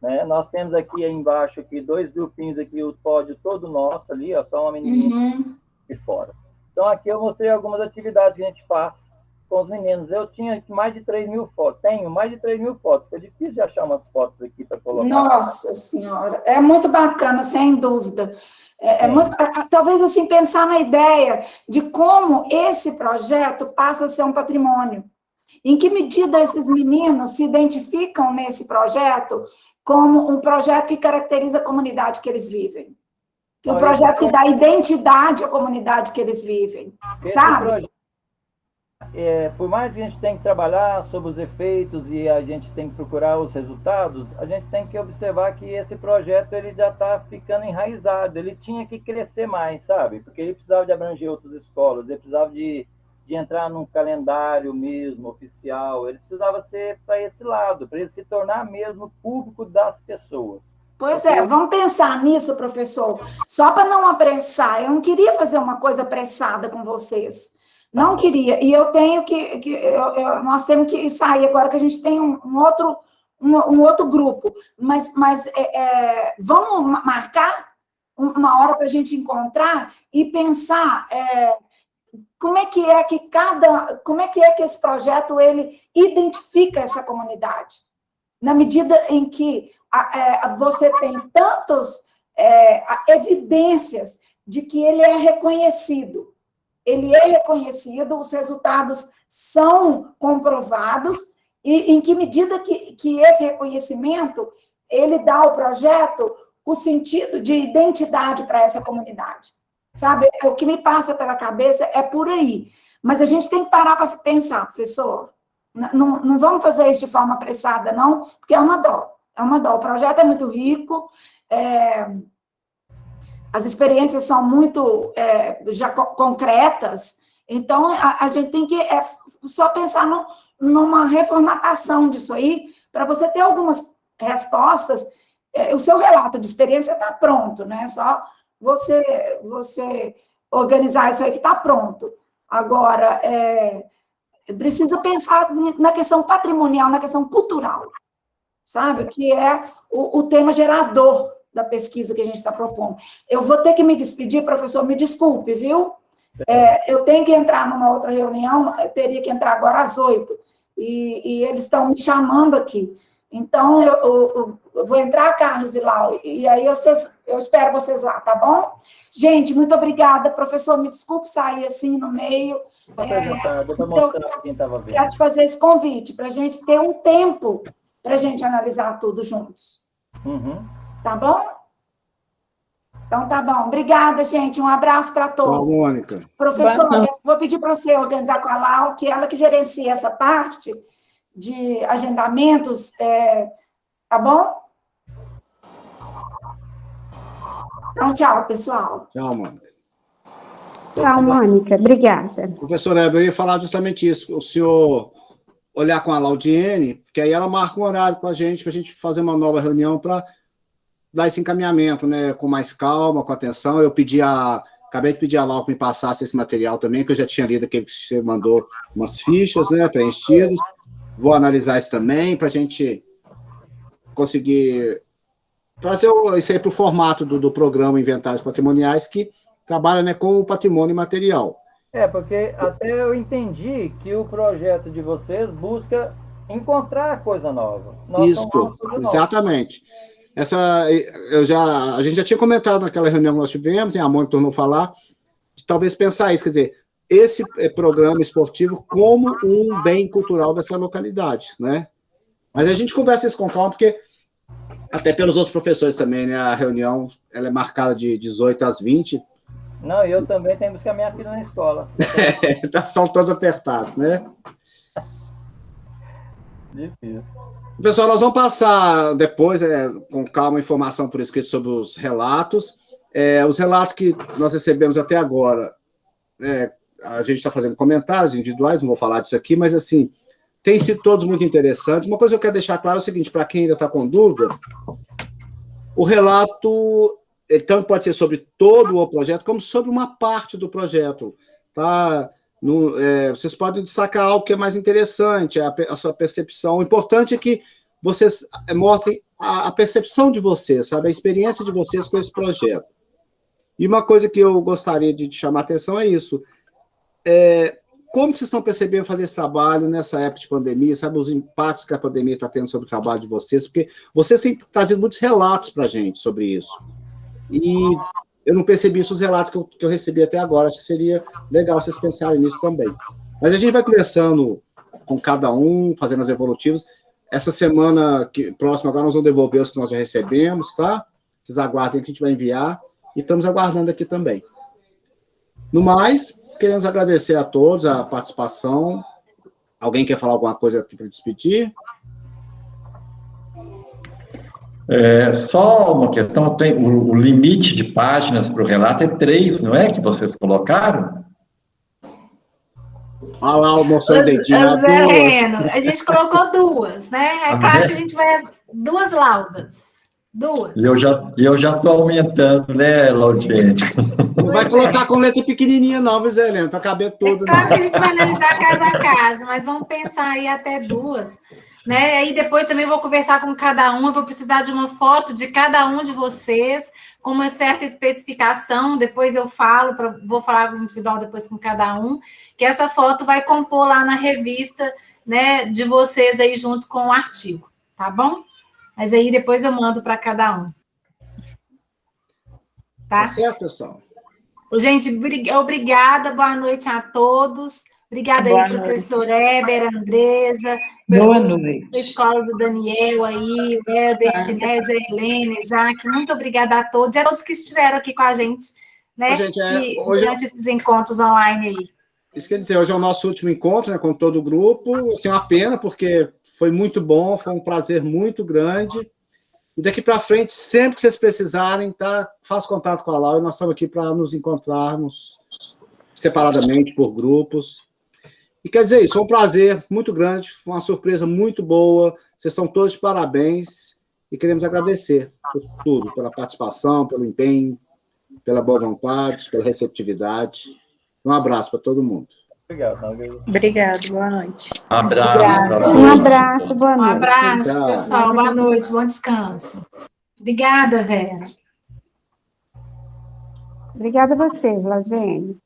né? Nós temos aqui embaixo aqui, 2 grupinhos aqui, o pódio todo nosso ali, ó, só uma menininha de fora. Então aqui eu mostrei algumas atividades que a gente faz com os meninos. Eu tinha mais de 3.000 fotos, tenho mais de 3.000 fotos, é difícil de achar umas fotos aqui para colocar. Nossa Senhora, é muito bacana, sem dúvida. Talvez assim, pensar na ideia de como esse projeto passa a ser um patrimônio. Em que medida esses meninos se identificam nesse projeto como um projeto que caracteriza a comunidade que eles vivem. Que um projeto que dá identidade à comunidade que eles vivem, sabe? Por mais que a gente tenha que trabalhar sobre os efeitos e a gente tem que procurar os resultados, a gente tem que observar que esse projeto ele já está ficando enraizado, ele tinha que crescer mais, sabe? Porque ele precisava de abranger outras escolas, ele precisava de entrar num calendário mesmo, oficial, ele precisava ser para esse lado, para ele se tornar mesmo público das pessoas. Pois é, vamos pensar nisso, professor. Só para não apressar, eu não queria fazer uma coisa apressada com vocês. Não queria. E eu tenho nós temos que sair agora, que a gente tem um outro grupo. Mas vamos marcar uma hora para a gente encontrar e pensar como é que esse projeto ele identifica essa comunidade. Na medida em que você tem tantas evidências de que ele é reconhecido. Ele é reconhecido, os resultados são comprovados, e em que medida que esse reconhecimento ele dá ao projeto o sentido de identidade para essa comunidade. Sabe? O que me passa pela cabeça é por aí. Mas a gente tem que parar para pensar, professor. Não vamos fazer isso de forma apressada, não, porque é uma dó. É uma dó. O projeto é muito rico, as experiências são muito já concretas, então a gente tem que só pensar numa reformatação disso aí, para você ter algumas respostas. O seu relato de experiência está pronto, né? Só você organizar isso aí que está pronto. Agora, precisa pensar na questão patrimonial, na questão cultural, sabe? Que é o tema gerador da pesquisa que a gente está propondo. Eu vou ter que me despedir, professor, me desculpe, viu? Eu tenho que entrar numa outra reunião, eu teria que entrar agora às 8, e eles estão me chamando aqui. Então, eu vou entrar, Carlos e Lau, e aí eu espero vocês lá, tá bom? Gente, muito obrigada. Professor, me desculpe sair assim no meio. Quero te fazer esse convite, para a gente ter um tempo para a gente analisar tudo juntos. Tá bom? Então, tá bom. Obrigada, gente. Um abraço para todos. Tchau, Mônica. Professor, eu vou pedir para você organizar com a Lau, que ela que gerencia essa parte de agendamentos, tá bom? Então, tchau, pessoal. Tchau, Mônica. Tchau, Mônica. Obrigada. Professor Heber, eu ia falar justamente isso. O senhor olhar com a Laudiene, porque aí ela marca um horário com a gente, para a gente fazer uma nova reunião para dar esse encaminhamento, né, com mais calma, com atenção. Acabei de pedir a Lau que me passasse esse material também, que eu já tinha lido aquele que você mandou, umas fichas, né, preenchidas. Vou analisar isso também, para a gente conseguir trazer isso aí para o formato do programa Inventários Patrimoniais, que trabalha, né, com o patrimônio material. Porque até eu entendi que o projeto de vocês busca encontrar coisa nova. Isso, exatamente. A gente já tinha comentado naquela reunião que nós tivemos, e a Mônica tornou a falar, de talvez pensar isso, quer dizer, esse programa esportivo como um bem cultural dessa localidade, né? Mas a gente conversa isso com calma, porque até pelos outros professores também, né? A reunião ela é marcada de 18 às 20. Não, eu também tenho que buscar minha filha na escola. Estão todos apertados, né? Difícil. Pessoal, nós vamos passar depois, com calma, informação por escrito sobre os relatos. Os relatos que nós recebemos até agora, a gente está fazendo comentários individuais, não vou falar disso aqui, mas assim, tem sido todos muito interessantes. Uma coisa que eu quero deixar claro é o seguinte, para quem ainda está com dúvida, o relato, ele tanto pode ser sobre todo o projeto, como sobre uma parte do projeto, tá? Vocês podem destacar algo que é mais interessante, a sua percepção. O importante é que vocês mostrem a percepção de vocês, sabe? A experiência de vocês com esse projeto. E uma coisa que eu gostaria de chamar a atenção é isso. Como vocês estão percebendo fazer esse trabalho nessa época de pandemia, sabe? Os impactos que a pandemia está tendo sobre o trabalho de vocês, porque vocês têm trazido muitos relatos para a gente sobre isso. E eu não percebi isso, os relatos que eu recebi até agora. Acho que seria legal vocês pensarem nisso também. Mas a gente vai conversando com cada um, fazendo as evolutivas. Essa semana próxima, agora nós vamos devolver os que nós já recebemos, tá? Vocês aguardem que a gente vai enviar. E estamos aguardando aqui também. No mais, queremos agradecer a todos a participação. Alguém quer falar alguma coisa aqui para despedir? Só uma questão, tem o limite de páginas para o relato é 3, não é? Que vocês colocaram? Olha lá o moção dedinho. Zé Leno, a gente colocou 2, né? É claro que a gente vai... 2 laudas. 2. E eu já estou aumentando, né, Laudiene? Não vai colocar com letra pequenininha, não, viu, Zé Helena? Para caber tudo. É claro que a gente vai analisar caso a caso, mas vamos pensar aí até 2. Né? Aí depois também vou conversar com cada um, eu vou precisar de uma foto de cada um de vocês, com uma certa especificação, depois eu falo, vou falar individual depois com cada um, que essa foto vai compor lá na revista, né, de vocês aí junto com o artigo, tá bom? Mas aí depois eu mando para cada um. Tá? Tá certo, pessoal. Gente, obrigada, boa noite a todos. Obrigada aí, professor Heber, Andresa. Boa noite. A escola do Daniel aí, o Herbert, Nézia, Helena, Isaac. Muito obrigada a todos e a todos que estiveram aqui com a gente, né? Gente, durante esses encontros online aí. Isso quer dizer, hoje é o nosso último encontro, né, com todo o grupo. Assim, é uma pena, porque foi muito bom, foi um prazer muito grande. E daqui para frente, sempre que vocês precisarem, tá, faça contato com a Laura, nós estamos aqui para nos encontrarmos separadamente, por grupos. E quer dizer isso, foi um prazer muito grande, foi uma surpresa muito boa, vocês estão todos de parabéns e queremos agradecer por tudo, pela participação, pelo empenho, pela boa vontade, pela receptividade. Um abraço para todo mundo. Obrigado, boa noite. Um abraço. Um abraço, boa noite. Um abraço, pessoal, boa noite, bom descanso. Obrigada, Vera. Obrigada a vocês, Laudiene.